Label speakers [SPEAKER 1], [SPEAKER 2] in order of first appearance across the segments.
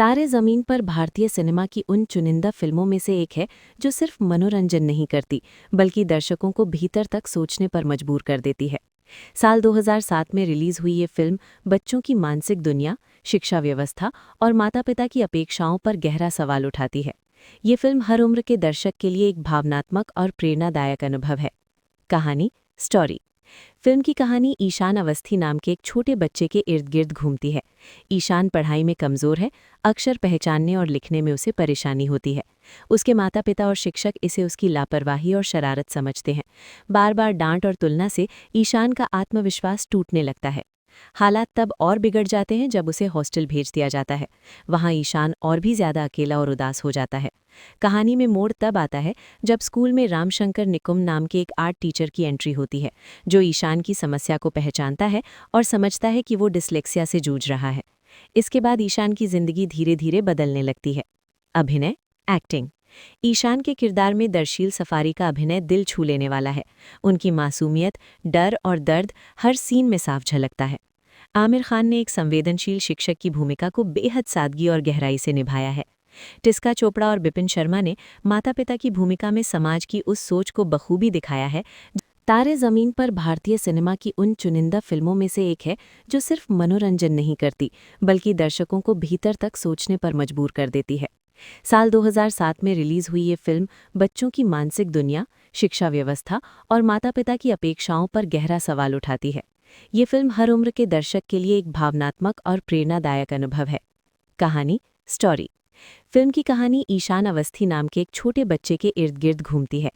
[SPEAKER 1] तारे ज़मीन पर भारतीय सिनेमा की उन चुनिंदा फिल्मों में से एक है जो सिर्फ मनोरंजन नहीं करती बल्कि दर्शकों को भीतर तक सोचने पर मजबूर कर देती है। साल 2007 में रिलीज हुई ये फिल्म बच्चों की मानसिक दुनिया, शिक्षा व्यवस्था और माता-पिता की अपेक्षाओं पर गहरा सवाल उठाती है। ये फिल्म हर उम्र के दर्शक के लिए एक भावनात्मक और प्रेरणादायक अनुभव है। कहानी, स्टोरी। फिल्म की कहानी ईशान अवस्थी नाम के एक छोटे बच्चे के इर्द गिर्द घूमती है। ईशान पढ़ाई में कमज़ोर है, अक्षर पहचानने और लिखने में उसे परेशानी होती है। उसके माता पिता और शिक्षक इसे उसकी लापरवाही और शरारत समझते हैं। बार बार डांट और तुलना से ईशान का आत्मविश्वास टूटने लगता है। हालात तब और बिगड़ जाते हैं जब उसे हॉस्टल भेज दिया जाता है। वहाँ ईशान और भी ज़्यादा अकेला और उदास हो जाता है। कहानी में मोड़ तब आता है जब स्कूल में रामशंकर निकुम नाम के एक आर्ट टीचर की एंट्री होती है, जो ईशान की समस्या को पहचानता है और समझता है कि वो डिस्लेक्सिया से जूझ रहा है। इसके बाद ईशान की जिंदगी धीरे धीरे बदलने लगती है। अभिनय, एक्टिंग। ईशान के किरदार में दर्शील सफारी का अभिनय दिल छू लेने वाला है। उनकी मासूमियत, डर और दर्द हर सीन में साफ झलकता है। आमिर खान ने एक संवेदनशील शिक्षक की भूमिका को बेहद सादगी और गहराई से निभाया है। टिस्का चोपड़ा और बिपिन शर्मा ने माता पिता की भूमिका में समाज की उस सोच को बखूबी दिखाया है। तारे ज़मीन पर भारतीय सिनेमा की उन चुनिंदा फिल्मों में से एक है जो सिर्फ मनोरंजन नहीं करती बल्कि दर्शकों को भीतर तक सोचने पर मजबूर कर देती है। साल 2007 में रिलीज हुई ये फिल्म बच्चों की मानसिक दुनिया, शिक्षा व्यवस्था और माता पिता की अपेक्षाओं पर गहरा सवाल उठाती है। ये फिल्म हर उम्र के दर्शक के लिए एक भावनात्मक और प्रेरणादायक अनुभव है। कहानी, स्टोरी। फिल्म की कहानी ईशान अवस्थी नाम के एक छोटे बच्चे के इर्द गिर्द घूमती है।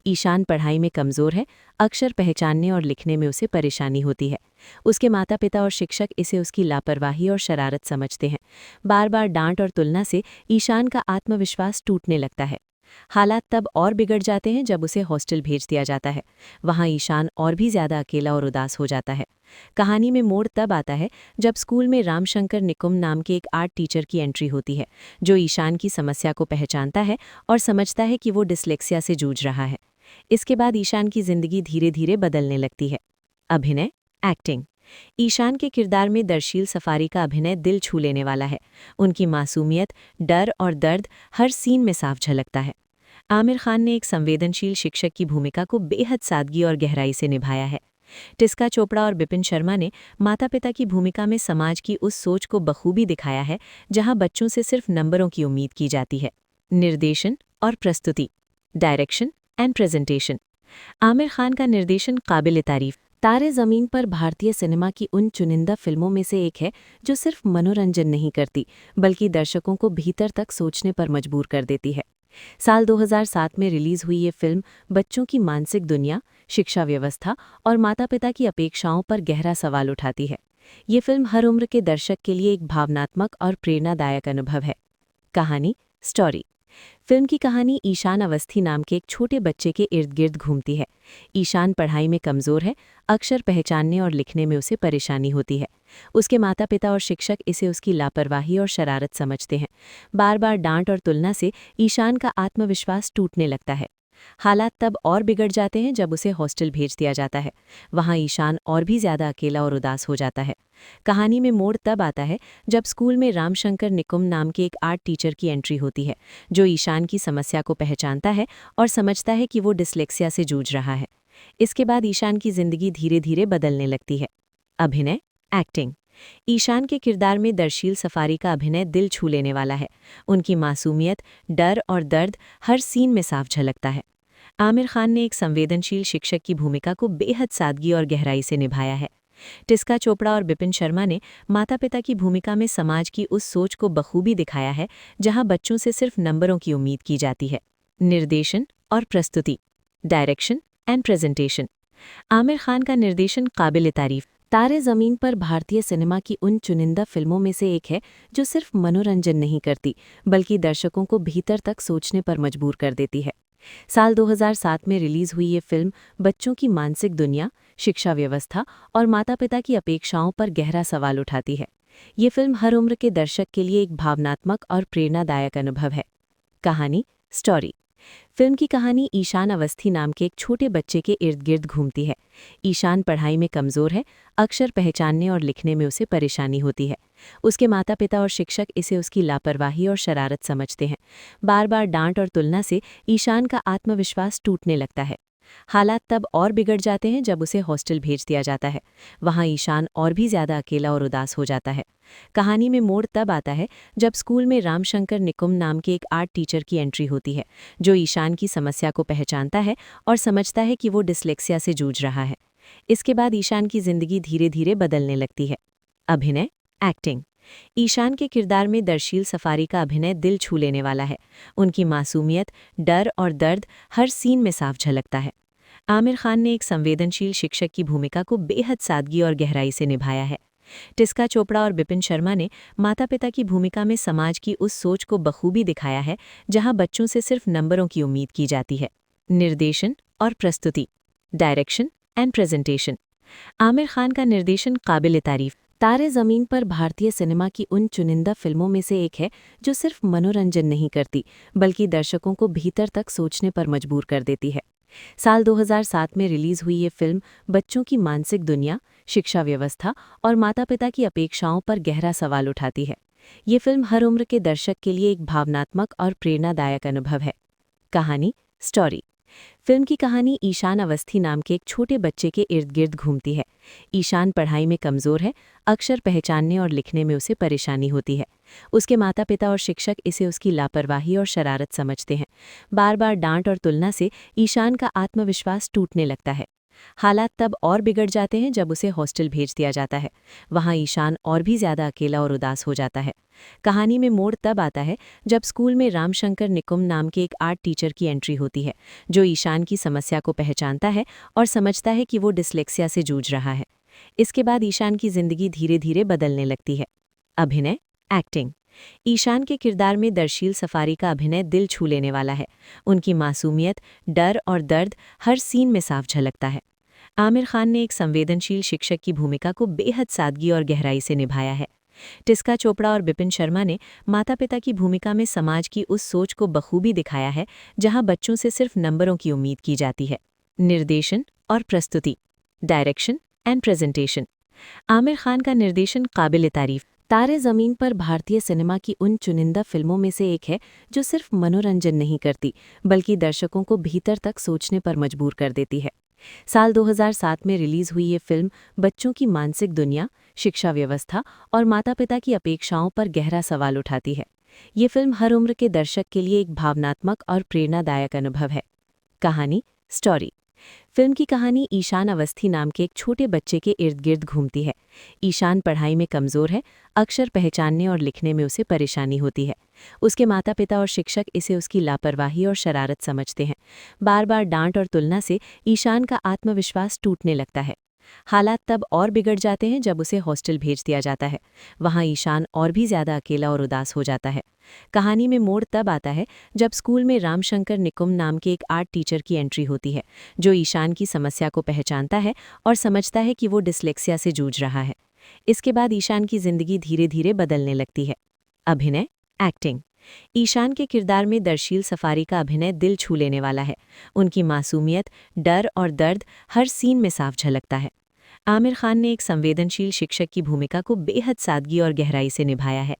[SPEAKER 1] ईशान पढ़ाई में कमज़ोर है, अक्षर पहचानने और लिखने में उसे परेशानी होती है। उसके माता पिता और शिक्षक इसे उसकी लापरवाही और शरारत समझते हैं। बार बार डांट और तुलना से ईशान का आत्मविश्वास टूटने लगता है। हालात तब और बिगड़ जाते हैं जब उसे हॉस्टल भेज दिया जाता है। वहाँ ईशान और भी ज़्यादा अकेला और उदास हो जाता है। कहानी में मोड़ तब आता है जब स्कूल में रामशंकर निकुम नाम के एक आर्ट टीचर की एंट्री होती है, जो ईशान की समस्या को पहचानता है और समझता है कि वो डिस्लेक्सिया से जूझ रहा है। इसके बाद ईशान की जिंदगी धीरे धीरे बदलने लगती है। अभिनय, एक्टिंग। ईशान के किरदार में दर्शील सफारी का अभिनय दिल छू लेने वाला है। उनकी मासूमियत, डर और दर्द हर सीन में साफ झलकता है। आमिर खान ने एक संवेदनशील शिक्षक की भूमिका को बेहद सादगी और गहराई से निभाया है। टिस्का चोपड़ा और बिपिन शर्मा ने माता पिता की भूमिका में समाज की उस सोच को बखूबी दिखाया है जहां बच्चों से सिर्फ नंबरों की उम्मीद की जाती है। निर्देशन और प्रस्तुति, direction and presentation. Aamir Khan का निर्देशन काबिल तारीफ। तारे ज़मीन पर भारतीय सिनेमा की उन चुनिंदा फिल्मों में से एक है जो सिर्फ मनोरंजन नहीं करती बल्कि दर्शकों को भीतर तक सोचने पर मजबूर कर देती है। साल 2007 में रिलीज हुई ये फिल्म बच्चों की मानसिक दुनिया, शिक्षा व्यवस्था और माता पिता की अपेक्षाओं पर गहरा सवाल उठाती है। ये फिल्म हर उम्र के दर्शक के लिए एक भावनात्मक और प्रेरणादायक अनुभव है। कहानी, स्टोरी। फिल्म की कहानी ईशान अवस्थी नाम के एक छोटे बच्चे के इर्द गिर्द घूमती है। ईशान पढ़ाई में कमज़ोर है, अक्षर पहचानने और लिखने में उसे परेशानी होती है। उसके माता पिता और शिक्षक इसे उसकी लापरवाही और शरारत समझते हैं। बार बार डांट और तुलना से ईशान का आत्मविश्वास टूटने लगता है। हालात तब और बिगड़ जाते हैं जब उसे हॉस्टल भेज दिया जाता है। वहाँ ईशान और भी ज़्यादा अकेला और उदास हो जाता है। कहानी में मोड़ तब आता है जब स्कूल में रामशंकर निकुम नाम के एक आर्ट टीचर की एंट्री होती है, जो ईशान की समस्या को पहचानता है और समझता है कि वो डिस्लेक्सिया से जूझ रहा है। इसके बाद ईशान की जिंदगी धीरे धीरे बदलने लगती है। अभिनय, एक्टिंग। ईशान के किरदार में दर्शील सफारी का अभिनय दिल छू लेने वाला है। उनकी मासूमियत, डर और दर्द हर सीन में साफ झलकता है। आमिर खान ने एक संवेदनशील शिक्षक की भूमिका को बेहद सादगी और गहराई से निभाया है। टिस्का चोपड़ा और बिपिन शर्मा ने माता पिता की भूमिका में समाज की उस सोच को बखूबी दिखाया है जहां बच्चों से सिर्फ नंबरों की उम्मीद की जाती है। निर्देशन और प्रस्तुति, direction and presentation. Aamir Khan का निर्देशन काबिल तारीफ। तारे ज़मीन पर भारतीय सिनेमा की उन चुनिंदा फिल्मों में से एक है जो सिर्फ मनोरंजन नहीं करती बल्कि दर्शकों को भीतर तक सोचने पर मजबूर कर देती है। साल 2007 में रिलीज हुई ये फिल्म बच्चों की मानसिक दुनिया, शिक्षा व्यवस्था और माता पिता की अपेक्षाओं पर गहरा सवाल उठाती है। ये फिल्म हर उम्र के दर्शक के लिए एक भावनात्मक और प्रेरणादायक अनुभव है। कहानी, स्टोरी। फिल्म की कहानी ईशान अवस्थी नाम के एक छोटे बच्चे के इर्द गिर्द घूमती है। ईशान पढ़ाई में कमज़ोर है, अक्षर पहचानने और लिखने में उसे परेशानी होती है। उसके माता पिता और शिक्षक इसे उसकी लापरवाही और शरारत समझते हैं। बार बार डांट और तुलना से ईशान का आत्मविश्वास टूटने लगता है। हालात तब और बिगड़ जाते हैं जब उसे हॉस्टल भेज दिया जाता है। वहाँ ईशान और भी ज़्यादा अकेला और उदास हो जाता है। कहानी में मोड़ तब आता है जब स्कूल में रामशंकर निकुम नाम के एक आर्ट टीचर की एंट्री होती है, जो ईशान की समस्या को पहचानता है और समझता है कि वो डिस्लेक्सिया से जूझ रहा है। इसके बाद ईशान की जिंदगी धीरे धीरे बदलने लगती है। अभिनय, एक्टिंग। ईशान के किरदार में दर्शील सफारी का अभिनय दिल छू लेने वाला है। उनकी मासूमियत, डर और दर्द हर सीन में साफ झलकता है। आमिर खान ने एक संवेदनशील शिक्षक की भूमिका को बेहद सादगी और गहराई से निभाया है। टिस्का चोपड़ा और बिपिन शर्मा ने माता पिता की भूमिका में समाज की उस सोच को बखूबी दिखाया है जहां बच्चों से सिर्फ नंबरों की उम्मीद की जाती है। निर्देशन और प्रस्तुति, direction and presentation. Aamir Khan का निर्देशन काबिल तारीफ। तारे ज़मीन पर भारतीय सिनेमा की उन चुनिंदा फिल्मों में से एक है जो सिर्फ मनोरंजन नहीं करती बल्कि दर्शकों को भीतर तक सोचने पर मजबूर कर देती है। साल 2007 में रिलीज हुई ये फिल्म बच्चों की मानसिक दुनिया, शिक्षा व्यवस्था और माता-पिता की अपेक्षाओं पर गहरा सवाल उठाती है। ये फिल्म हर उम्र के दर्शक के लिए एक भावनात्मक और प्रेरणादायक अनुभव है। कहानी, स्टोरी। फिल्म की कहानी ईशान अवस्थी नाम के एक छोटे बच्चे के इर्द गिर्द घूमती है। ईशान पढ़ाई में कमज़ोर है, अक्षर पहचानने और लिखने में उसे परेशानी होती है। उसके माता पिता और शिक्षक इसे उसकी लापरवाही और शरारत समझते हैं। बार बार डांट और तुलना से ईशान का आत्मविश्वास टूटने लगता है। हालात तब और बिगड़ जाते हैं जब उसे हॉस्टल भेज दिया जाता है। वहाँ ईशान और भी ज़्यादा अकेला और उदास हो जाता है। कहानी में मोड़ तब आता है जब स्कूल में रामशंकर निकुम नाम के एक आर्ट टीचर की एंट्री होती है, जो ईशान की समस्या को पहचानता है और समझता है कि वो डिस्लेक्सिया से जूझ रहा है। इसके बाद ईशान की जिंदगी धीरे धीरे बदलने लगती है। अभिनय, एक्टिंग। ईशान के किरदार में दर्शील सफारी का अभिनय दिल छू लेने वाला है। उनकी मासूमियत, डर और दर्द हर सीन में साफ झलकता है। आमिर खान ने एक संवेदनशील शिक्षक की भूमिका को बेहद सादगी और गहराई से निभाया है। टिस्का चोपड़ा और बिपिन शर्मा ने माता पिता की भूमिका में समाज की उस सोच को बखूबी दिखाया है जहां बच्चों से सिर्फ नंबरों की उम्मीद की जाती है। निर्देशन और प्रस्तुति, direction and presentation. Aamir Khan का निर्देशन काबिल तारीफ। तारे ज़मीन पर भारतीय सिनेमा की उन चुनिंदा फिल्मों में से एक है जो सिर्फ मनोरंजन नहीं करती बल्कि दर्शकों को भीतर तक सोचने पर मजबूर कर देती है। साल 2007 में रिलीज हुई ये फिल्म बच्चों की मानसिक दुनिया, शिक्षा व्यवस्था और माता-पिता की अपेक्षाओं पर गहरा सवाल उठाती है। ये फिल्म हर उम्र के दर्शक के लिए एक भावनात्मक और प्रेरणादायक अनुभव है। कहानी, स्टोरी। फिल्म की कहानी ईशान अवस्थी नाम के एक छोटे बच्चे के इर्द गिर्द घूमती है। ईशान पढ़ाई में कमज़ोर है, अक्षर पहचानने और लिखने में उसे परेशानी होती है। उसके माता पिता और शिक्षक इसे उसकी लापरवाही और शरारत समझते हैं। बार बार डांट और तुलना से ईशान का आत्मविश्वास टूटने लगता है। हालात तब और बिगड़ जाते हैं जब उसे हॉस्टल भेज दिया जाता है। वहाँ ईशान और भी ज़्यादा अकेला और उदास हो जाता है। कहानी में मोड़ तब आता है जब स्कूल में रामशंकर निकुम नाम के एक आर्ट टीचर की एंट्री होती है, जो ईशान की समस्या को पहचानता है और समझता है कि वो डिस्लेक्सिया से जूझ रहा है। इसके बाद ईशान की जिंदगी धीरे धीरे बदलने लगती है। अभिनय, एक्टिंग। ईशान के किरदार में दर्शील सफारी का अभिनय दिल छू लेने वाला है। उनकी मासूमियत, डर और दर्द हर सीन में साफ झलकता है। आमिर खान ने एक संवेदनशील शिक्षक की भूमिका को बेहद सादगी और गहराई से निभाया है।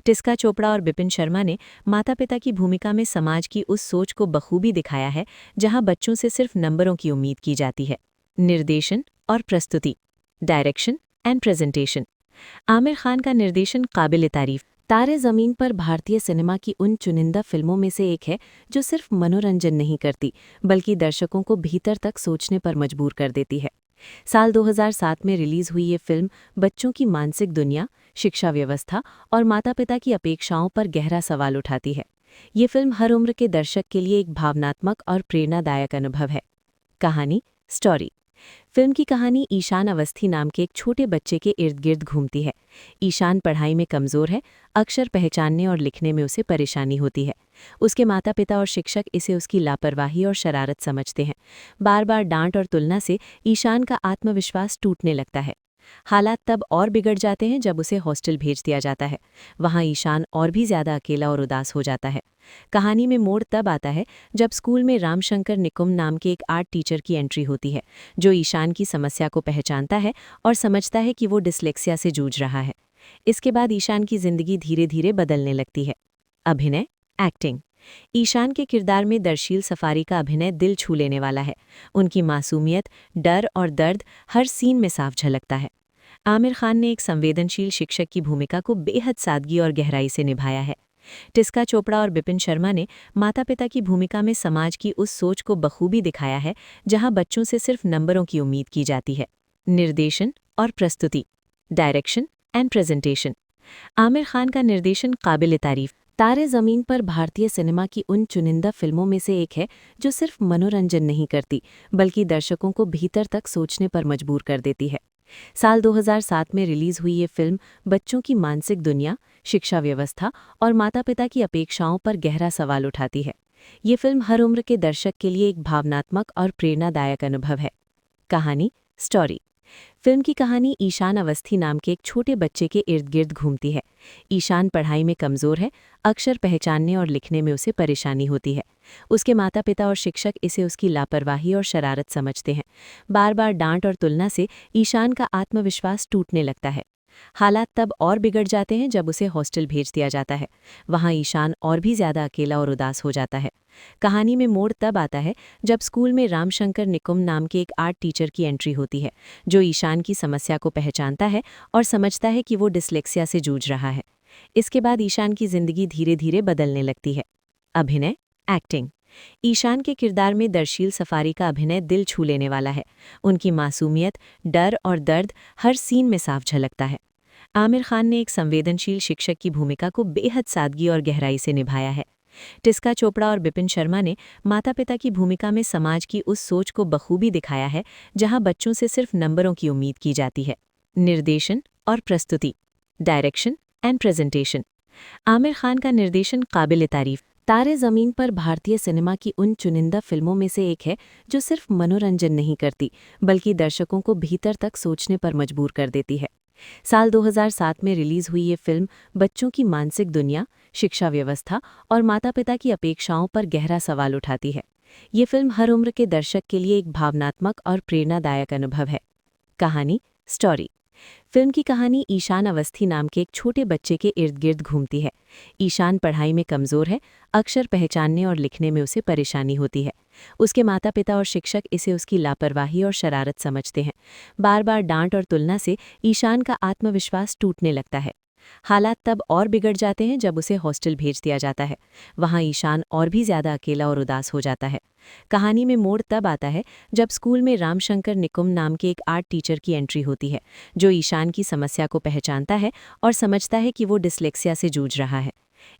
[SPEAKER 1] टिस्का चोपड़ा और बिपिन शर्मा ने माता पिता की भूमिका में समाज की उस सोच को बखूबी दिखाया है जहां बच्चों से सिर्फ नंबरों की उम्मीद की जाती है। निर्देशन और प्रस्तुति, direction and presentation. Aamir Khan का निर्देशन काबिल तारीफ। तारे ज़मीन पर भारतीय सिनेमा की उन चुनिंदा फिल्मों में से एक है जो सिर्फ मनोरंजन नहीं करती बल्कि दर्शकों को भीतर तक सोचने पर मजबूर कर देती है। साल 2007 में रिलीज हुई ये फिल्म बच्चों की मानसिक दुनिया, शिक्षा व्यवस्था और माता-पिता की अपेक्षाओं पर गहरा सवाल उठाती है। ये फिल्म हर उम्र के दर्शक के लिए एक भावनात्मक और प्रेरणादायक अनुभव है। कहानी, स्टोरी। फिल्म की कहानी ईशान अवस्थी नाम के एक छोटे बच्चे के इर्द गिर्द घूमती है। ईशान पढ़ाई में कमज़ोर है, अक्षर पहचानने और लिखने में उसे परेशानी होती है। उसके माता पिता और शिक्षक इसे उसकी लापरवाही और शरारत समझते हैं। बार बार डांट और तुलना से ईशान का आत्मविश्वास टूटने लगता है। हालात तब और बिगड़ जाते हैं जब उसे हॉस्टल भेज दिया जाता है। वहाँ ईशान और भी ज़्यादा अकेला और उदास हो जाता है। कहानी में मोड़ तब आता है जब स्कूल में रामशंकर निकुम नाम के एक आर्ट टीचर की एंट्री होती है, जो ईशान की समस्या को पहचानता है और समझता है कि वो डिस्लेक्सिया से जूझ रहा है। इसके बाद ईशान की जिंदगी धीरे धीरे बदलने लगती है। अभिनय, एक्टिंग। ईशान के किरदार में दर्शील सफारी का अभिनय दिल छू लेने वाला है। उनकी मासूमियत, डर और दर्द हर सीन में साफ झलकता है। आमिर खान ने एक संवेदनशील शिक्षक की भूमिका को बेहद सादगी और गहराई से निभाया है। टिस्का चोपड़ा और बिपिन शर्मा ने माता पिता की भूमिका में समाज की उस सोच को बखूबी दिखाया है जहां बच्चों से सिर्फ नंबरों की उम्मीद की जाती है। निर्देशन और प्रस्तुति, direction and presentation. Aamir Khan का निर्देशन काबिल तारीफ। तारे ज़मीन पर भारतीय सिनेमा की उन चुनिंदा फिल्मों में से एक है जो सिर्फ मनोरंजन नहीं करती बल्कि दर्शकों को भीतर तक सोचने पर मजबूर कर देती है। साल 2007 में रिलीज हुई ये फिल्म बच्चों की मानसिक दुनिया, शिक्षा व्यवस्था और माता-पिता की अपेक्षाओं पर गहरा सवाल उठाती है। ये फिल्म हर उम्र के दर्शक के लिए एक भावनात्मक और प्रेरणादायक अनुभव है। कहानी, स्टोरी। फिल्म की कहानी ईशान अवस्थी नाम के एक छोटे बच्चे के इर्द गिर्द घूमती है। ईशान पढ़ाई में कमज़ोर है, अक्षर पहचानने और लिखने में उसे परेशानी होती है। उसके माता पिता और शिक्षक इसे उसकी लापरवाही और शरारत समझते हैं। बार बार डांट और तुलना से ईशान का आत्मविश्वास टूटने लगता है। हालात तब और बिगड़ जाते हैं जब उसे हॉस्टल भेज दिया जाता है। वहाँ ईशान और भी ज़्यादा अकेला और उदास हो जाता है। कहानी में मोड़ तब आता है जब स्कूल में रामशंकर निकुम नाम के एक आर्ट टीचर की एंट्री होती है, जो ईशान की समस्या को पहचानता है और समझता है कि वो डिस्लेक्सिया से जूझ रहा है। इसके बाद ईशान की जिंदगी धीरे धीरे बदलने लगती है। अभिनय, एक्टिंग। ईशान के किरदार में दर्शील सफारी का अभिनय दिल छू लेने वाला है। उनकी मासूमियत, डर और दर्द हर सीन में साफ झलकता है। आमिर खान ने एक संवेदनशील शिक्षक की भूमिका को बेहद सादगी और गहराई से निभाया है। टिस्का चोपड़ा और बिपिन शर्मा ने माता पिता की भूमिका में समाज की उस सोच को बखूबी दिखाया है जहां बच्चों से सिर्फ नंबरों की उम्मीद की जाती है। निर्देशन और प्रस्तुति, direction and presentation. Aamir Khan का निर्देशन काबिल तारीफ। तारे ज़मीन पर भारतीय सिनेमा की उन चुनिंदा फिल्मों में से एक है जो सिर्फ मनोरंजन नहीं करती बल्कि दर्शकों को भीतर तक सोचने पर मजबूर कर देती है। साल 2007 में रिलीज हुई ये फिल्म बच्चों की मानसिक दुनिया, शिक्षा व्यवस्था और माता-पिता की अपेक्षाओं पर गहरा सवाल उठाती है। ये फिल्म हर उम्र के दर्शक के लिए एक भावनात्मक और प्रेरणादायक अनुभव है। कहानी, स्टोरी। फिल्म की कहानी ईशान अवस्थी नाम के एक छोटे बच्चे के इर्द गिर्द घूमती है। ईशान पढ़ाई में कमज़ोर है, अक्षर पहचानने और लिखने में उसे परेशानी होती है। उसके माता पिता और शिक्षक इसे उसकी लापरवाही और शरारत समझते हैं। बार बार डांट और तुलना से ईशान का आत्मविश्वास टूटने लगता है। हालात तब और बिगड़ जाते हैं जब उसे हॉस्टल भेज दिया जाता है। वहाँ ईशान और भी ज़्यादा अकेला और उदास हो जाता है। कहानी में मोड़ तब आता है जब स्कूल में रामशंकर निकुम नाम के एक आर्ट टीचर की एंट्री होती है, जो ईशान की समस्या को पहचानता है और समझता है कि वो डिस्लेक्सिया से जूझ रहा है।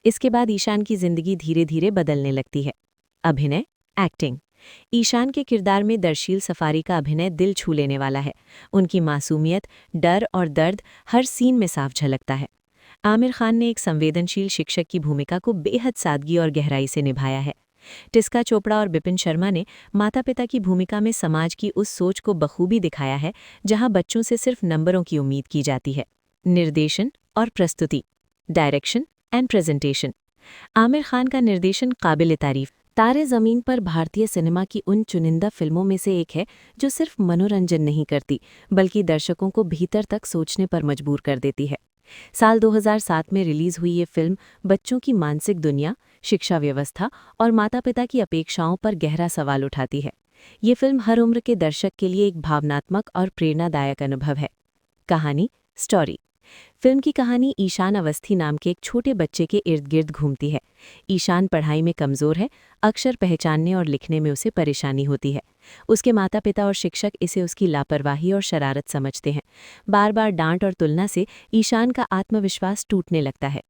[SPEAKER 1] इसके बाद ईशान की जिंदगी धीरे धीरे बदलने लगती है। अभिनय, एक्टिंग। ईशान के किरदार में दर्शील सफारी का अभिनय दिल छू लेने वाला है। उनकी मासूमियत, डर और दर्द हर सीन में साफ झलकता है। आमिर खान ने एक संवेदनशील शिक्षक की भूमिका को बेहद सादगी और गहराई से निभाया है। टिस्का चोपड़ा और बिपिन शर्मा ने माता पिता की भूमिका में समाज की उस सोच को बखूबी दिखाया है जहां बच्चों से सिर्फ नंबरों की उम्मीद की जाती है। निर्देशन और प्रस्तुति, direction and presentation. Aamir Khan का निर्देशन काबिल तारीफ। तारे ज़मीन पर भारतीय सिनेमा की उन चुनिंदा फिल्मों में से एक है जो सिर्फ मनोरंजन नहीं करती बल्कि दर्शकों को भीतर तक सोचने पर मजबूर कर देती है। साल 2007 में रिलीज हुई ये फिल्म बच्चों की मानसिक दुनिया, शिक्षा व्यवस्था और माता-पिता की अपेक्षाओं पर गहरा सवाल उठाती है। ये फिल्म हर उम्र के दर्शक के लिए एक भावनात्मक और प्रेरणादायक अनुभव है। कहानी, स्टोरी। फिल्म की कहानी ईशान अवस्थी नाम के एक छोटे बच्चे के इर्द गिर्द घूमती है। ईशान पढ़ाई में कमज़ोर है, अक्षर पहचानने और लिखने में उसे परेशानी होती है। उसके माता पिता और शिक्षक इसे उसकी लापरवाही और शरारत समझते हैं। बार बार डांट और तुलना से ईशान का आत्मविश्वास टूटने लगता है।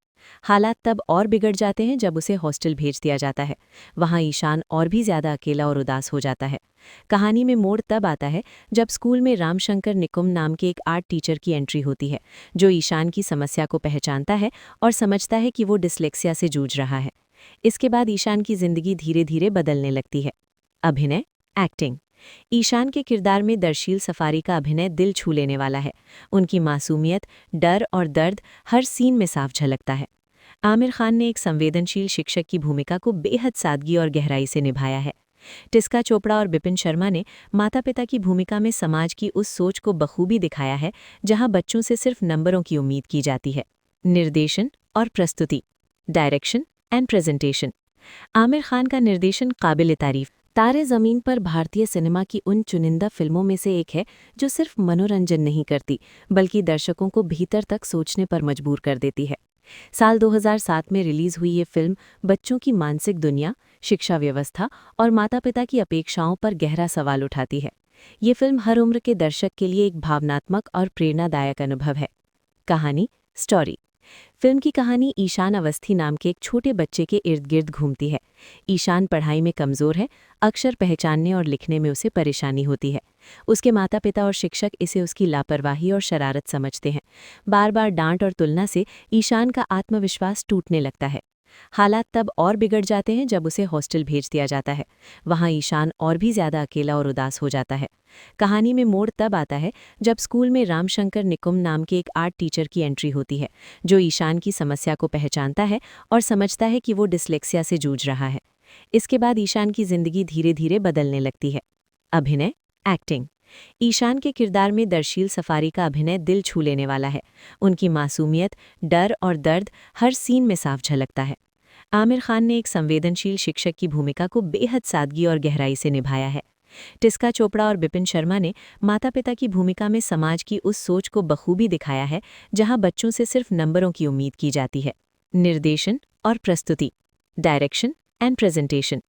[SPEAKER 1] हालात तब और बिगड़ जाते हैं जब उसे हॉस्टल भेज दिया जाता है। वहाँ ईशान और भी ज़्यादा अकेला और उदास हो जाता है। कहानी में मोड़ तब आता है जब स्कूल में रामशंकर निकुम नाम के एक आर्ट टीचर की एंट्री होती है, जो ईशान की समस्या को पहचानता है और समझता है कि वो डिस्लेक्सिया से जूझ रहा है। इसके बाद ईशान की जिंदगी धीरे धीरे बदलने लगती है। अभिनय, एक्टिंग। ईशान के किरदार में दर्शील सफारी का अभिनय दिल छू लेने वाला है। उनकी मासूमियत, डर और दर्द हर सीन में साफ झलकता है। आमिर खान ने एक संवेदनशील शिक्षक की भूमिका को बेहद सादगी और गहराई से निभाया है। टिस्का चोपड़ा और बिपिन शर्मा ने माता पिता की भूमिका में समाज की उस सोच को बखूबी दिखाया है जहां बच्चों से सिर्फ नंबरों की उम्मीद की जाती है। निर्देशन और प्रस्तुति, direction and presentation. Aamir Khan का निर्देशन काबिल तारीफ। तारे ज़मीन पर भारतीय सिनेमा की उन चुनिंदा फिल्मों में से एक है जो सिर्फ मनोरंजन नहीं करती बल्कि दर्शकों को भीतर तक सोचने पर मजबूर कर देती है। साल 2007 में रिलीज हुई ये फिल्म बच्चों की मानसिक दुनिया, शिक्षा व्यवस्था और माता-पिता की अपेक्षाओं पर गहरा सवाल उठाती है। ये फिल्म हर उम्र के दर्शक के लिए एक भावनात्मक और प्रेरणादायक अनुभव है। कहानी, स्टोरी। फिल्म की कहानी ईशान अवस्थी नाम के एक छोटे बच्चे के इर्द गिर्द घूमती है। ईशान पढ़ाई में कमज़ोर है, अक्षर पहचानने और लिखने में उसे परेशानी होती है। उसके माता पिता और शिक्षक इसे उसकी लापरवाही और शरारत समझते हैं। बार बार डांट और तुलना से ईशान का आत्मविश्वास टूटने लगता है। हालात तब और बिगड़ जाते हैं जब उसे हॉस्टल भेज दिया जाता है। वहाँ ईशान और भी ज़्यादा अकेला और उदास हो जाता है। कहानी में मोड़ तब आता है जब स्कूल में रामशंकर निकुम नाम के एक आर्ट टीचर की एंट्री होती है, जो ईशान की समस्या को पहचानता है और समझता है कि वो डिस्लेक्सिया से जूझ रहा है। इसके बाद ईशान की जिंदगी धीरे धीरे बदलने लगती है। अभिनय, एक्टिंग। ईशान के किरदार में दर्शील सफारी का अभिनय दिल छू लेने वाला है। उनकी मासूमियत, डर और दर्द हर सीन में साफ झलकता है। आमिर खान ने एक संवेदनशील शिक्षक की भूमिका को बेहद सादगी और गहराई से निभाया है। टिस्का चोपड़ा और बिपिन शर्मा ने माता पिता की भूमिका में समाज की उस सोच को बखूबी दिखाया है जहां बच्चों से सिर्फ नंबरों की उम्मीद की जाती है। निर्देशन और प्रस्तुति, direction and presentation.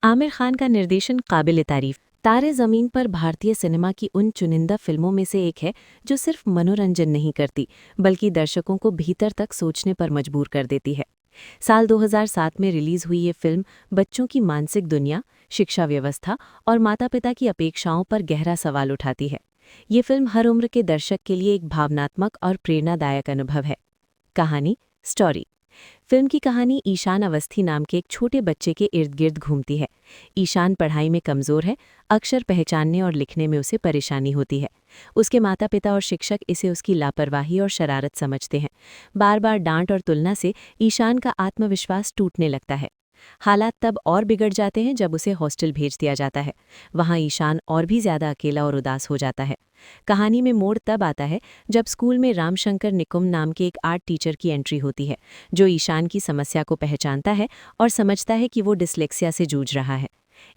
[SPEAKER 1] Aamir Khan का निर्देशन काबिल तारीफ। तारे ज़मीन पर भारतीय सिनेमा की उन चुनिंदा फिल्मों में से एक है जो सिर्फ मनोरंजन नहीं करती बल्कि दर्शकों को भीतर तक सोचने पर मजबूर कर देती है। साल 2007 में रिलीज हुई ये फिल्म बच्चों की मानसिक दुनिया, शिक्षा व्यवस्था और माता-पिता की अपेक्षाओं पर गहरा सवाल उठाती है। ये फिल्म हर उम्र के दर्शक के लिए एक भावनात्मक और प्रेरणादायक अनुभव है। कहानी, स्टोरी। फिल्म की कहानी ईशान अवस्थी नाम के एक छोटे बच्चे के इर्द गिर्द घूमती है। ईशान पढ़ाई में कमज़ोर है, अक्षर पहचानने और लिखने में उसे परेशानी होती है। उसके माता पिता और शिक्षक इसे उसकी लापरवाही और शरारत समझते हैं। बार बार डांट और तुलना से ईशान का आत्मविश्वास टूटने लगता है। हालात तब और बिगड़ जाते हैं जब उसे हॉस्टल भेज दिया जाता है। वहाँ ईशान और भी ज़्यादा अकेला और उदास हो जाता है। कहानी में मोड़ तब आता है जब स्कूल में रामशंकर निकुम नाम के एक आर्ट टीचर की एंट्री होती है, जो ईशान की समस्या को पहचानता है और समझता है कि वो डिस्लेक्सिया से जूझ रहा है।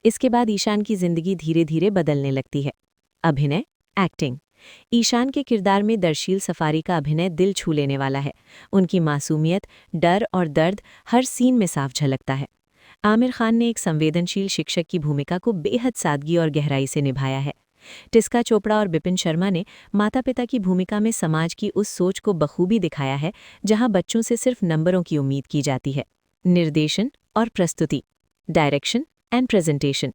[SPEAKER 1] इसके बाद ईशान की जिंदगी धीरे धीरे बदलने लगती है। अभिनय, एक्टिंग। ईशान के किरदार में दर्शील सफारी का अभिनय दिल छू लेने वाला है। उनकी मासूमियत, डर और दर्द हर सीन में साफ झलकता है। आमिर खान ने एक संवेदनशील शिक्षक की भूमिका को बेहद सादगी और गहराई से निभाया है। टिस्का चोपड़ा और बिपिन शर्मा ने माता पिता की भूमिका में समाज की उस सोच को बखूबी दिखाया है जहां बच्चों से सिर्फ नंबरों की उम्मीद की जाती है। निर्देशन और प्रस्तुति, direction and presentation.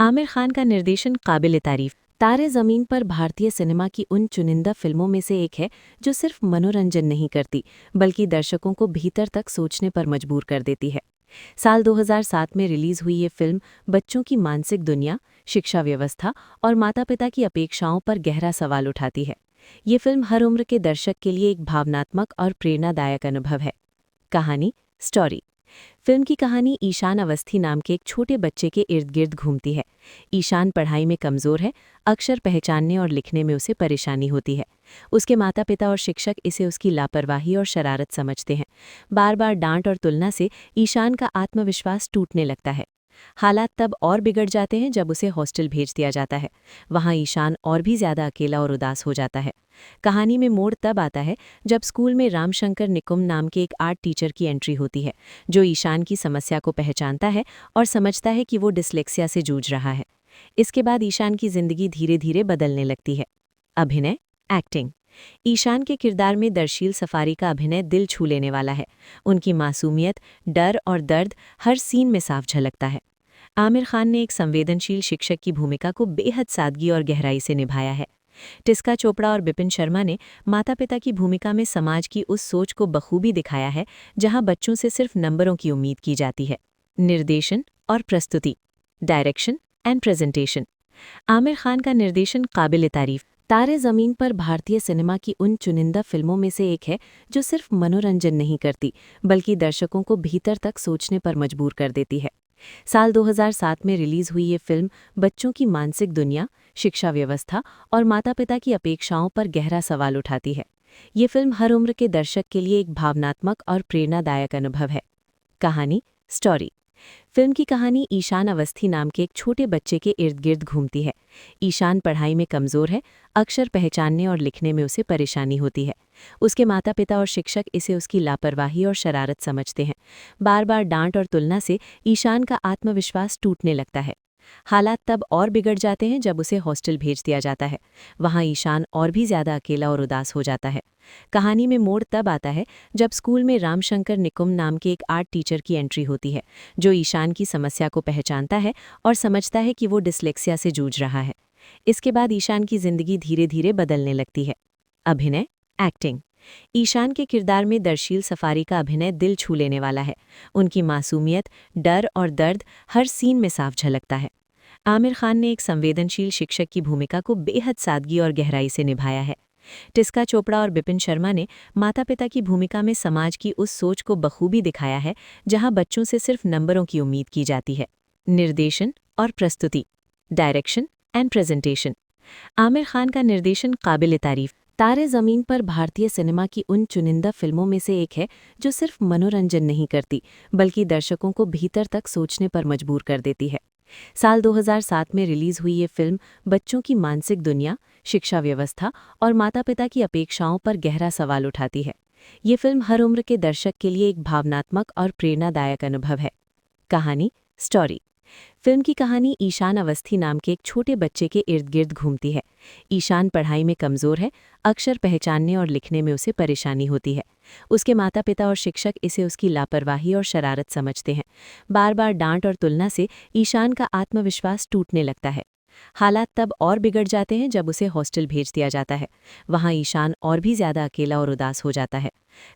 [SPEAKER 1] Aamir Khan का निर्देशन काबिल तारीफ। तारे ज़मीन पर भारतीय सिनेमा की उन चुनिंदा फिल्मों में से एक है जो सिर्फ मनोरंजन नहीं करती बल्कि दर्शकों को भीतर तक सोचने पर मजबूर कर देती है। साल 2007 में रिलीज हुई ये फिल्म बच्चों की मानसिक दुनिया, शिक्षा व्यवस्था और माता-पिता की अपेक्षाओं पर गहरा सवाल उठाती है। ये फिल्म हर उम्र के दर्शक के लिए एक भावनात्मक और प्रेरणादायक अनुभव है। कहानी, स्टोरी। फिल्म की कहानी ईशान अवस्थी नाम के एक छोटे बच्चे के इर्द गिर्द घूमती है। ईशान पढ़ाई में कमज़ोर है, अक्षर पहचानने और लिखने में उसे परेशानी होती है। उसके माता पिता और शिक्षक इसे उसकी लापरवाही और शरारत समझते हैं। बार बार डांट और तुलना से ईशान का आत्मविश्वास टूटने लगता है। हालात तब और बिगड़ जाते हैं जब उसे हॉस्टल भेज दिया जाता है। वहाँ ईशान और भी ज़्यादा अकेला और उदास हो जाता है। कहानी में मोड़ तब आता है जब स्कूल में रामशंकर निकुम नाम के एक आर्ट टीचर की एंट्री होती है, जो ईशान की समस्या को पहचानता है और समझता है कि वो डिस्लेक्सिया से जूझ रहा है। इसके बाद ईशान की जिंदगी धीरे धीरे बदलने लगती है। अभिनय, एक्टिंग। ईशान के किरदार में दर्शील सफारी का अभिनय दिल छू लेने वाला है। उनकी मासूमियत, डर और दर्द हर सीन में साफ झलकता है। आमिर खान ने एक संवेदनशील शिक्षक की भूमिका को बेहद सादगी और गहराई से निभाया है। टिस्का चोपड़ा और बिपिन शर्मा ने माता पिता की भूमिका में समाज की उस सोच को बखूबी दिखाया है जहां बच्चों से सिर्फ नंबरों की उम्मीद की जाती है। निर्देशन और प्रस्तुति, direction and presentation. Aamir Khan का निर्देशन काबिल तारीफ। तारे ज़मीन पर भारतीय सिनेमा की उन चुनिंदा फिल्मों में से एक है जो सिर्फ मनोरंजन नहीं करती बल्कि दर्शकों को भीतर तक सोचने पर मजबूर कर देती है। साल 2007 में रिलीज हुई ये फिल्म बच्चों की मानसिक दुनिया, शिक्षा व्यवस्था और माता-पिता की अपेक्षाओं पर गहरा सवाल उठाती है। ये फिल्म हर उम्र के दर्शक के लिए एक भावनात्मक और प्रेरणादायक अनुभव है। कहानी, स्टोरी। फिल्म की कहानी ईशान अवस्थी नाम के एक छोटे बच्चे के इर्द गिर्द घूमती है। ईशान पढ़ाई में कमज़ोर है, अक्षर पहचानने और लिखने में उसे परेशानी होती है। उसके माता पिता और शिक्षक इसे उसकी लापरवाही और शरारत समझते हैं। बार बार डांट और तुलना से ईशान का आत्मविश्वास टूटने लगता है। हालात तब और बिगड़ जाते हैं जब उसे हॉस्टल भेज दिया जाता है। वहाँ ईशान और भी ज़्यादा अकेला और उदास हो जाता है। कहानी में मोड़ तब आता है जब स्कूल में रामशंकर निकुम नाम के एक आर्ट टीचर की एंट्री होती है, जो ईशान की समस्या को पहचानता है और समझता है कि वो डिस्लेक्सिया से जूझ रहा है। इसके बाद ईशान की जिंदगी धीरे धीरे बदलने लगती है। अभिनय, एक्टिंग। ईशान के किरदार में दर्शील सफारी का अभिनय दिल छू लेने वाला है। उनकी मासूमियत, डर और दर्द हर सीन में साफ झलकता है। आमिर खान ने एक संवेदनशील शिक्षक की भूमिका को बेहद सादगी और गहराई से निभाया है। टिस्का चोपड़ा और बिपिन शर्मा ने माता पिता की भूमिका में समाज की उस सोच को बखूबी दिखाया है जहां बच्चों से सिर्फ नंबरों की उम्मीद की जाती है। निर्देशन और प्रस्तुति, direction and presentation. Aamir Khan का निर्देशन काबिल तारीफ। तारे ज़मीन पर भारतीय सिनेमा की उन चुनिंदा फिल्मों में से एक है जो सिर्फ मनोरंजन नहीं करती बल्कि दर्शकों को भीतर तक सोचने पर मजबूर कर देती है। साल 2007 में रिलीज हुई ये फिल्म बच्चों की मानसिक दुनिया, शिक्षा व्यवस्था और माता-पिता की अपेक्षाओं पर गहरा सवाल उठाती है। ये फिल्म हर उम्र के दर्शक के लिए एक भावनात्मक और प्रेरणादायक अनुभव है। कहानी, स्टोरी। फिल्म की कहानी ईशान अवस्थी नाम के एक छोटे बच्चे के इर्द गिर्द घूमती है। ईशान पढ़ाई में कमज़ोर है, अक्षर पहचानने और लिखने में उसे परेशानी होती है। उसके माता पिता और शिक्षक इसे उसकी लापरवाही और शरारत समझते हैं। बार बार डांट और तुलना से ईशान का आत्मविश्वास टूटने लगता है। हालात तब और बिगड़ जाते हैं जब उसे हॉस्टल भेज दिया जाता है। वहाँ ईशान और भी ज़्यादा अकेला और उदास हो जाता है।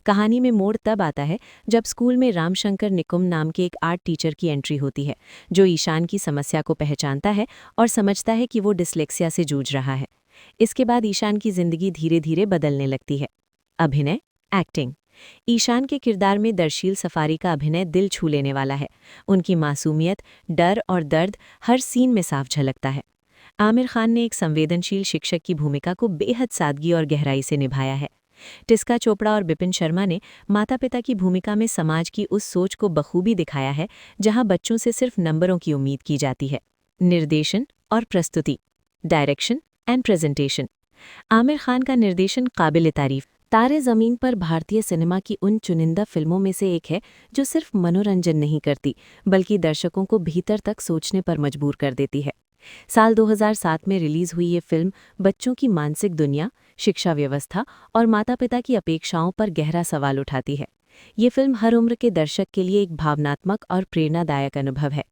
[SPEAKER 1] कहानी में मोड़ तब आता है जब स्कूल में रामशंकर निकुम नाम के एक आर्ट टीचर की एंट्री होती है, जो ईशान की समस्या को पहचानता है और समझता है कि वो डिस्लेक्सिया से जूझ रहा है। इसके बाद ईशान की जिंदगी धीरे धीरे बदलने लगती है। अभिनय, एक्टिंग। ईशान के किरदार में दर्शील सफारी का अभिनय दिल छू लेने वाला है। उनकी मासूमियत, डर और दर्द हर सीन में साफ झलकता है। आमिर खान ने एक संवेदनशील शिक्षक की भूमिका को बेहद सादगी और गहराई से निभाया है। टिस्का चोपड़ा और बिपिन शर्मा ने माता पिता की भूमिका में समाज की उस सोच को बखूबी दिखाया है जहां बच्चों से सिर्फ नंबरों की उम्मीद की जाती है। निर्देशन और प्रस्तुति, direction and presentation. Aamir Khan का निर्देशन काबिल तारीफ। तारे ज़मीन पर भारतीय सिनेमा की उन चुनिंदा फिल्मों में से एक है जो सिर्फ मनोरंजन नहीं करती बल्कि दर्शकों को भीतर तक सोचने पर मजबूर कर देती है। साल 2007 में रिलीज हुई ये फिल्म बच्चों की मानसिक दुनिया, शिक्षा व्यवस्था और माता-पिता की अपेक्षाओं पर गहरा सवाल उठाती है। ये फिल्म हर उम्र के दर्शक के लिए एक भावनात्मक और प्रेरणादायक अनुभव है।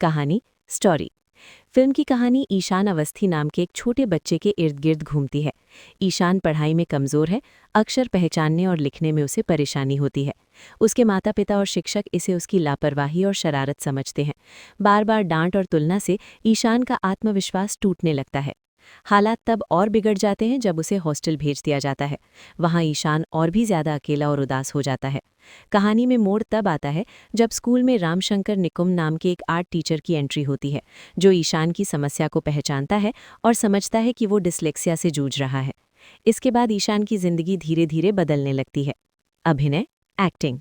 [SPEAKER 1] कहानी, स्टोरी। फिल्म की कहानी ईशान अवस्थी नाम के एक छोटे बच्चे के इर्द गिर्द घूमती है। ईशान पढ़ाई में कमज़ोर है, अक्षर पहचानने और लिखने में उसे परेशानी होती है। उसके माता पिता और शिक्षक इसे उसकी लापरवाही और शरारत समझते हैं। बार बार डांट और तुलना से ईशान का आत्मविश्वास टूटने लगता है। हालात तब और बिगड़ जाते हैं जब उसे हॉस्टल भेज दिया जाता है। वहाँ ईशान और भी ज़्यादा अकेला और उदास हो जाता है। कहानी में मोड़ तब आता है जब स्कूल में रामशंकर निकुम नाम के एक आर्ट टीचर की एंट्री होती है, जो ईशान की समस्या को पहचानता है और समझता है कि वो डिस्लेक्सिया से जूझ रहा है। इसके बाद ईशान की जिंदगी धीरे धीरे बदलने लगती है। अभिनय, एक्टिंग।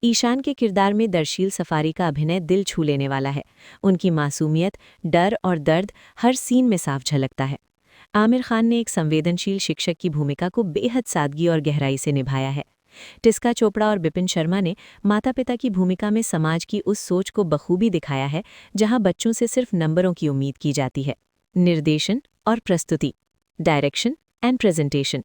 [SPEAKER 1] ईशान के किरदार में दर्शील सफारी का अभिनय दिल छू लेने वाला है। उनकी मासूमियत, डर और दर्द हर सीन में साफ झलकता है। आमिर खान ने एक संवेदनशील शिक्षक की भूमिका को बेहद सादगी और गहराई से निभाया है। टिस्का चोपड़ा और बिपिन शर्मा ने माता पिता की भूमिका में समाज की उस सोच को बखूबी दिखाया है जहां बच्चों से सिर्फ नंबरों की उम्मीद की जाती है। निर्देशन और प्रस्तुति, direction and presentation.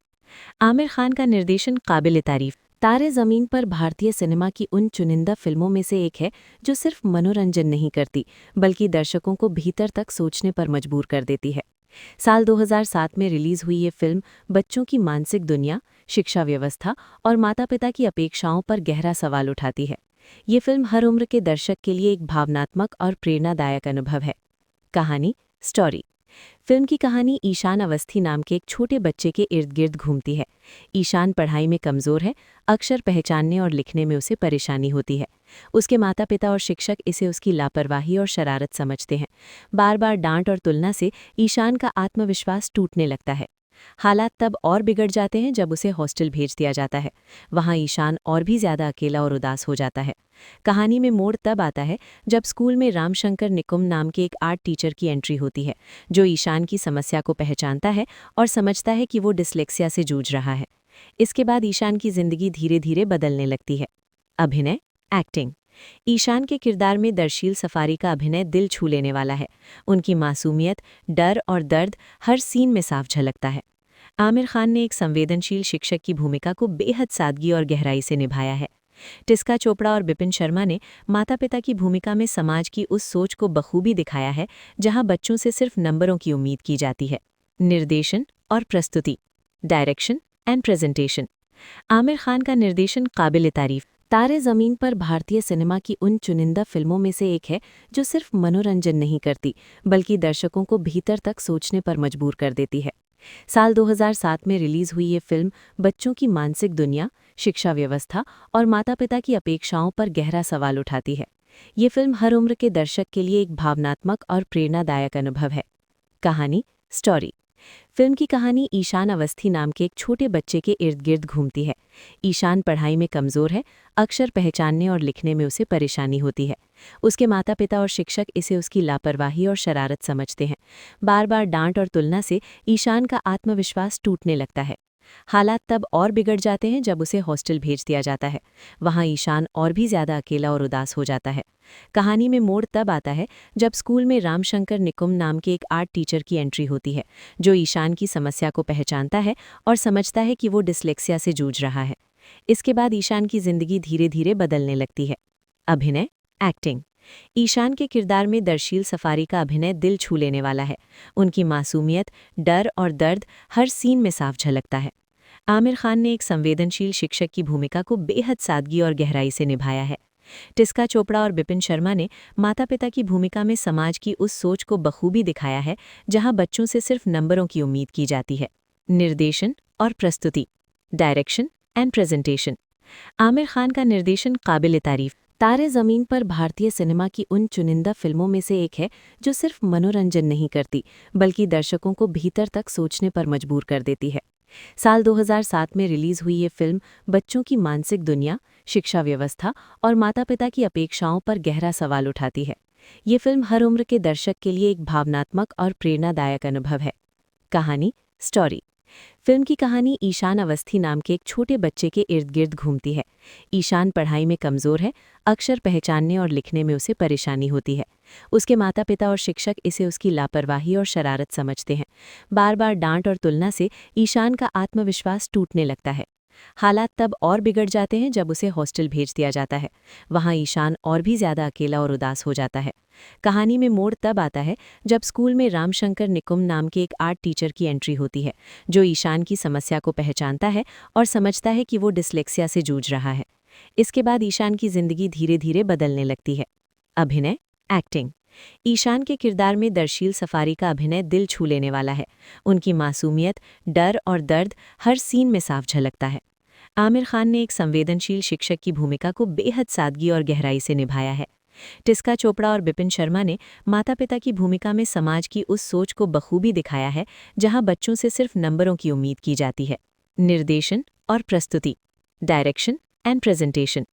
[SPEAKER 1] Aamir Khan का निर्देशन काबिल तारीफ। तारे ज़मीन पर भारतीय सिनेमा की उन चुनिंदा फिल्मों में से एक है जो सिर्फ मनोरंजन नहीं करती बल्कि दर्शकों को भीतर तक सोचने पर मजबूर कर देती है। साल 2007 में रिलीज हुई ये फिल्म बच्चों की मानसिक दुनिया, शिक्षा व्यवस्था और माता-पिता की अपेक्षाओं पर गहरा सवाल उठाती है। ये फिल्म हर उम्र के दर्शक के लिए एक भावनात्मक और प्रेरणादायक अनुभव है। कहानी, स्टोरी। फिल्म की कहानी ईशान अवस्थी नाम के एक छोटे बच्चे के इर्द गिर्द घूमती है। ईशान पढ़ाई में कमज़ोर है, अक्षर पहचानने और लिखने में उसे परेशानी होती है। उसके माता पिता और शिक्षक इसे उसकी लापरवाही और शरारत समझते हैं। बार बार डांट और तुलना से ईशान का आत्मविश्वास टूटने लगता है। हालात तब और बिगड़ जाते हैं जब उसे हॉस्टल भेज दिया जाता है। वहाँ ईशान और भी ज़्यादा अकेला और उदास हो जाता है। कहानी में मोड़ तब आता है जब स्कूल में रामशंकर निकुम नाम के एक आर्ट टीचर की एंट्री होती है, जो ईशान की समस्या को पहचानता है और समझता है कि वो डिस्लेक्सिया से जूझ रहा है। इसके बाद ईशान की जिंदगी धीरे धीरे बदलने लगती है। अभिनय, एक्टिंग। ईशान के किरदार में दर्शील सफारी का अभिनय दिल छू लेने वाला है। उनकी मासूमियत, डर और दर्द हर सीन में साफ झलकता है। आमिर खान ने एक संवेदनशील शिक्षक की भूमिका को बेहद सादगी और गहराई से निभाया है। टिस्का चोपड़ा और बिपिन शर्मा ने माता पिता की भूमिका में समाज की उस सोच को बखूबी दिखाया है जहां बच्चों से सिर्फ नंबरों की उम्मीद की जाती है। निर्देशन और प्रस्तुति, direction and presentation. Aamir Khan का निर्देशन काबिल तारीफ। तारे ज़मीन पर भारतीय सिनेमा की उन चुनिंदा फिल्मों में से एक है जो सिर्फ मनोरंजन नहीं करती बल्कि दर्शकों को भीतर तक सोचने पर मजबूर कर देती है। साल 2007 में रिलीज हुई ये फिल्म बच्चों की मानसिक दुनिया, शिक्षा व्यवस्था और माता पिता की अपेक्षाओं पर गहरा सवाल उठाती है। ये फिल्म हर उम्र के दर्शक के लिए एक भावनात्मक और प्रेरणादायक अनुभव है। कहानी, स्टोरी। फिल्म की कहानी ईशान अवस्थी नाम के एक छोटे बच्चे के इर्द गिर्द घूमती है। ईशान पढ़ाई में कमज़ोर है, अक्षर पहचानने और लिखने में उसे परेशानी होती है। उसके माता पिता और शिक्षक इसे उसकी लापरवाही और शरारत समझते हैं। बार बार डांट और तुलना से ईशान का आत्मविश्वास टूटने लगता है। हालात तब और बिगड़ जाते हैं जब उसे हॉस्टल भेज दिया जाता है। वहाँ ईशान और भी ज़्यादा अकेला और उदास हो जाता है। कहानी में मोड़ तब आता है जब स्कूल में रामशंकर निकुम नाम के एक आर्ट टीचर की एंट्री होती है, जो ईशान की समस्या को पहचानता है और समझता है कि वो डिस्लेक्सिया से जूझ रहा है। इसके बाद ईशान की जिंदगी धीरे धीरे बदलने लगती है। अभिनय, एक्टिंग। ईशान के किरदार में दर्शील सफारी का अभिनय दिल छू लेने वाला है। उनकी मासूमियत, डर और दर्द हर सीन में साफ झलकता है। आमिर खान ने एक संवेदनशील शिक्षक की भूमिका को बेहद सादगी और गहराई से निभाया है। टिस्का चोपड़ा और बिपिन शर्मा ने माता पिता की भूमिका में समाज की उस सोच को बखूबी दिखाया है जहां बच्चों से सिर्फ नंबरों की उम्मीद की जाती है। निर्देशन और प्रस्तुति, direction and presentation. Aamir Khan का निर्देशन काबिल तारीफ। तारे ज़मीन पर भारतीय सिनेमा की उन चुनिंदा फिल्मों में से एक है जो सिर्फ मनोरंजन नहीं करती बल्कि दर्शकों को भीतर तक सोचने पर मजबूर कर देती है। साल 2007 में रिलीज हुई ये फिल्म बच्चों की मानसिक दुनिया, शिक्षा व्यवस्था और माता पिता की अपेक्षाओं पर गहरा सवाल उठाती है। ये फिल्म हर उम्र के दर्शक के लिए एक भावनात्मक और प्रेरणादायक अनुभव है। कहानी, स्टोरी। फिल्म की कहानी ईशान अवस्थी नाम के एक छोटे बच्चे के इर्द गिर्द घूमती है। ईशान पढ़ाई में कमज़ोर है, अक्षर पहचानने और लिखने में उसे परेशानी होती है। उसके माता पिता और शिक्षक इसे उसकी लापरवाही और शरारत समझते हैं। बार बार डांट और तुलना से ईशान का आत्मविश्वास टूटने लगता है। हालात तब और बिगड़ जाते हैं जब उसे हॉस्टल भेज दिया जाता है। वहाँ ईशान और भी ज़्यादा अकेला और उदास हो जाता है। कहानी में मोड़ तब आता है जब स्कूल में रामशंकर निकुम नाम के एक आर्ट टीचर की एंट्री होती है, जो ईशान की समस्या को पहचानता है और समझता है कि वो डिस्लेक्सिया से जूझ रहा है। इसके बाद ईशान की जिंदगी धीरे धीरे बदलने लगती है। अभिनय, एक्टिंग। ईशान के किरदार में दर्शील सफारी का अभिनय दिल छू लेने वाला है। उनकी मासूमियत, डर और दर्द हर सीन में साफ झलकता है। आमिर खान ने एक संवेदनशील शिक्षक की भूमिका को बेहद सादगी और गहराई से निभाया है। टिस्का चोपड़ा और बिपिन शर्मा ने माता पिता की भूमिका में समाज की उस सोच को बखूबी दिखाया है जहां बच्चों से सिर्फ नंबरों की उम्मीद की जाती है। निर्देशन और प्रस्तुति, direction and presentation.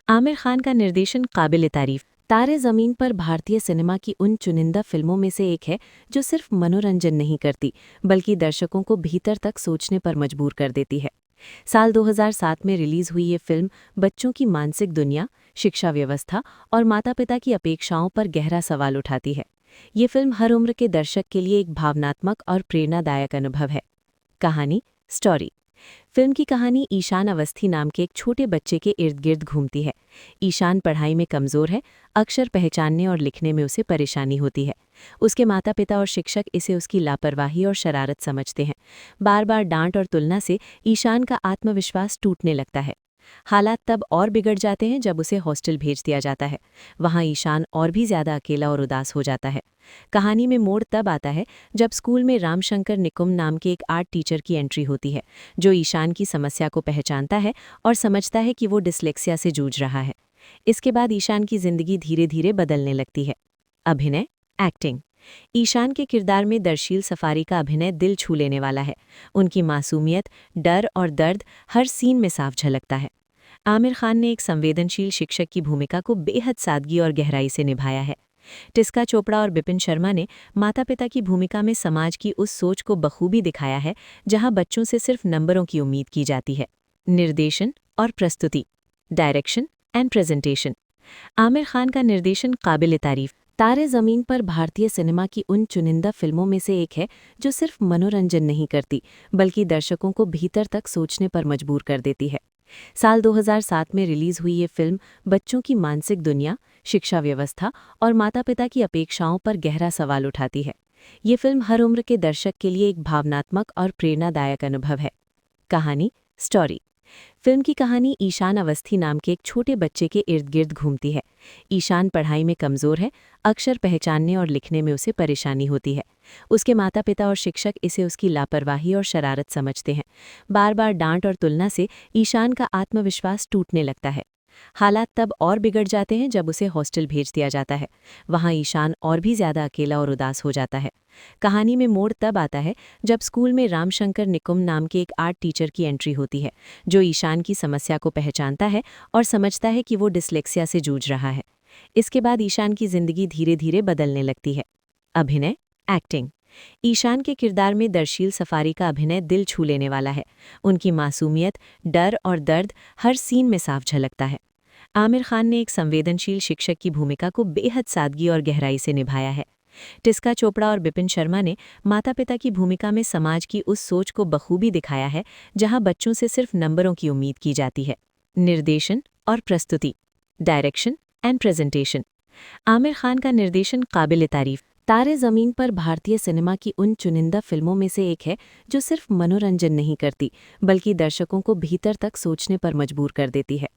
[SPEAKER 1] Aamir Khan का निर्देशन काबिल तारीफ। तारे ज़मीन पर भारतीय सिनेमा की उन चुनिंदा फिल्मों में से एक है जो सिर्फ मनोरंजन नहीं करती बल्कि दर्शकों को भीतर तक सोचने पर मजबूर कर देती है। साल 2007 में रिलीज हुई ये फिल्म बच्चों की मानसिक दुनिया, शिक्षा व्यवस्था और माता पिता की अपेक्षाओं पर गहरा सवाल उठाती है। ये फिल्म हर उम्र के दर्शक के लिए एक भावनात्मक और प्रेरणादायक अनुभव है। कहानी, स्टोरी। फिल्म की कहानी ईशान अवस्थी नाम के एक छोटे बच्चे के इर्द गिर्द घूमती है। ईशान पढ़ाई में कमज़ोर है, अक्षर पहचानने और लिखने में उसे परेशानी होती है। उसके माता पिता और शिक्षक इसे उसकी लापरवाही और शरारत समझते हैं। बार बार डांट और तुलना से ईशान का आत्मविश्वास टूटने लगता है। हालात तब और बिगड़ जाते हैं जब उसे हॉस्टल भेज दिया जाता है। वहाँ ईशान और भी ज़्यादा अकेला और उदास हो जाता है। कहानी में मोड़ तब आता है जब स्कूल में रामशंकर निकुम नाम के एक आर्ट टीचर की एंट्री होती है, जो ईशान की समस्या को पहचानता है और समझता है कि वो डिस्लेक्सिया से जूझ रहा है। इसके बाद ईशान की जिंदगी धीरे धीरे बदलने लगती है। अभिनय, एक्टिंग। ईशान के किरदार में दर्शील सफारी का अभिनय दिल छू लेने वाला है। उनकी मासूमियत, डर और दर्द हर सीन में साफ झलकता है। आमिर खान ने एक संवेदनशील शिक्षक की भूमिका को बेहद सादगी और गहराई से निभाया है। टिस्का चोपड़ा और बिपिन शर्मा ने माता पिता की भूमिका में समाज की उस सोच को बखूबी दिखाया है जहां बच्चों से सिर्फ नंबरों की उम्मीद की जाती है। निर्देशन और प्रस्तुति, direction and presentation. Aamir Khan का निर्देशन काबिल तारीफ। तारे ज़मीन पर भारतीय सिनेमा की उन चुनिंदा फिल्मों में से एक है जो सिर्फ मनोरंजन नहीं करती बल्कि दर्शकों को भीतर तक सोचने पर मजबूर कर देती है। साल 2007 में रिलीज हुई ये फिल्म बच्चों की मानसिक दुनिया, शिक्षा व्यवस्था और माता-पिता की अपेक्षाओं पर गहरा सवाल उठाती है। ये फिल्म हर उम्र के दर्शक के लिए एक भावनात्मक और प्रेरणादायक अनुभव है। कहानी, स्टोरी। फिल्म की कहानी ईशान अवस्थी नाम के एक छोटे बच्चे के इर्द गिर्द घूमती है। ईशान पढ़ाई में कमज़ोर है, अक्षर पहचानने और लिखने में उसे परेशानी होती है। उसके माता पिता और शिक्षक इसे उसकी लापरवाही और शरारत समझते हैं। बार बार डांट और तुलना से ईशान का आत्मविश्वास टूटने लगता है। हालात तब और बिगड़ जाते हैं जब उसे हॉस्टल भेज दिया जाता है। वहाँ ईशान और भी ज़्यादा अकेला और उदास हो जाता है। कहानी में मोड़ तब आता है जब स्कूल में रामशंकर निकुम नाम के एक आर्ट टीचर की एंट्री होती है, जो ईशान की समस्या को पहचानता है और समझता है कि वो डिस्लेक्सिया से जूझ रहा है। इसके बाद ईशान की जिंदगी धीरे धीरे बदलने लगती है। अभिनय, एक्टिंग। ईशान के किरदार में दर्शील सफारी का अभिनय दिल छू लेने वाला है। उनकी मासूमियत, डर और दर्द हर सीन में साफ झलकता है। आमिर खान ने एक संवेदनशील शिक्षक की भूमिका को बेहद सादगी और गहराई से निभाया है। टिस्का चोपड़ा और बिपिन शर्मा ने माता पिता की भूमिका में समाज की उस सोच को बखूबी दिखाया है जहां बच्चों से सिर्फ नंबरों की उम्मीद की जाती है। निर्देशन और प्रस्तुति, direction and presentation. Aamir Khan का निर्देशन काबिल तारीफ। तारे ज़मीन पर भारतीय सिनेमा की उन चुनिंदा फिल्मों में से एक है जो सिर्फ मनोरंजन नहीं करती बल्कि दर्शकों को भीतर तक सोचने पर मजबूर कर देती है।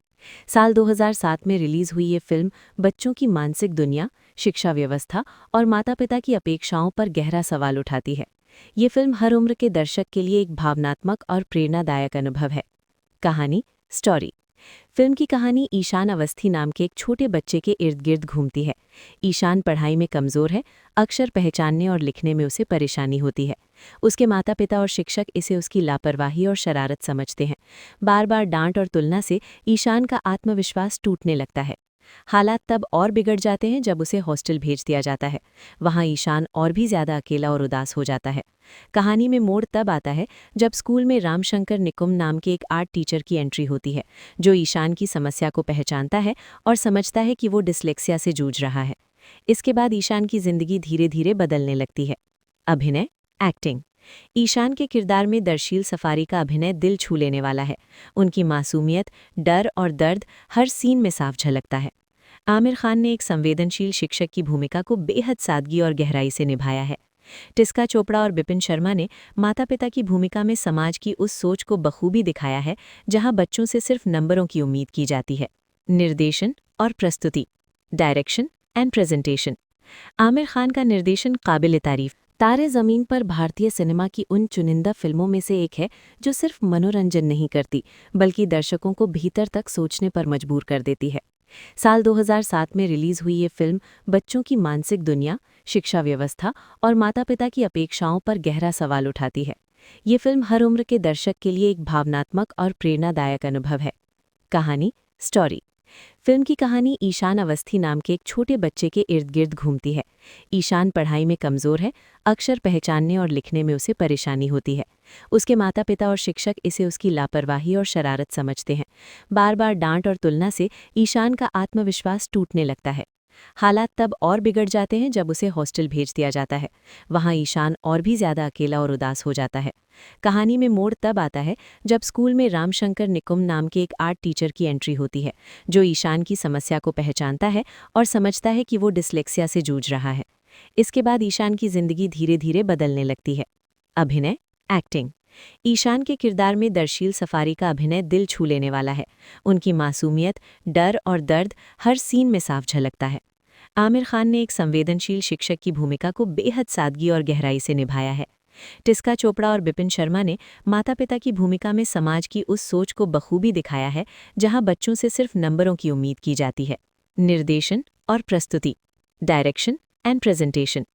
[SPEAKER 1] साल 2007 में रिलीज हुई ये फिल्म बच्चों की मानसिक दुनिया, शिक्षा व्यवस्था और माता-पिता की अपेक्षाओं पर गहरा सवाल उठाती है। ये फिल्म हर उम्र के दर्शक के लिए एक भावनात्मक और प्रेरणादायक अनुभव है। कहानी, स्टोरी। फिल्म की कहानी ईशान अवस्थी नाम के एक छोटे बच्चे के इर्द गिर्द घूमती है। ईशान पढ़ाई में कमज़ोर है, अक्षर पहचानने और लिखने में उसे परेशानी होती है। उसके माता पिता और शिक्षक इसे उसकी लापरवाही और शरारत समझते हैं। बार बार डांट और तुलना से ईशान का आत्मविश्वास टूटने लगता है। हालात तब और बिगड़ जाते हैं जब उसे हॉस्टल भेज दिया जाता है। वहाँ ईशान और भी ज़्यादा अकेला और उदास हो जाता है। कहानी में मोड़ तब आता है जब स्कूल में रामशंकर निकुम नाम के एक आर्ट टीचर की एंट्री होती है, जो ईशान की समस्या को पहचानता है और समझता है कि वो डिस्लेक्सिया से जूझ रहा है। इसके बाद ईशान की जिंदगी धीरे धीरे बदलने लगती है। अभिनय, एक्टिंग। ईशान के किरदार में दर्शील सफारी का अभिनय दिल छू लेने वाला है। उनकी मासूमियत, डर और दर्द हर सीन में साफ झलकता है। आमिर खान ने एक संवेदनशील शिक्षक की भूमिका को बेहद सादगी और गहराई से निभाया है। टिस्का चोपड़ा और बिपिन शर्मा ने माता पिता की भूमिका में समाज की उस सोच को बखूबी दिखाया है जहां बच्चों से सिर्फ नंबरों की उम्मीद की जाती है। निर्देशन और प्रस्तुति, direction and presentation. Aamir Khan का निर्देशन काबिल तारीफ। तारे ज़मीन पर भारतीय सिनेमा की उन चुनिंदा फिल्मों में से एक है जो सिर्फ मनोरंजन नहीं करती बल्कि दर्शकों को भीतर तक सोचने पर मजबूर कर देती है। साल 2007 में रिलीज हुई ये फिल्म बच्चों की मानसिक दुनिया, शिक्षा व्यवस्था और माता-पिता की अपेक्षाओं पर गहरा सवाल उठाती है। ये फिल्म हर उम्र के दर्शक के लिए एक भावनात्मक और प्रेरणादायक अनुभव है। कहानी, स्टोरी। फिल्म की कहानी ईशान अवस्थी नाम के एक छोटे बच्चे के इर्द गिर्द घूमती है। ईशान पढ़ाई में कमज़ोर है, अक्षर पहचानने और लिखने में उसे परेशानी होती है। उसके माता पिता और शिक्षक इसे उसकी लापरवाही और शरारत समझते हैं। बार बार डांट और तुलना से ईशान का आत्मविश्वास टूटने लगता है। हालात तब और बिगड़ जाते हैं जब उसे हॉस्टल भेज दिया जाता है। वहाँ ईशान और भी ज़्यादा अकेला और उदास हो जाता है। कहानी में मोड़ तब आता है जब स्कूल में रामशंकर निकुम नाम के एक आर्ट टीचर की एंट्री होती है, जो ईशान की समस्या को पहचानता है और समझता है कि वो डिस्लेक्सिया से जूझ रहा है। इसके बाद ईशान की जिंदगी धीरे धीरे बदलने लगती है। अभिनय, एक्टिंग। ईशान के किरदार में दर्शील सफारी का अभिनय दिल छू लेने वाला है। उनकी मासूमियत, डर और दर्द हर सीन में साफ झलकता है। आमिर खान ने एक संवेदनशील शिक्षक की भूमिका को बेहद सादगी और गहराई से निभाया है। टिस्का चोपड़ा और बिपिन शर्मा ने माता पिता की भूमिका में समाज की उस सोच को बखूबी दिखाया है जहां बच्चों से सिर्फ नंबरों की उम्मीद की जाती है। निर्देशन और प्रस्तुति, direction and presentation.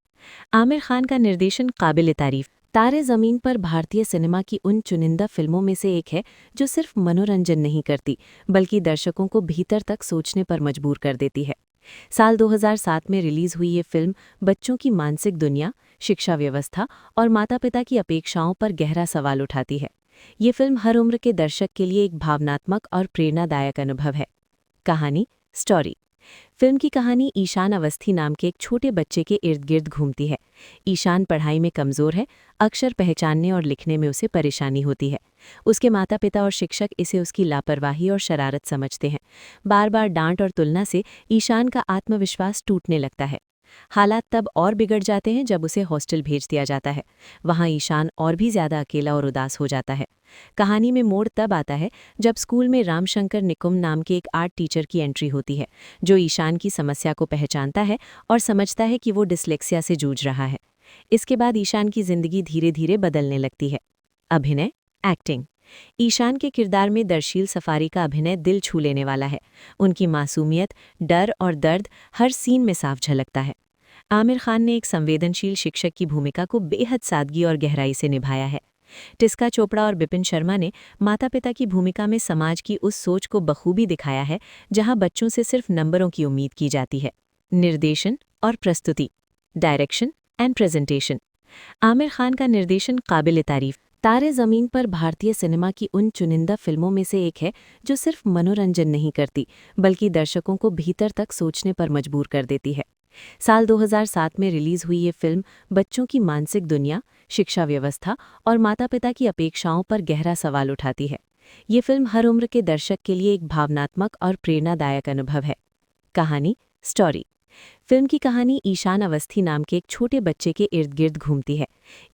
[SPEAKER 1] Aamir Khan का निर्देशन काबिल तारीफ। तारे ज़मीन पर भारतीय सिनेमा की उन चुनिंदा फिल्मों में से एक है जो सिर्फ मनोरंजन नहीं करती बल्कि दर्शकों को भीतर तक सोचने पर मजबूर कर देती है। साल 2007 में रिलीज हुई ये फिल्म बच्चों की मानसिक दुनिया, शिक्षा व्यवस्था और माता-पिता की अपेक्षाओं पर गहरा सवाल उठाती है। ये फिल्म हर उम्र के दर्शक के लिए एक भावनात्मक और प्रेरणादायक अनुभव है। कहानी, स्टोरी। फिल्म की कहानी ईशान अवस्थी नाम के एक छोटे बच्चे के इर्द गिर्द घूमती है। ईशान पढ़ाई में कमज़ोर है, अक्षर पहचानने और लिखने में उसे परेशानी होती है। उसके माता पिता और शिक्षक इसे उसकी लापरवाही और शरारत समझते हैं। बार बार डांट और तुलना से ईशान का आत्मविश्वास टूटने लगता है। हालात तब और बिगड़ जाते हैं जब उसे हॉस्टल भेज दिया जाता है। वहाँ ईशान और भी ज़्यादा अकेला और उदास हो जाता है। कहानी में मोड़ तब आता है जब स्कूल में रामशंकर निकुम नाम के एक आर्ट टीचर की एंट्री होती है, जो ईशान की समस्या को पहचानता है और समझता है कि वो डिस्लेक्सिया से जूझ रहा है। इसके बाद ईशान की जिंदगी धीरे धीरे बदलने लगती है। अभिनय, एक्टिंग। ईशान के किरदार में दर्शील सफारी का अभिनय दिल छू लेने वाला है। उनकी मासूमियत, डर और दर्द हर सीन में साफ झलकता है। आमिर खान ने एक संवेदनशील शिक्षक की भूमिका को बेहद सादगी और गहराई से निभाया है। टिस्का चोपड़ा और बिपिन शर्मा ने माता पिता की भूमिका में समाज की उस सोच को बखूबी दिखाया है जहां बच्चों से सिर्फ नंबरों की उम्मीद की जाती है। निर्देशन और प्रस्तुति, direction and presentation. Aamir Khan का निर्देशन काबिल तारीफ। तारे ज़मीन पर भारतीय सिनेमा की उन चुनिंदा फिल्मों में से एक है जो सिर्फ मनोरंजन नहीं करती बल्कि दर्शकों को भीतर तक सोचने पर मजबूर कर देती है। साल 2007 में रिलीज हुई ये फिल्म बच्चों की मानसिक दुनिया, शिक्षा व्यवस्था और माता-पिता की अपेक्षाओं पर गहरा सवाल उठाती है। ये फिल्म हर उम्र के दर्शक के लिए एक भावनात्मक और प्रेरणादायक अनुभव है। कहानी, स्टोरी। फिल्म की कहानी ईशान अवस्थी नाम के एक छोटे बच्चे के इर्द गिर्द घूमती है।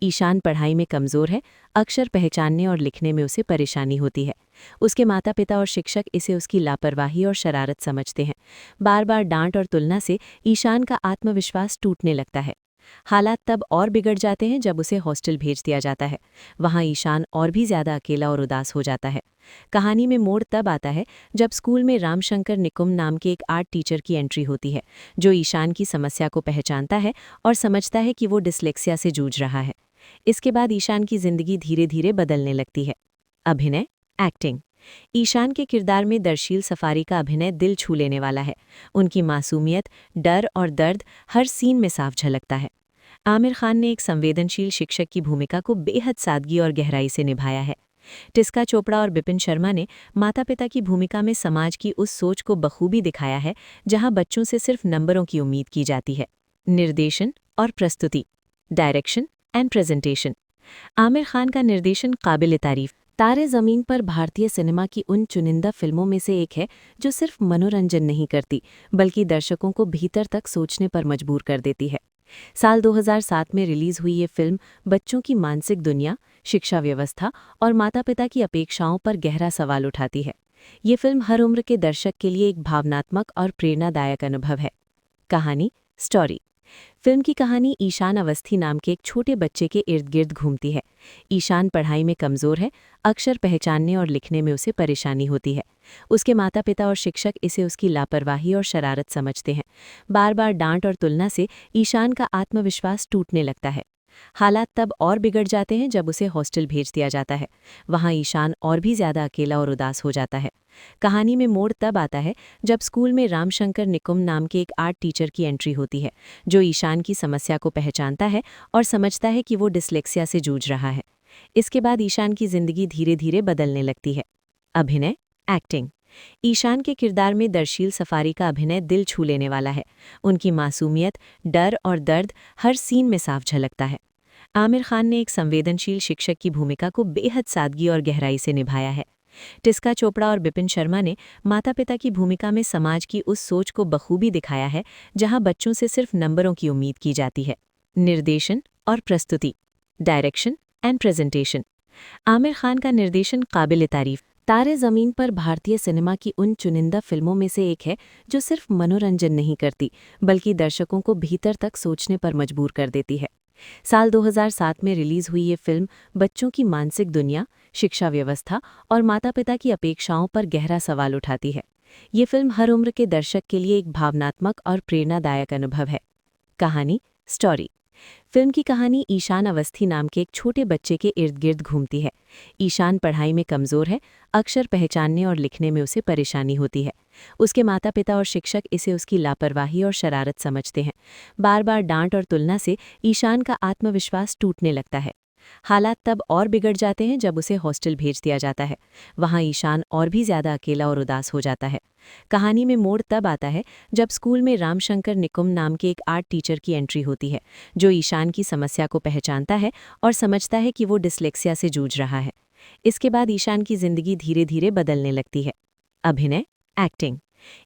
[SPEAKER 1] ईशान पढ़ाई में कमज़ोर है, अक्षर पहचानने और लिखने में उसे परेशानी होती है। उसके माता पिता और शिक्षक इसे उसकी लापरवाही और शरारत समझते हैं। बार बार डांट और तुलना से ईशान का आत्मविश्वास टूटने लगता है। हालात तब और बिगड़ जाते हैं जब उसे हॉस्टल भेज दिया जाता है। वहाँ ईशान और भी ज़्यादा अकेला और उदास हो जाता है। कहानी में मोड़ तब आता है जब स्कूल में रामशंकर निकुम नाम के एक आर्ट टीचर की एंट्री होती है, जो ईशान की समस्या को पहचानता है और समझता है कि वो डिस्लेक्सिया से जूझ रहा है। इसके बाद ईशान की जिंदगी धीरे धीरे बदलने लगती है। अभिनय, एक्टिंग। ईशान के किरदार में दर्शील सफारी का अभिनय दिल छू लेने वाला है। उनकी मासूमियत, डर और दर्द हर सीन में साफ झलकता है। आमिर खान ने एक संवेदनशील शिक्षक की भूमिका को बेहद सादगी और गहराई से निभाया है। टिस्का चोपड़ा और बिपिन शर्मा ने माता पिता की भूमिका में समाज की उस सोच को बखूबी दिखाया है जहां बच्चों से सिर्फ नंबरों की उम्मीद की जाती है। निर्देशन और प्रस्तुति, direction and presentation. Aamir Khan का निर्देशन काबिल तारीफ। तारे ज़मीन पर भारतीय सिनेमा की उन चुनिंदा फिल्मों में से एक है जो सिर्फ मनोरंजन नहीं करती बल्कि दर्शकों को भीतर तक सोचने पर मजबूर कर देती है। साल 2007 में रिलीज हुई ये फिल्म बच्चों की मानसिक दुनिया, शिक्षा व्यवस्था और माता-पिता की अपेक्षाओं पर गहरा सवाल उठाती है। ये फिल्म हर उम्र के दर्शक के लिए एक भावनात्मक और प्रेरणादायक अनुभव है। कहानी, स्टोरी। फिल्म की कहानी ईशान अवस्थी नाम के एक छोटे बच्चे के इर्द गिर्द घूमती है। ईशान पढ़ाई में कमज़ोर है, अक्षर पहचानने और लिखने में उसे परेशानी होती है। उसके माता पिता और शिक्षक इसे उसकी लापरवाही और शरारत समझते हैं। बार बार डांट और तुलना से ईशान का आत्मविश्वास टूटने लगता है। हालात तब और बिगड़ जाते हैं जब उसे हॉस्टल भेज दिया जाता है। वहाँ ईशान और भी ज़्यादा अकेला और उदास हो जाता है। कहानी में मोड़ तब आता है जब स्कूल में रामशंकर निकुम नाम के एक आर्ट टीचर की एंट्री होती है, जो ईशान की समस्या को पहचानता है और समझता है कि वो डिस्लेक्सिया से जूझ रहा है। इसके बाद ईशान की जिंदगी धीरे धीरे बदलने लगती है। अभिनय, एक्टिंग। ईशान के किरदार में दर्शील सफारी का अभिनय दिल छू लेने वाला है। उनकी मासूमियत, डर और दर्द हर सीन में साफ झलकता है। आमिर खान ने एक संवेदनशील शिक्षक की भूमिका को बेहद सादगी और गहराई से निभाया है। टिस्का चोपड़ा और बिपिन शर्मा ने माता पिता की भूमिका में समाज की उस सोच को बखूबी दिखाया है जहां बच्चों से सिर्फ नंबरों की उम्मीद की जाती है। निर्देशन और प्रस्तुति, direction and presentation. Aamir Khan का निर्देशन काबिल तारीफ। तारे ज़मीन पर भारतीय सिनेमा की उन चुनिंदा फिल्मों में से एक है जो सिर्फ मनोरंजन नहीं करती बल्कि दर्शकों को भीतर तक सोचने पर मजबूर कर देती है। साल 2007 में रिलीज हुई ये फिल्म बच्चों की मानसिक दुनिया, शिक्षा व्यवस्था और माता-पिता की अपेक्षाओं पर गहरा सवाल उठाती है। ये फिल्म हर उम्र के दर्शक के लिए एक भावनात्मक और प्रेरणादायक अनुभव है। कहानी, स्टोरी। फिल्म की कहानी ईशान अवस्थी नाम के एक छोटे बच्चे के इर्द गिर्द घूमती है। ईशान पढ़ाई में कमज़ोर है, अक्षर पहचानने और लिखने में उसे परेशानी होती है। उसके माता पिता और शिक्षक इसे उसकी लापरवाही और शरारत समझते हैं। बार बार डांट और तुलना से ईशान का आत्मविश्वास टूटने लगता है। हालात तब और बिगड़ जाते हैं जब उसे हॉस्टल भेज दिया जाता है। वहाँ ईशान और भी ज़्यादा अकेला और उदास हो जाता है। कहानी में मोड़ तब आता है जब स्कूल में रामशंकर निकुम नाम के एक आर्ट टीचर की एंट्री होती है, जो ईशान की समस्या को पहचानता है और समझता है कि वो डिस्लेक्सिया से जूझ रहा है। इसके बाद ईशान की जिंदगी धीरे धीरे बदलने लगती है। अभिनय, एक्टिंग।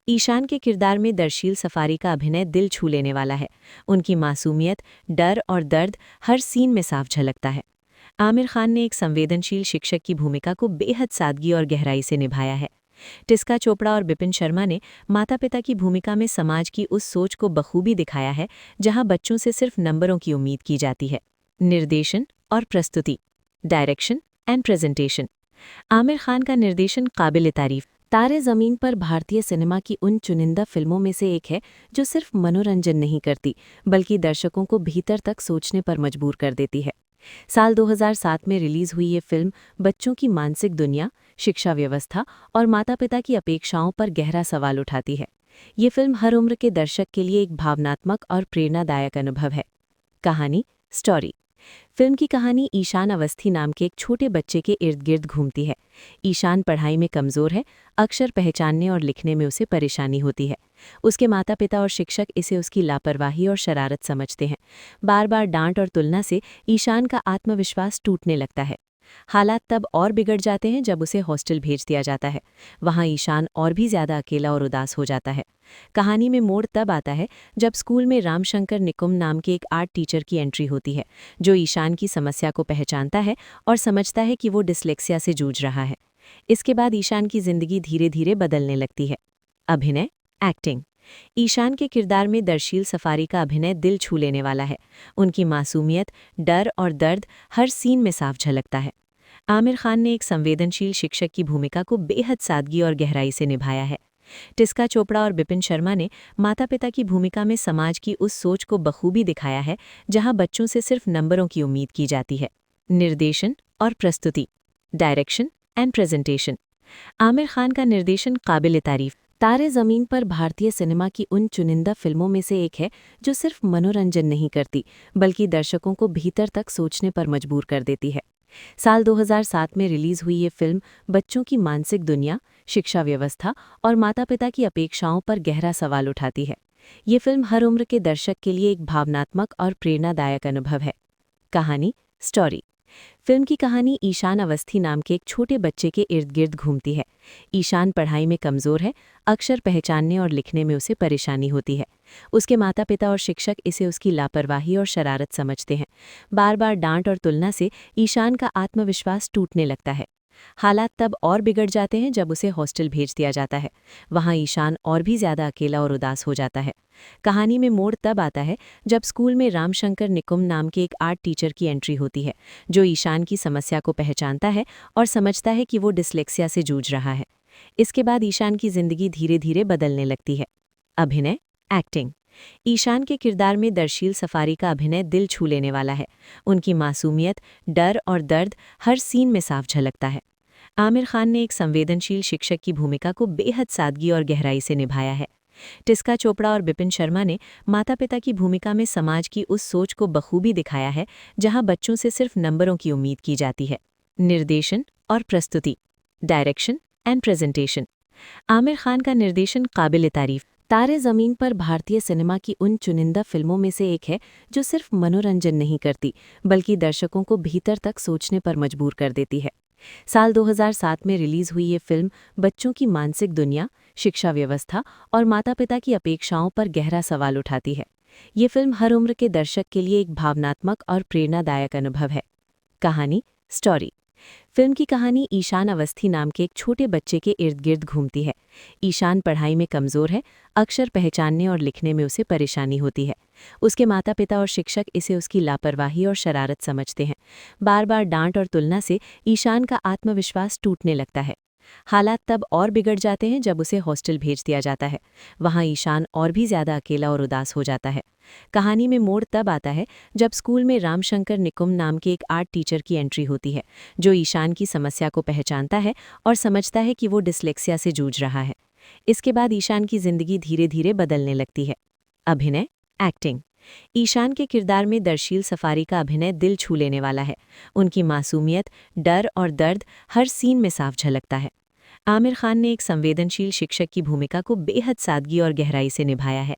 [SPEAKER 1] ईशान के किरदार में दर्शील सफारी का अभिनय दिल छू लेने वाला है। उनकी मासूमियत, डर और दर्द हर सीन में साफ झलकता है। आमिर खान ने एक संवेदनशील शिक्षक की भूमिका को बेहद सादगी और गहराई से निभाया है। टिस्का चोपड़ा और बिपिन शर्मा ने माता पिता की भूमिका में समाज की उस सोच को बखूबी दिखाया है जहां बच्चों से सिर्फ नंबरों की उम्मीद की जाती है। निर्देशन और प्रस्तुति, direction and presentation. Aamir Khan का निर्देशन काबिल तारीफ। तारे ज़मीन पर भारतीय सिनेमा की उन चुनिंदा फिल्मों में से एक है जो सिर्फ मनोरंजन नहीं करती बल्कि दर्शकों को भीतर तक सोचने पर मजबूर कर देती है। साल 2007 में रिलीज हुई ये फिल्म बच्चों की मानसिक दुनिया, शिक्षा व्यवस्था और माता-पिता की अपेक्षाओं पर गहरा सवाल उठाती है। ये फिल्म हर उम्र के दर्शक के लिए एक भावनात्मक और प्रेरणादायक अनुभव है। कहानी, स्टोरी। फिल्म की कहानी ईशान अवस्थी नाम के एक छोटे बच्चे के इर्द गिर्द घूमती है। ईशान पढ़ाई में कमज़ोर है, अक्षर पहचानने और लिखने में उसे परेशानी होती है। उसके माता पिता और शिक्षक इसे उसकी लापरवाही और शरारत समझते हैं। बार बार डांट और तुलना से ईशान का आत्मविश्वास टूटने लगता है। हालात तब और बिगड़ जाते हैं जब उसे हॉस्टल भेज दिया जाता है। वहाँ ईशान और भी ज़्यादा अकेला और उदास हो जाता है। कहानी में मोड़ तब आता है जब स्कूल में रामशंकर निकुम नाम के एक आर्ट टीचर की एंट्री होती है, जो ईशान की समस्या को पहचानता है और समझता है कि वो डिस्लेक्सिया से जूझ रहा है। इसके बाद ईशान की जिंदगी धीरे धीरे बदलने लगती है। अभिनय, एक्टिंग। ईशान के किरदार में दर्शील सफारी का अभिनय दिल छू लेने वाला है। उनकी मासूमियत, डर और दर्द हर सीन में साफ झलकता है। आमिर खान ने एक संवेदनशील शिक्षक की भूमिका को बेहद सादगी और गहराई से निभाया है। टिस्का चोपड़ा और बिपिन शर्मा ने माता पिता की भूमिका में समाज की उस सोच को बखूबी दिखाया है जहां बच्चों से सिर्फ नंबरों की उम्मीद की जाती है। निर्देशन और प्रस्तुति, direction and presentation. Aamir Khan का निर्देशन काबिल तारीफ। तारे ज़मीन पर भारतीय सिनेमा की उन चुनिंदा फिल्मों में से एक है जो सिर्फ मनोरंजन नहीं करती बल्कि दर्शकों को भीतर तक सोचने पर मजबूर कर देती है। साल 2007 में रिलीज हुई ये फिल्म बच्चों की मानसिक दुनिया, शिक्षा व्यवस्था और माता-पिता की अपेक्षाओं पर गहरा सवाल उठाती है। ये फिल्म हर उम्र के दर्शक के लिए एक भावनात्मक और प्रेरणादायक अनुभव है। कहानी, स्टोरी। फिल्म की कहानी ईशान अवस्थी नाम के एक छोटे बच्चे के इर्द गिर्द घूमती है। ईशान पढ़ाई में कमज़ोर है, अक्षर पहचानने और लिखने में उसे परेशानी होती है। उसके माता पिता और शिक्षक इसे उसकी लापरवाही और शरारत समझते हैं। बार बार डांट और तुलना से ईशान का आत्मविश्वास टूटने लगता है। हालात तब और बिगड़ जाते हैं जब उसे हॉस्टल भेज दिया जाता है। वहाँ ईशान और भी ज़्यादा अकेला और उदास हो जाता है। कहानी में मोड़ तब आता है जब स्कूल में रामशंकर निकुम नाम के एक आर्ट टीचर की एंट्री होती है, जो ईशान की समस्या को पहचानता है और समझता है कि वो डिस्लेक्सिया से जूझ रहा है। इसके बाद ईशान की जिंदगी धीरे धीरे बदलने लगती है। अभिनय, एक्टिंग। ईशान के किरदार में दर्शील सफारी का अभिनय दिल छू लेने वाला है। उनकी मासूमियत, डर और दर्द हर सीन में साफ झलकता है। आमिर खान ने एक संवेदनशील शिक्षक की भूमिका को बेहद सादगी और गहराई से निभाया है। टिस्का चोपड़ा और बिपिन शर्मा ने माता पिता की भूमिका में समाज की उस सोच को बखूबी दिखाया है जहां बच्चों से सिर्फ नंबरों की उम्मीद की जाती है। निर्देशन और प्रस्तुति, direction and presentation. Aamir Khan का निर्देशन काबिल तारीफ। तारे ज़मीन पर भारतीय सिनेमा की उन चुनिंदा फिल्मों में से एक है जो सिर्फ मनोरंजन नहीं करती बल्कि दर्शकों को भीतर तक सोचने पर मजबूर कर देती है। साल 2007 में रिलीज हुई ये फिल्म बच्चों की मानसिक दुनिया, शिक्षा व्यवस्था और माता-पिता की अपेक्षाओं पर गहरा सवाल उठाती है। ये फिल्म हर उम्र के दर्शक के लिए एक भावनात्मक और प्रेरणादायक अनुभव है। कहानी, स्टोरी। फिल्म की कहानी ईशान अवस्थी नाम के एक छोटे बच्चे के इर्द गिर्द घूमती है। ईशान पढ़ाई में कमज़ोर है, अक्षर पहचानने और लिखने में उसे परेशानी होती है। उसके माता पिता और शिक्षक इसे उसकी लापरवाही और शरारत समझते हैं। बार बार डांट और तुलना से ईशान का आत्मविश्वास टूटने लगता है। हालात तब और बिगड़ जाते हैं जब उसे हॉस्टल भेज दिया जाता है। वहाँ ईशान और भी ज़्यादा अकेला और उदास हो जाता है। कहानी में मोड़ तब आता है जब स्कूल में रामशंकर निकुम नाम के एक आर्ट टीचर की एंट्री होती है, जो ईशान की समस्या को पहचानता है और समझता है कि वो डिस्लेक्सिया से जूझ रहा है। इसके बाद ईशान की जिंदगी धीरे धीरे बदलने लगती है। अभिनय, एक्टिंग। ईशान के किरदार में दर्शील सफारी का अभिनय दिल छू लेने वाला है। उनकी मासूमियत, डर और दर्द हर सीन में साफ झलकता है। आमिर खान ने एक संवेदनशील शिक्षक की भूमिका को बेहद सादगी और गहराई से निभाया है।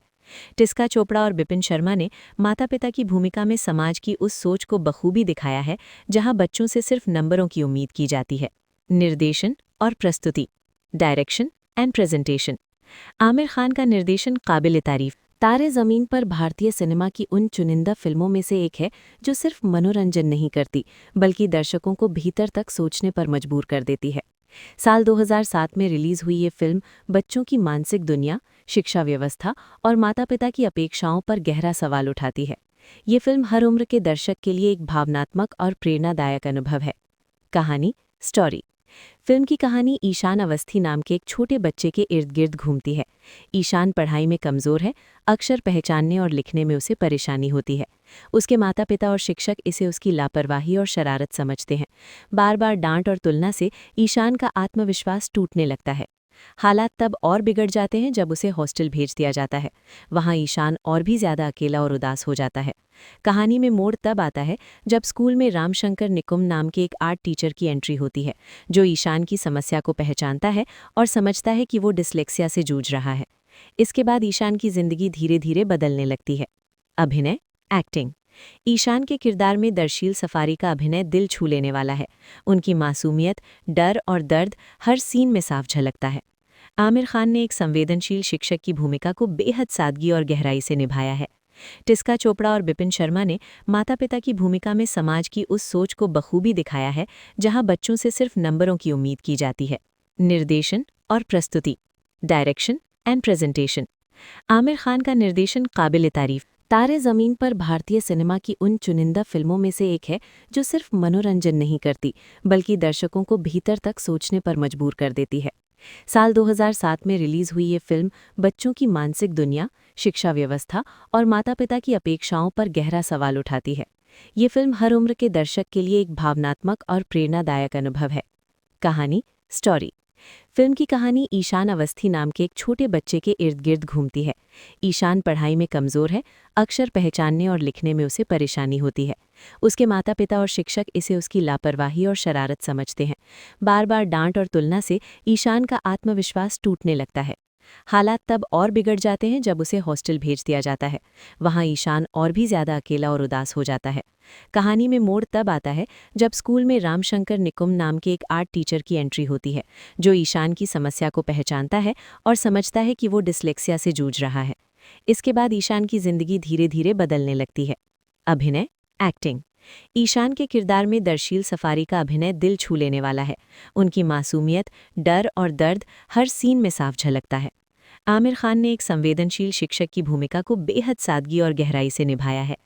[SPEAKER 1] टिस्का चोपड़ा और बिपिन शर्मा ने माता पिता की भूमिका में समाज की उस सोच को बखूबी दिखाया है जहां बच्चों से सिर्फ नंबरों की उम्मीद की जाती है। निर्देशन और प्रस्तुति, direction and presentation. Aamir Khan का निर्देशन काबिल तारीफ। तारे ज़मीन पर भारतीय सिनेमा की उन चुनिंदा फिल्मों में से एक है जो सिर्फ मनोरंजन नहीं करती, बल्कि दर्शकों को भीतर तक सोचने पर मजबूर कर देती है। साल 2007 में रिलीज हुई ये फिल्म बच्चों की मानसिक दुनिया, शिक्षा व्यवस्था और माता-पिता की अपेक्षाओं पर गहरा सवाल उठाती है। ये फिल्म हर उम्र के दर्शक के लिए एक भावनात्मक और प्रेरणादायक अनुभव है। कहानी, स्टोरी। फिल्म की कहानी ईशान अवस्थी नाम के एक छोटे बच्चे के इर्द गिर्द घूमती है। ईशान पढ़ाई में कमज़ोर है, अक्षर पहचानने और लिखने में उसे परेशानी होती है। उसके माता पिता और शिक्षक इसे उसकी लापरवाही और शरारत समझते हैं। बार बार डांट और तुलना से ईशान का आत्मविश्वास टूटने लगता है। हालात तब और बिगड़ जाते हैं जब उसे हॉस्टल भेज दिया जाता है। वहाँ ईशान और भी ज़्यादा अकेला और उदास हो जाता है। कहानी में मोड़ तब आता है जब स्कूल में रामशंकर निकुम नाम के एक आर्ट टीचर की एंट्री होती है, जो ईशान की समस्या को पहचानता है और समझता है कि वो डिस्लेक्सिया से जूझ रहा है। इसके बाद ईशान की जिंदगी धीरे धीरे बदलने लगती है। अभिनय, एक्टिंग। ईशान के किरदार में दर्शील सफारी का अभिनय दिल छू लेने वाला है। उनकी मासूमियत, डर और दर्द हर सीन में साफ झलकता है। आमिर खान ने एक संवेदनशील शिक्षक की भूमिका को बेहद सादगी और गहराई से निभाया है। टिस्का चोपड़ा और बिपिन शर्मा ने माता पिता की भूमिका में समाज की उस सोच को बखूबी दिखाया है जहां बच्चों से सिर्फ नंबरों की उम्मीद की जाती है। निर्देशन और प्रस्तुति, direction and presentation. Aamir Khan का निर्देशन काबिल तारीफ। तारे ज़मीन पर भारतीय सिनेमा की उन चुनिंदा फिल्मों में से एक है जो सिर्फ मनोरंजन नहीं करती, बल्कि दर्शकों को भीतर तक सोचने पर मजबूर कर देती है। साल 2007 में रिलीज हुई ये फिल्म बच्चों की मानसिक दुनिया, शिक्षा व्यवस्था और माता-पिता की अपेक्षाओं पर गहरा सवाल उठाती है। ये फिल्म हर उम्र के दर्शक के लिए एक भावनात्मक और प्रेरणादायक अनुभव है। कहानी, स्टोरी। फिल्म की कहानी ईशान अवस्थी नाम के एक छोटे बच्चे के इर्द गिर्द घूमती है। ईशान पढ़ाई में कमज़ोर है, अक्षर पहचानने और लिखने में उसे परेशानी होती है। उसके माता पिता और शिक्षक इसे उसकी लापरवाही और शरारत समझते हैं। बार बार डांट और तुलना से ईशान का आत्मविश्वास टूटने लगता है। हालात तब और बिगड़ जाते हैं जब उसे हॉस्टल भेज दिया जाता है। वहाँ ईशान और भी ज़्यादा अकेला और उदास हो जाता है। कहानी में मोड़ तब आता है जब स्कूल में रामशंकर निकुम नाम के एक आर्ट टीचर की एंट्री होती है, जो ईशान की समस्या को पहचानता है और समझता है कि वो डिस्लेक्सिया से जूझ रहा है। इसके बाद ईशान की जिंदगी धीरे धीरे बदलने लगती है। अभिनय, एक्टिंग। ईशान के किरदार में दर्शील सफारी का अभिनय दिल छू लेने वाला है। उनकी मासूमियत, डर और दर्द हर सीन में साफ झलकता है। आमिर खान ने एक संवेदनशील शिक्षक की भूमिका को बेहद सादगी और गहराई से निभाया है।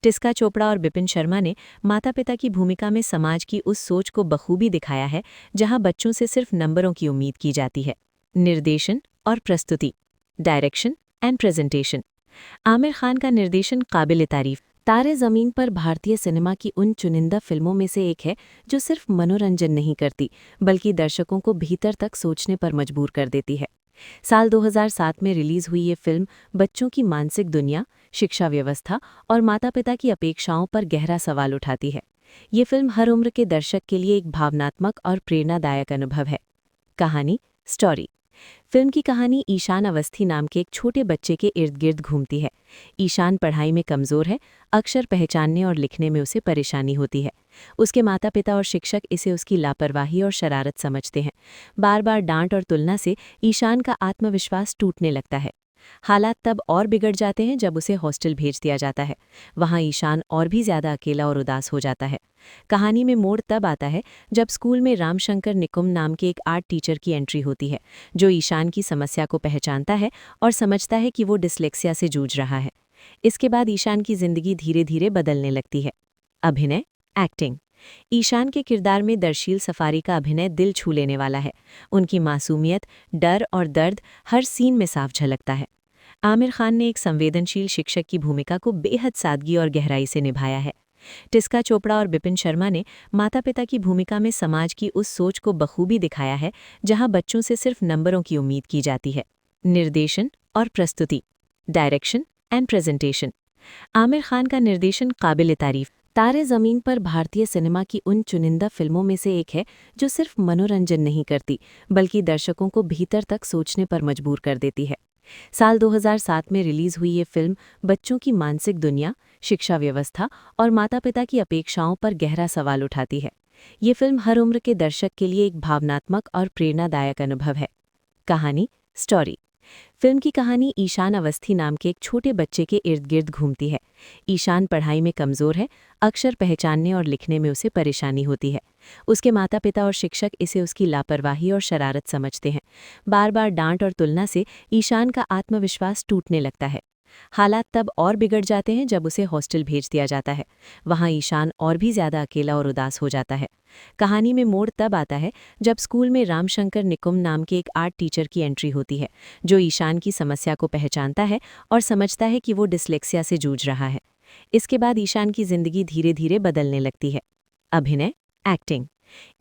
[SPEAKER 1] टिस्का चोपड़ा और बिपिन शर्मा ने माता पिता की भूमिका में समाज की उस सोच को बखूबी दिखाया है जहां बच्चों से सिर्फ नंबरों की उम्मीद की जाती है। निर्देशन और प्रस्तुति, direction and presentation. Aamir Khan का निर्देशन काबिल तारीफ। तारे ज़मीन पर भारतीय सिनेमा की उन चुनिंदा फिल्मों में से एक है जो सिर्फ मनोरंजन नहीं करती, बल्कि दर्शकों को भीतर तक सोचने पर मजबूर कर देती है। साल 2007 में रिलीज हुई ये फिल्म बच्चों की मानसिक दुनिया, शिक्षा व्यवस्था और माता-पिता की अपेक्षाओं पर गहरा सवाल उठाती है। ये फिल्म हर उम्र के दर्शक के लिए एक भावनात्मक और प्रेरणादायक अनुभव है। कहानी, स्टोरी। फिल्म की कहानी ईशान अवस्थी नाम के एक छोटे बच्चे के इर्द गिर्द घूमती है। ईशान पढ़ाई में कमज़ोर है, अक्षर पहचानने और लिखने में उसे परेशानी होती है। उसके माता पिता और शिक्षक इसे उसकी लापरवाही और शरारत समझते हैं। बार बार डांट और तुलना से ईशान का आत्मविश्वास टूटने लगता है। हालात तब और बिगड़ जाते हैं जब उसे हॉस्टल भेज दिया जाता है। वहाँ ईशान और भी ज़्यादा अकेला और उदास हो जाता है। कहानी में मोड़ तब आता है जब स्कूल में रामशंकर निकुम नाम के एक आर्ट टीचर की एंट्री होती है, जो ईशान की समस्या को पहचानता है और समझता है कि वो डिस्लेक्सिया से जूझ रहा है। इसके बाद ईशान की जिंदगी धीरे धीरे बदलने लगती है। अभिनय, एक्टिंग। ईशान के किरदार में दर्शील सफारी का अभिनय दिल छू लेने वाला है। उनकी मासूमियत, डर और दर्द हर सीन में साफ झलकता है। आमिर खान ने एक संवेदनशील शिक्षक की भूमिका को बेहद सादगी और गहराई से निभाया है। टिस्का चोपड़ा और बिपिन शर्मा ने माता पिता की भूमिका में समाज की उस सोच को बखूबी दिखाया है जहां बच्चों से सिर्फ नंबरों की उम्मीद की जाती है। निर्देशन और प्रस्तुति, direction and presentation. Aamir Khan का निर्देशन काबिल तारीफ। तारे ज़मीन पर भारतीय सिनेमा की उन चुनिंदा फिल्मों में से एक है जो सिर्फ मनोरंजन नहीं करती बल्कि दर्शकों को भीतर तक सोचने पर मजबूर कर देती है। साल 2007 में रिलीज हुई ये फिल्म बच्चों की मानसिक दुनिया, शिक्षा व्यवस्था और माता-पिता की अपेक्षाओं पर गहरा सवाल उठाती है। ये फिल्म हर उम्र के दर्शक के लिए एक भावनात्मक और प्रेरणादायक अनुभव है। कहानी, स्टोरी। फिल्म की कहानी ईशान अवस्थी नाम के एक छोटे बच्चे के इर्द गिर्द घूमती है। ईशान पढ़ाई में कमज़ोर है, अक्षर पहचानने और लिखने में उसे परेशानी होती है। उसके माता पिता और शिक्षक इसे उसकी लापरवाही और शरारत समझते हैं। बार बार डांट और तुलना से ईशान का आत्मविश्वास टूटने लगता है। हालात तब और बिगड़ जाते हैं जब उसे हॉस्टल भेज दिया जाता है। वहाँ ईशान और भी ज़्यादा अकेला और उदास हो जाता है। कहानी में मोड़ तब आता है जब स्कूल में रामशंकर निकुम नाम के एक आर्ट टीचर की एंट्री होती है, जो ईशान की समस्या को पहचानता है और समझता है कि वो डिस्लेक्सिया से जूझ रहा है। इसके बाद ईशान की जिंदगी धीरे धीरे बदलने लगती है। अभिनय, एक्टिंग।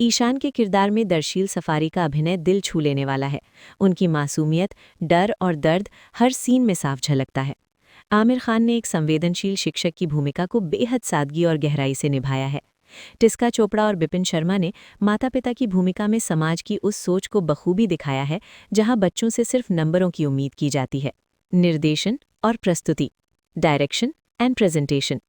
[SPEAKER 1] ईशान के किरदार में दर्शील सफारी का अभिनय दिल छू लेने वाला है। उनकी मासूमियत, डर और दर्द हर सीन में साफ झलकता है। आमिर खान ने एक संवेदनशील शिक्षक की भूमिका को बेहद सादगी और गहराई से निभाया है। टिस्का चोपड़ा और बिपिन शर्मा ने माता पिता की भूमिका में समाज की उस सोच को बखूबी दिखाया है जहां बच्चों से सिर्फ नंबरों की उम्मीद की जाती है। निर्देशन और प्रस्तुति, direction and presentation.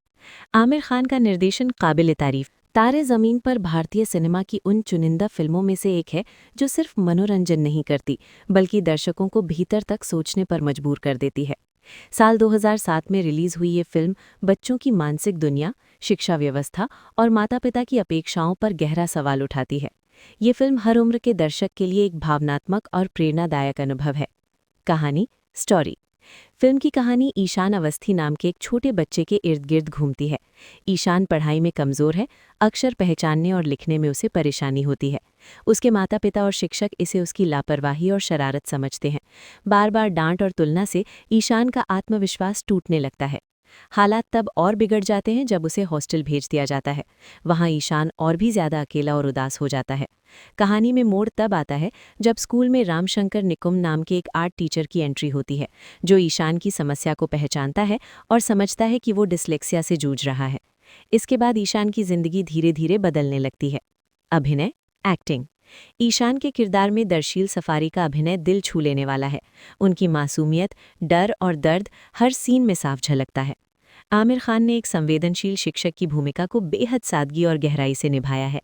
[SPEAKER 1] Aamir Khan का निर्देशन काबिल तारीफ। तारे ज़मीन पर भारतीय सिनेमा की उन चुनिंदा फिल्मों में से एक है जो सिर्फ मनोरंजन नहीं करती बल्कि दर्शकों को भीतर तक सोचने पर मजबूर कर देती है। साल 2007 में रिलीज हुई ये फिल्म बच्चों की मानसिक दुनिया, शिक्षा व्यवस्था और माता-पिता की अपेक्षाओं पर गहरा सवाल उठाती है। ये फिल्म हर उम्र के दर्शक के लिए एक भावनात्मक और प्रेरणादायक अनुभव है। कहानी, स्टोरी। फिल्म की कहानी ईशान अवस्थी नाम के एक छोटे बच्चे के इर्द गिर्द घूमती है। ईशान पढ़ाई में कमज़ोर है, अक्षर पहचानने और लिखने में उसे परेशानी होती है। उसके माता पिता और शिक्षक इसे उसकी लापरवाही और शरारत समझते हैं। बार बार डांट और तुलना से ईशान का आत्मविश्वास टूटने लगता है। हालात तब और बिगड़ जाते हैं जब उसे हॉस्टल भेज दिया जाता है। वहाँ ईशान और भी ज़्यादा अकेला और उदास हो जाता है। कहानी में मोड़ तब आता है जब स्कूल में रामशंकर निकुम नाम के एक आर्ट टीचर की एंट्री होती है, जो ईशान की समस्या को पहचानता है और समझता है कि वो डिस्लेक्सिया से जूझ रहा है। इसके बाद ईशान की जिंदगी धीरे धीरे बदलने लगती है। अभिनय, एक्टिंग। ईशान के किरदार में दर्शील सफारी का अभिनय दिल छू लेने वाला है। उनकी मासूमियत, डर और दर्द हर सीन में साफ झलकता है। आमिर खान ने एक संवेदनशील शिक्षक की भूमिका को बेहद सादगी और गहराई से निभाया है।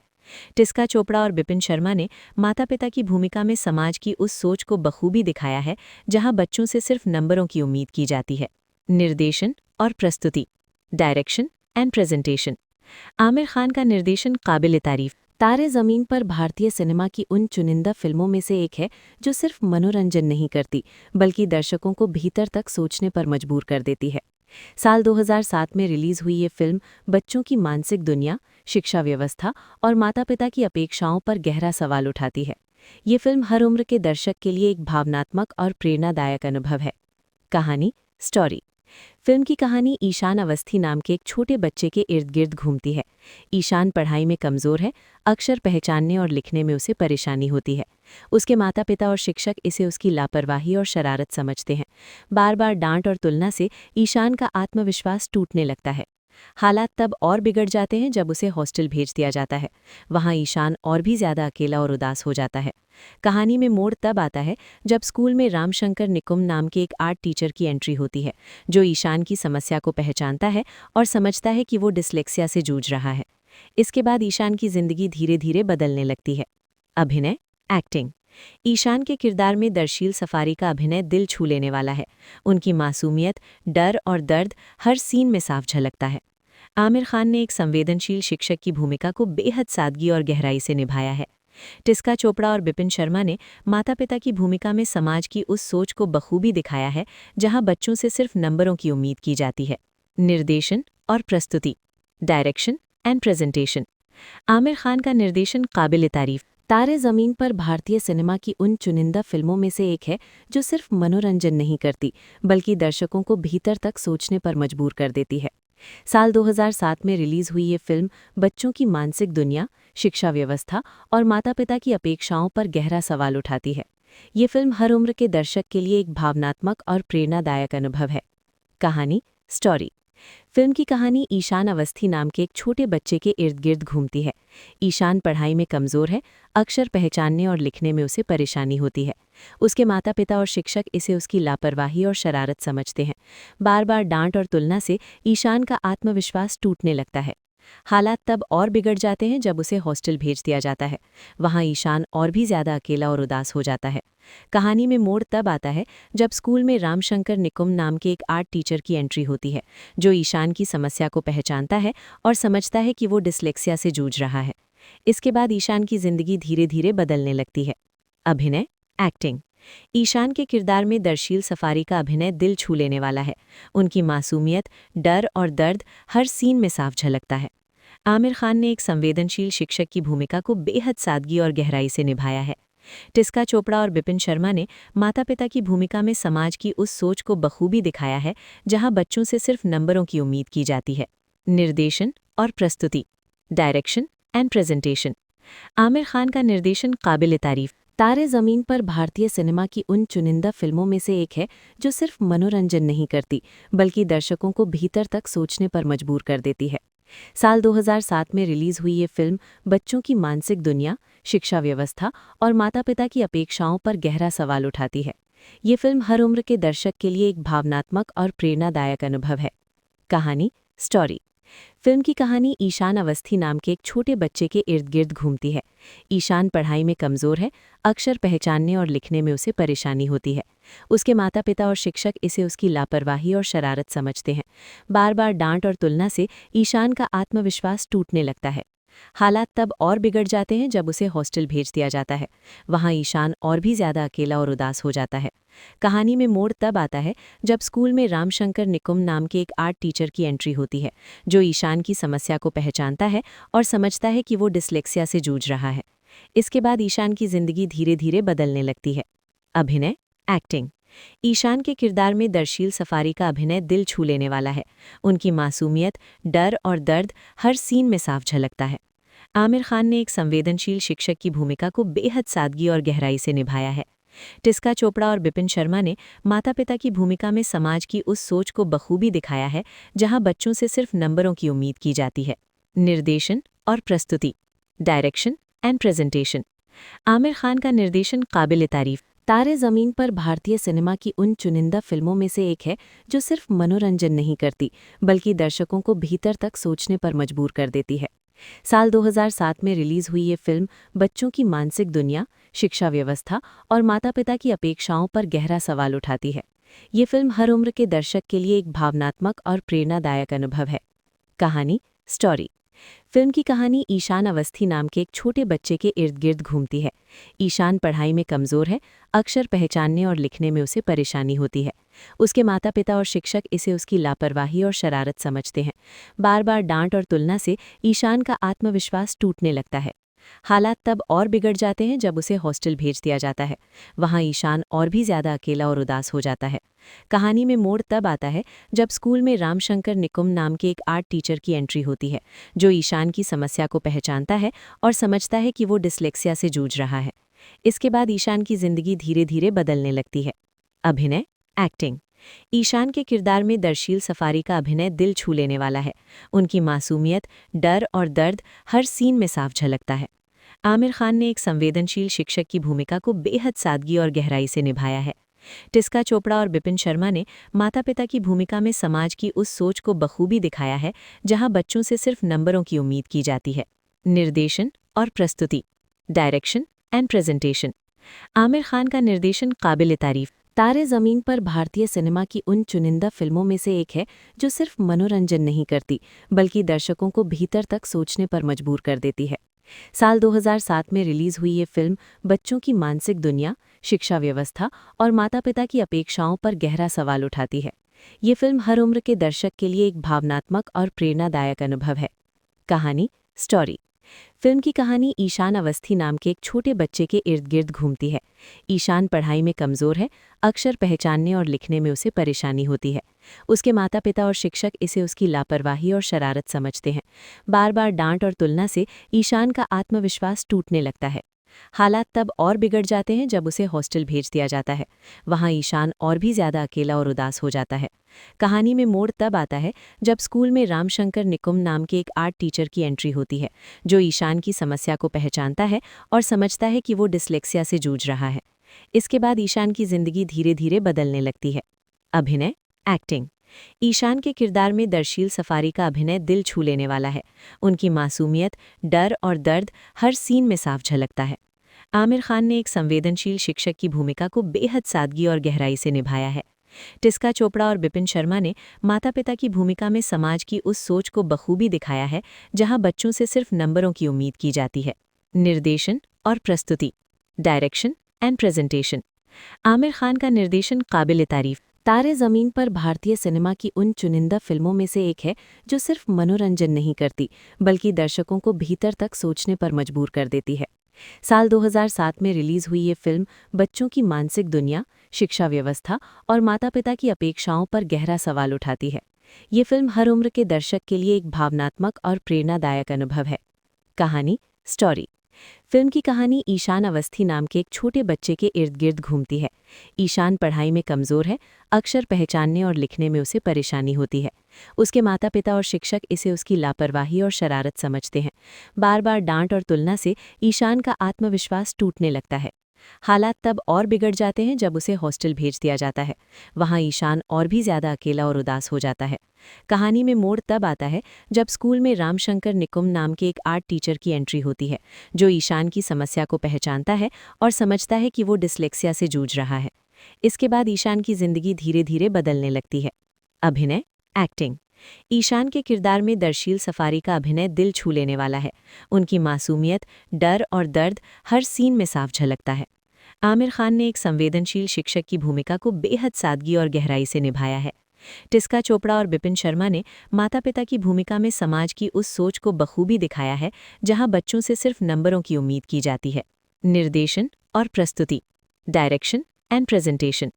[SPEAKER 1] टिस्का चोपड़ा और बिपिन शर्मा ने माता पिता की भूमिका में समाज की उस सोच को बखूबी दिखाया है जहां बच्चों से सिर्फ नंबरों की उम्मीद की जाती है। निर्देशन और प्रस्तुति, direction and presentation. Aamir Khan का निर्देशन काबिल तारीफ। तारे ज़मीन पर भारतीय सिनेमा की उन चुनिंदा फिल्मों में से एक है जो सिर्फ मनोरंजन नहीं करती बल्कि दर्शकों को भीतर तक सोचने पर मजबूर कर देती है। साल 2007 में रिलीज हुई ये फिल्म बच्चों की मानसिक दुनिया, शिक्षा व्यवस्था और माता-पिता की अपेक्षाओं पर गहरा सवाल उठाती है। ये फिल्म हर उम्र के दर्शक के लिए एक भावनात्मक और प्रेरणादायक अनुभव है। कहानी, स्टोरी। फिल्म की कहानी ईशान अवस्थी नाम के एक छोटे बच्चे के इर्द गिर्द घूमती है। ईशान पढ़ाई में कमज़ोर है, अक्षर पहचानने और लिखने में उसे परेशानी होती है। उसके माता पिता और शिक्षक इसे उसकी लापरवाही और शरारत समझते हैं। बार बार डांट और तुलना से ईशान का आत्मविश्वास टूटने लगता है। हालात तब और बिगड़ जाते हैं जब उसे हॉस्टल भेज दिया जाता है। वहाँ ईशान और भी ज़्यादा अकेला और उदास हो जाता है। कहानी में मोड़ तब आता है जब स्कूल में रामशंकर निकुम नाम के एक आर्ट टीचर की एंट्री होती है, जो ईशान की समस्या को पहचानता है और समझता है कि वो डिस्लेक्सिया से जूझ रहा है। इसके बाद ईशान की जिंदगी धीरे धीरे बदलने लगती है। अभिनय, एक्टिंग। ईशान के किरदार में दर्शील सफारी का अभिनय दिल छू लेने वाला है। उनकी मासूमियत, डर और दर्द हर सीन में साफ झलकता है। आमिर खान ने एक संवेदनशील शिक्षक की भूमिका को बेहद सादगी और गहराई से निभाया है। टिस्का चोपड़ा और बिपिन शर्मा ने माता पिता की भूमिका में समाज की उस सोच को बखूबी दिखाया है जहां बच्चों से सिर्फ नंबरों की उम्मीद की जाती है। निर्देशन और प्रस्तुति, direction and presentation. Aamir Khan का निर्देशन काबिल तारीफ। तारे ज़मीन पर भारतीय सिनेमा की उन चुनिंदा फिल्मों में से एक है जो सिर्फ मनोरंजन नहीं करती बल्कि दर्शकों को भीतर तक सोचने पर मजबूर कर देती है। साल 2007 में रिलीज हुई ये फिल्म बच्चों की मानसिक दुनिया, शिक्षा व्यवस्था और माता-पिता की अपेक्षाओं पर गहरा सवाल उठाती है। ये फिल्म हर उम्र के दर्शक के लिए एक भावनात्मक और प्रेरणादायक अनुभव है। कहानी, स्टोरी। फिल्म की कहानी ईशान अवस्थी नाम के एक छोटे बच्चे के इर्द गिर्द घूमती है। ईशान पढ़ाई में कमज़ोर है, अक्षर पहचानने और लिखने में उसे परेशानी होती है। उसके माता पिता और शिक्षक इसे उसकी लापरवाही और शरारत समझते हैं। बार बार डांट और तुलना से ईशान का आत्मविश्वास टूटने लगता है। हालात तब और बिगड़ जाते हैं जब उसे हॉस्टल भेज दिया जाता है। वहाँ ईशान और भी ज़्यादा अकेला और उदास हो जाता है। कहानी में मोड़ तब आता है जब स्कूल में रामशंकर निकुम नाम के एक आर्ट टीचर की एंट्री होती है, जो ईशान की समस्या को पहचानता है और समझता है कि वो डिस्लेक्सिया से जूझ रहा है। इसके बाद ईशान की जिंदगी धीरे धीरे बदलने लगती है। अभिनय, एक्टिंग। ईशान के किरदार में दर्शील सफारी का अभिनय दिल छू लेने वाला है। उनकी मासूमियत, डर और दर्द हर सीन में साफ झलकता है। आमिर खान ने एक संवेदनशील शिक्षक की भूमिका को बेहद सादगी और गहराई से निभाया है। टिस्का चोपड़ा और बिपिन शर्मा ने माता पिता की भूमिका में समाज की उस सोच को बखूबी दिखाया है जहां बच्चों से सिर्फ नंबरों की उम्मीद की जाती है। निर्देशन और प्रस्तुति, direction and presentation. Aamir Khan का निर्देशन काबिल तारीफ। तारे ज़मीन पर भारतीय सिनेमा की उन चुनिंदा फिल्मों में से एक है जो सिर्फ मनोरंजन नहीं करती बल्कि दर्शकों को भीतर तक सोचने पर मजबूर कर देती है। साल 2007 में रिलीज हुई ये फिल्म बच्चों की मानसिक दुनिया, शिक्षा व्यवस्था और माता-पिता की अपेक्षाओं पर गहरा सवाल उठाती है। ये फिल्म हर उम्र के दर्शक के लिए एक भावनात्मक और प्रेरणादायक अनुभव है। कहानी, स्टोरी। फिल्म की कहानी ईशान अवस्थी नाम के एक छोटे बच्चे के इर्द गिर्द घूमती है। ईशान पढ़ाई में कमज़ोर है, अक्षर पहचानने और लिखने में उसे परेशानी होती है। उसके माता पिता और शिक्षक इसे उसकी लापरवाही और शरारत समझते हैं। बार बार डांट और तुलना से ईशान का आत्मविश्वास टूटने लगता है। हालात तब और बिगड़ जाते हैं जब उसे हॉस्टल भेज दिया जाता है। वहाँ ईशान और भी ज़्यादा अकेला और उदास हो जाता है। कहानी में मोड़ तब आता है जब स्कूल में रामशंकर निकुम नाम के एक आर्ट टीचर की एंट्री होती है, जो ईशान की समस्या को पहचानता है और समझता है कि वो डिस्लेक्सिया से जूझ रहा है। इसके बाद ईशान की जिंदगी धीरे धीरे बदलने लगती है। अभिनय, एक्टिंग। ईशान के किरदार में दर्शील सफारी का अभिनय दिल छू लेने वाला है। उनकी मासूमियत, डर और दर्द हर सीन में साफ झलकता है। आमिर खान ने एक संवेदनशील शिक्षक की भूमिका को बेहद सादगी और गहराई से निभाया है। टिस्का चोपड़ा और बिपिन शर्मा ने माता पिता की भूमिका में समाज की उस सोच को बखूबी दिखाया है जहां बच्चों से सिर्फ नंबरों की उम्मीद की जाती है। निर्देशन और प्रस्तुति, direction and presentation. Aamir Khan का निर्देशन काबिल तारीफ। तारे ज़मीन पर भारतीय सिनेमा की उन चुनिंदा फिल्मों में से एक है जो सिर्फ मनोरंजन नहीं करती बल्कि दर्शकों को भीतर तक सोचने पर मजबूर कर देती है। साल 2007 में रिलीज हुई ये फिल्म बच्चों की मानसिक दुनिया, शिक्षा व्यवस्था और माता-पिता की अपेक्षाओं पर गहरा सवाल उठाती है। ये फिल्म हर उम्र के दर्शक के लिए एक भावनात्मक और प्रेरणादायक अनुभव है। कहानी, स्टोरी। फिल्म की कहानी ईशान अवस्थी नाम के एक छोटे बच्चे के इर्द गिर्द घूमती है। ईशान पढ़ाई में कमज़ोर है, अक्षर पहचानने और लिखने में उसे परेशानी होती है। उसके माता पिता और शिक्षक इसे उसकी लापरवाही और शरारत समझते हैं। बार बार डांट और तुलना से ईशान का आत्मविश्वास टूटने लगता है। हालात तब और बिगड़ जाते हैं जब उसे हॉस्टल भेज दिया जाता है। वहाँ ईशान और भी ज़्यादा अकेला और उदास हो जाता है। कहानी में मोड़ तब आता है जब स्कूल में रामशंकर निकुम नाम के एक आर्ट टीचर की एंट्री होती है, जो ईशान की समस्या को पहचानता है और समझता है कि वो डिस्लेक्सिया से जूझ रहा है। इसके बाद ईशान की जिंदगी धीरे धीरे बदलने लगती है। अभिनय, एक्टिंग। ईशान के किरदार में दर्शील सफारी का अभिनय दिल छू लेने वाला है। उनकी मासूमियत, डर और दर्द हर सीन में साफ झलकता है। आमिर खान ने एक संवेदनशील शिक्षक की भूमिका को बेहद सादगी और गहराई से निभाया है। टिस्का चोपड़ा और बिपिन शर्मा ने माता पिता की भूमिका में समाज की उस सोच को बखूबी दिखाया है जहां बच्चों से सिर्फ नंबरों की उम्मीद की जाती है। निर्देशन और प्रस्तुति, direction and presentation. Aamir Khan का निर्देशन काबिल तारीफ। तारे ज़मीन पर भारतीय सिनेमा की उन चुनिंदा फिल्मों में से एक है जो सिर्फ मनोरंजन नहीं करती बल्कि दर्शकों को भीतर तक सोचने पर मजबूर कर देती है। साल 2007 में रिलीज हुई ये फिल्म बच्चों की मानसिक दुनिया, शिक्षा व्यवस्था और माता-पिता की अपेक्षाओं पर गहरा सवाल उठाती है। ये फिल्म हर उम्र के दर्शक के लिए एक भावनात्मक और प्रेरणादायक अनुभव है। कहानी, स्टोरी। फिल्म की कहानी ईशान अवस्थी नाम के एक छोटे बच्चे के इर्द गिर्द घूमती है। ईशान पढ़ाई में कमज़ोर है, अक्षर पहचानने और लिखने में उसे परेशानी होती है। उसके माता पिता और शिक्षक इसे उसकी लापरवाही और शरारत समझते हैं। बार बार डांट और तुलना से ईशान का आत्मविश्वास टूटने लगता है। हालात तब और बिगड़ जाते हैं जब उसे हॉस्टल भेज दिया जाता है। वहाँ ईशान और भी ज़्यादा अकेला और उदास हो जाता है। कहानी में मोड़ तब आता है जब स्कूल में रामशंकर निकुम नाम के एक आर्ट टीचर की एंट्री होती है, जो ईशान की समस्या को पहचानता है और समझता है कि वो डिस्लेक्सिया से जूझ रहा है। इसके बाद ईशान की जिंदगी धीरे धीरे बदलने लगती है। अभिनय, एक्टिंग। ईशान के किरदार में दर्शील सफारी का अभिनय दिल छू लेने वाला है। उनकी मासूमियत, डर और दर्द हर सीन में साफ झलकता है। आमिर खान ने एक संवेदनशील शिक्षक की भूमिका को बेहद सादगी और गहराई से निभाया है। टिस्का चोपड़ा और बिपिन शर्मा ने माता पिता की भूमिका में समाज की उस सोच को बखूबी दिखाया है जहां बच्चों से सिर्फ नंबरों की उम्मीद की जाती है। निर्देशन और प्रस्तुति, direction and presentation. Aamir Khan का निर्देशन काबिल तारीफ। तारे ज़मीन पर भारतीय सिनेमा की उन चुनिंदा फिल्मों में से एक है जो सिर्फ मनोरंजन नहीं करती बल्कि दर्शकों को भीतर तक सोचने पर मजबूर कर देती है। साल 2007 में रिलीज हुई ये फिल्म बच्चों की मानसिक दुनिया, शिक्षा व्यवस्था और माता-पिता की अपेक्षाओं पर गहरा सवाल उठाती है। ये फिल्म हर उम्र के दर्शक के लिए एक भावनात्मक और प्रेरणादायक अनुभव है। कहानी, स्टोरी। फिल्म की कहानी ईशान अवस्थी नाम के एक छोटे बच्चे के इर्द गिर्द घूमती है। ईशान पढ़ाई में कमज़ोर है, अक्षर पहचानने और लिखने में उसे परेशानी होती है। उसके माता पिता और शिक्षक इसे उसकी लापरवाही और शरारत समझते हैं। बार बार डांट और तुलना से ईशान का आत्मविश्वास टूटने लगता है। हालात तब और बिगड़ जाते हैं जब उसे हॉस्टल भेज दिया जाता है। वहाँ ईशान और भी ज़्यादा अकेला और उदास हो जाता है। कहानी में मोड़ तब आता है जब स्कूल में रामशंकर निकुम नाम के एक आर्ट टीचर की एंट्री होती है, जो ईशान की समस्या को पहचानता है और समझता है कि वो डिस्लेक्सिया से जूझ रहा है। इसके बाद ईशान की जिंदगी धीरे धीरे बदलने लगती है। अभिनय, एक्टिंग। ईशान के किरदार में दर्शील सफारी का अभिनय दिल छू लेने वाला है। उनकी मासूमियत, डर और दर्द हर सीन में साफ झलकता है। आमिर खान ने एक संवेदनशील शिक्षक की भूमिका को बेहद सादगी और गहराई से निभाया है। टिस्का चोपड़ा और बिपिन शर्मा ने माता पिता की भूमिका में समाज की उस सोच को बखूबी दिखाया है जहां बच्चों से सिर्फ नंबरों की उम्मीद की जाती है। निर्देशन और प्रस्तुति, direction and presentation.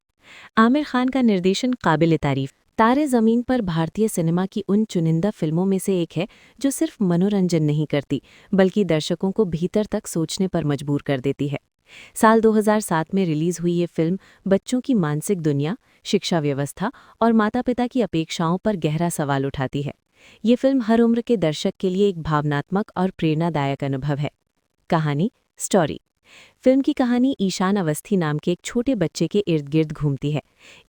[SPEAKER 1] Aamir Khan का निर्देशन काबिल तारीफ। तारे ज़मीन पर भारतीय सिनेमा की उन चुनिंदा फिल्मों में से एक है जो सिर्फ मनोरंजन नहीं करती बल्कि दर्शकों को भीतर तक सोचने पर मजबूर कर देती है। साल 2007 में रिलीज हुई ये फिल्म बच्चों की मानसिक दुनिया, शिक्षा व्यवस्था और माता-पिता की अपेक्षाओं पर गहरा सवाल उठाती है। ये फिल्म हर उम्र के दर्शक के लिए एक भावनात्मक और प्रेरणादायक अनुभव है। कहानी, स्टोरी। फिल्म की कहानी ईशान अवस्थी नाम के एक छोटे बच्चे के इर्द गिर्द घूमती है।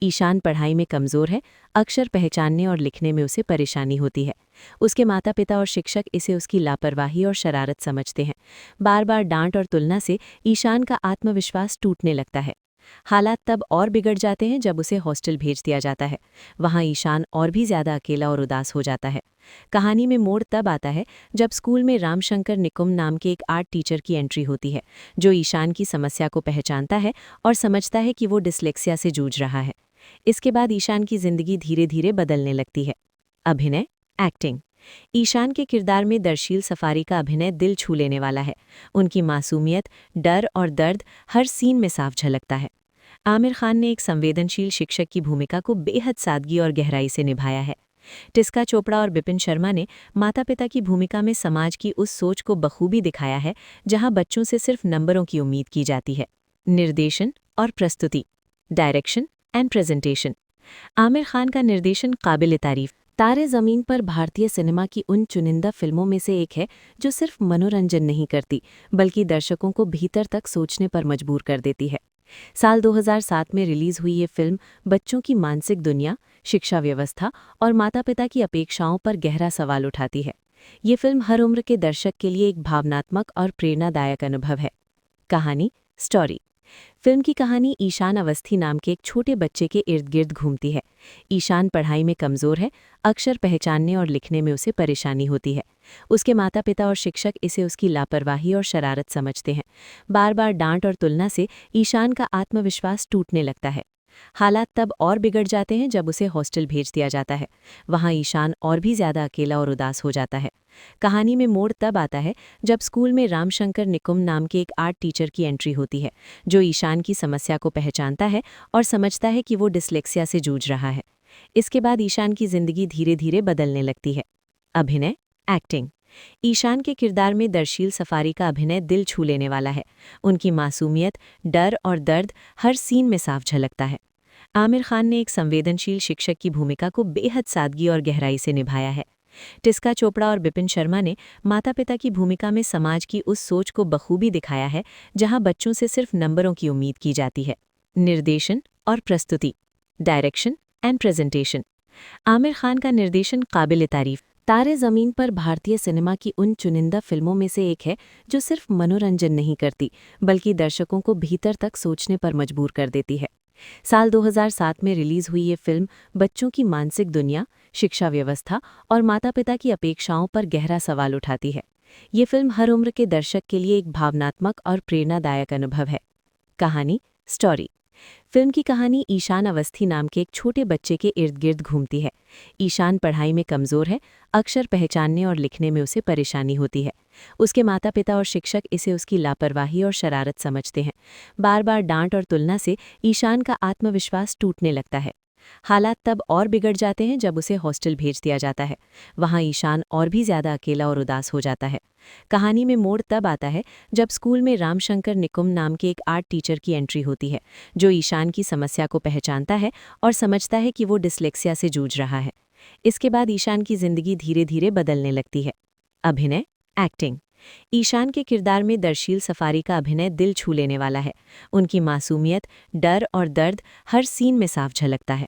[SPEAKER 1] ईशान पढ़ाई में कमज़ोर है, अक्षर पहचानने और लिखने में उसे परेशानी होती है। उसके माता पिता और शिक्षक इसे उसकी लापरवाही और शरारत समझते हैं। बार बार डांट और तुलना से ईशान का आत्मविश्वास टूटने लगता है। हालात तब और बिगड़ जाते हैं जब उसे हॉस्टल भेज दिया जाता है। वहाँ ईशान और भी ज़्यादा अकेला और उदास हो जाता है। कहानी में मोड़ तब आता है जब स्कूल में रामशंकर निकुम नाम के एक आर्ट टीचर की एंट्री होती है, जो ईशान की समस्या को पहचानता है और समझता है कि वो डिस्लेक्सिया से जूझ रहा है। इसके बाद ईशान की जिंदगी धीरे धीरे बदलने लगती है। अभिनय, एक्टिंग। ईशान के किरदार में दर्शील सफारी का अभिनय दिल छू लेने वाला है। उनकी मासूमियत, डर और दर्द हर सीन में साफ झलकता है। आमिर खान ने एक संवेदनशील शिक्षक की भूमिका को बेहद सादगी और गहराई से निभाया है। टिस्का चोपड़ा और बिपिन शर्मा ने माता पिता की भूमिका में समाज की उस सोच को बखूबी दिखाया है जहां बच्चों से सिर्फ नंबरों की उम्मीद की जाती है। निर्देशन और प्रस्तुति, direction and presentation. Aamir Khan का निर्देशन काबिल तारीफ। तारे ज़मीन पर भारतीय सिनेमा की उन चुनिंदा फिल्मों में से एक है जो सिर्फ मनोरंजन नहीं करती बल्कि दर्शकों को भीतर तक सोचने पर मजबूर कर देती है। साल 2007 में रिलीज हुई ये फिल्म बच्चों की मानसिक दुनिया, शिक्षा व्यवस्था और माता-पिता की अपेक्षाओं पर गहरा सवाल उठाती है। ये फिल्म हर उम्र के दर्शक के लिए एक भावनात्मक और प्रेरणादायक अनुभव है। कहानी, स्टोरी। फिल्म की कहानी ईशान अवस्थी नाम के एक छोटे बच्चे के इर्द गिर्द घूमती है। ईशान पढ़ाई में कमज़ोर है, अक्षर पहचानने और लिखने में उसे परेशानी होती है। उसके माता पिता और शिक्षक इसे उसकी लापरवाही और शरारत समझते हैं। बार बार डांट और तुलना से ईशान का आत्मविश्वास टूटने लगता है। हालात तब और बिगड़ जाते हैं जब उसे हॉस्टल भेज दिया जाता है। वहाँ ईशान और भी ज़्यादा अकेला और उदास हो जाता है। कहानी में मोड़ तब आता है जब स्कूल में रामशंकर निकुम नाम के एक आर्ट टीचर की एंट्री होती है, जो ईशान की समस्या को पहचानता है और समझता है कि वो डिस्लेक्सिया से जूझ रहा है। इसके बाद ईशान की जिंदगी धीरे धीरे बदलने लगती है। अभिनय, एक्टिंग। ईशान के किरदार में दर्शील सफारी का अभिनय दिल छू लेने वाला है। उनकी मासूमियत, डर और दर्द हर सीन में साफ झलकता है। आमिर खान ने एक संवेदनशील शिक्षक की भूमिका को बेहद सादगी और गहराई से निभाया है। टिस्का चोपड़ा और बिपिन शर्मा ने माता पिता की भूमिका में समाज की उस सोच को बखूबी दिखाया है जहां बच्चों से सिर्फ नंबरों की उम्मीद की जाती है। निर्देशन और प्रस्तुति, direction and presentation. Aamir Khan का निर्देशन काबिल तारीफ। तारे ज़मीन पर भारतीय सिनेमा की उन चुनिंदा फिल्मों में से एक है जो सिर्फ मनोरंजन नहीं करती बल्कि दर्शकों को भीतर तक सोचने पर मजबूर कर देती है। साल 2007 में रिलीज हुई ये फिल्म बच्चों की मानसिक दुनिया, शिक्षा व्यवस्था और माता-पिता की अपेक्षाओं पर गहरा सवाल उठाती है। ये फिल्म हर उम्र के दर्शक के लिए एक भावनात्मक और प्रेरणादायक अनुभव है। कहानी, स्टोरी। फिल्म की कहानी ईशान अवस्थी नाम के एक छोटे बच्चे के इर्द गिर्द घूमती है। ईशान पढ़ाई में कमज़ोर है, अक्षर पहचानने और लिखने में उसे परेशानी होती है। उसके माता पिता और शिक्षक इसे उसकी लापरवाही और शरारत समझते हैं। बार बार डांट और तुलना से ईशान का आत्मविश्वास टूटने लगता है। हालात तब और बिगड़ जाते हैं जब उसे हॉस्टल भेज दिया जाता है। वहाँ ईशान और भी ज़्यादा अकेला और उदास हो जाता है। कहानी में मोड़ तब आता है जब स्कूल में रामशंकर निकुम नाम के एक आर्ट टीचर की एंट्री होती है, जो ईशान की समस्या को पहचानता है और समझता है कि वो डिस्लेक्सिया से जूझ रहा है। इसके बाद ईशान की जिंदगी धीरे धीरे बदलने लगती है। अभिनय, एक्टिंग। ईशान के किरदार में दर्शील सफारी का अभिनय दिल छू लेने वाला है। उनकी मासूमियत, डर और दर्द हर सीन में साफ झलकता है।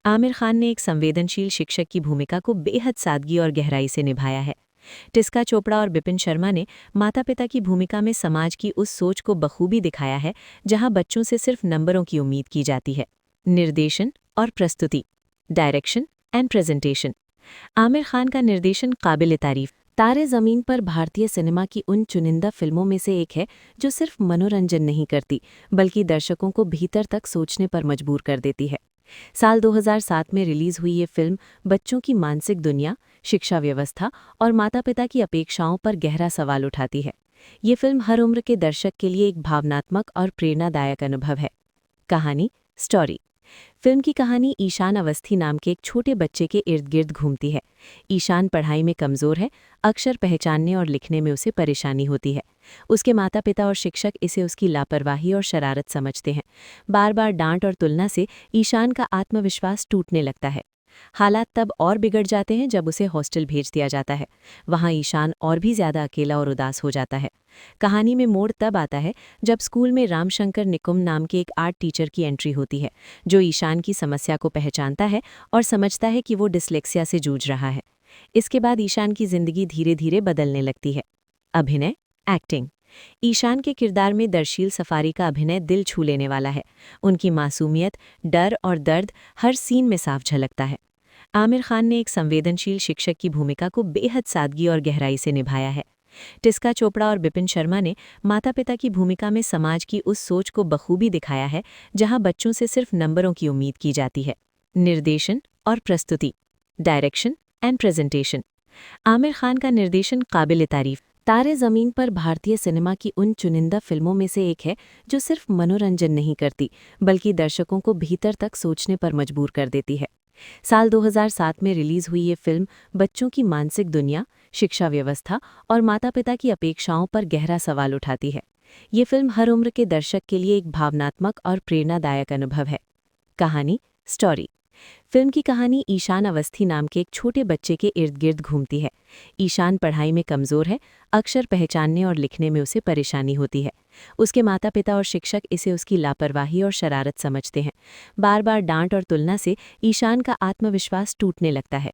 [SPEAKER 1] आमिर खान ने एक संवेदनशील शिक्षक की भूमिका को बेहद सादगी और गहराई से निभाया है। टिस्का चोपड़ा और बिपिन शर्मा ने माता पिता की भूमिका में समाज की उस सोच को बखूबी दिखाया है जहां बच्चों से सिर्फ नंबरों की उम्मीद की जाती है। निर्देशन और प्रस्तुति, direction and presentation. Aamir Khan का निर्देशन काबिल तारीफ। तारे ज़मीन पर भारतीय सिनेमा की उन चुनिंदा फिल्मों में से एक है जो सिर्फ मनोरंजन नहीं करती बल्कि दर्शकों को भीतर तक सोचने पर मजबूर कर देती है। साल 2007 में रिलीज हुई ये फिल्म बच्चों की मानसिक दुनिया, शिक्षा व्यवस्था और माता-पिता की अपेक्षाओं पर गहरा सवाल उठाती है। ये फिल्म हर उम्र के दर्शक के लिए एक भावनात्मक और प्रेरणादायक अनुभव है। कहानी, स्टोरी। फिल्म की कहानी ईशान अवस्थी नाम के एक छोटे बच्चे के इर्द गिर्द घूमती है। ईशान पढ़ाई में कमज़ोर है, अक्षर पहचानने और लिखने में उसे परेशानी होती है। उसके माता पिता और शिक्षक इसे उसकी लापरवाही और शरारत समझते हैं। बार बार डांट और तुलना से ईशान का आत्मविश्वास टूटने लगता है। हालात तब और बिगड़ जाते हैं जब उसे हॉस्टल भेज दिया जाता है। वहाँ ईशान और भी ज़्यादा अकेला और उदास हो जाता है। कहानी में मोड़ तब आता है जब स्कूल में रामशंकर निकुम नाम के एक आर्ट टीचर की एंट्री होती है, जो ईशान की समस्या को पहचानता है और समझता है कि वो डिस्लेक्सिया से जूझ रहा है। इसके बाद ईशान की जिंदगी धीरे धीरे बदलने लगती है। अभिनय, एक्टिंग। ईशान के किरदार में दर्शील सफारी का अभिनय दिल छू लेने वाला है। उनकी मासूमियत, डर और दर्द हर सीन में साफ झलकता है। आमिर खान ने एक संवेदनशील शिक्षक की भूमिका को बेहद सादगी और गहराई से निभाया है। टिस्का चोपड़ा और बिपिन शर्मा ने माता पिता की भूमिका में समाज की उस सोच को बखूबी दिखाया है जहां बच्चों से सिर्फ नंबरों की उम्मीद की जाती है। निर्देशन और प्रस्तुति, direction and presentation. Aamir Khan का निर्देशन काबिल तारीफ। तारे ज़मीन पर भारतीय सिनेमा की उन चुनिंदा फिल्मों में से एक है जो सिर्फ मनोरंजन नहीं करती बल्कि दर्शकों को भीतर तक सोचने पर मजबूर कर देती है। साल 2007 में रिलीज हुई ये फिल्म बच्चों की मानसिक दुनिया, शिक्षा व्यवस्था और माता-पिता की अपेक्षाओं पर गहरा सवाल उठाती है। ये फिल्म हर उम्र के दर्शक के लिए एक भावनात्मक और प्रेरणादायक अनुभव है। कहानी, स्टोरी। फिल्म की कहानी ईशान अवस्थी नाम के एक छोटे बच्चे के इर्द गिर्द घूमती है। ईशान पढ़ाई में कमज़ोर है, अक्षर पहचानने और लिखने में उसे परेशानी होती है। उसके माता पिता और शिक्षक इसे उसकी लापरवाही और शरारत समझते हैं। बार बार डांट और तुलना से ईशान का आत्मविश्वास टूटने लगता है।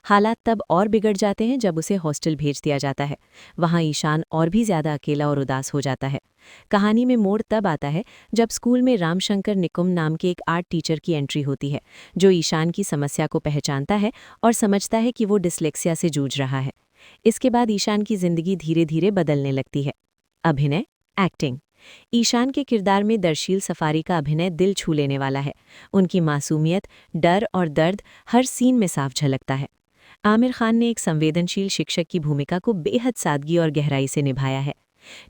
[SPEAKER 1] हालात तब और बिगड़ जाते हैं जब उसे हॉस्टल भेज दिया जाता है। वहाँ ईशान और भी ज़्यादा अकेला और उदास हो जाता है। कहानी में मोड़ तब आता है जब स्कूल में रामशंकर निकुम नाम के एक आर्ट टीचर की एंट्री होती है, जो ईशान की समस्या को पहचानता है और समझता है कि वो डिस्लेक्सिया से जूझ रहा है। इसके बाद ईशान की जिंदगी धीरे धीरे बदलने लगती है। अभिनय, एक्टिंग। ईशान के किरदार में दर्शील सफारी का अभिनय दिल छू लेने वाला है। उनकी मासूमियत, डर और दर्द हर सीन में साफ झलकता है। आमिर खान ने एक संवेदनशील शिक्षक की भूमिका को बेहद सादगी और गहराई से निभाया है।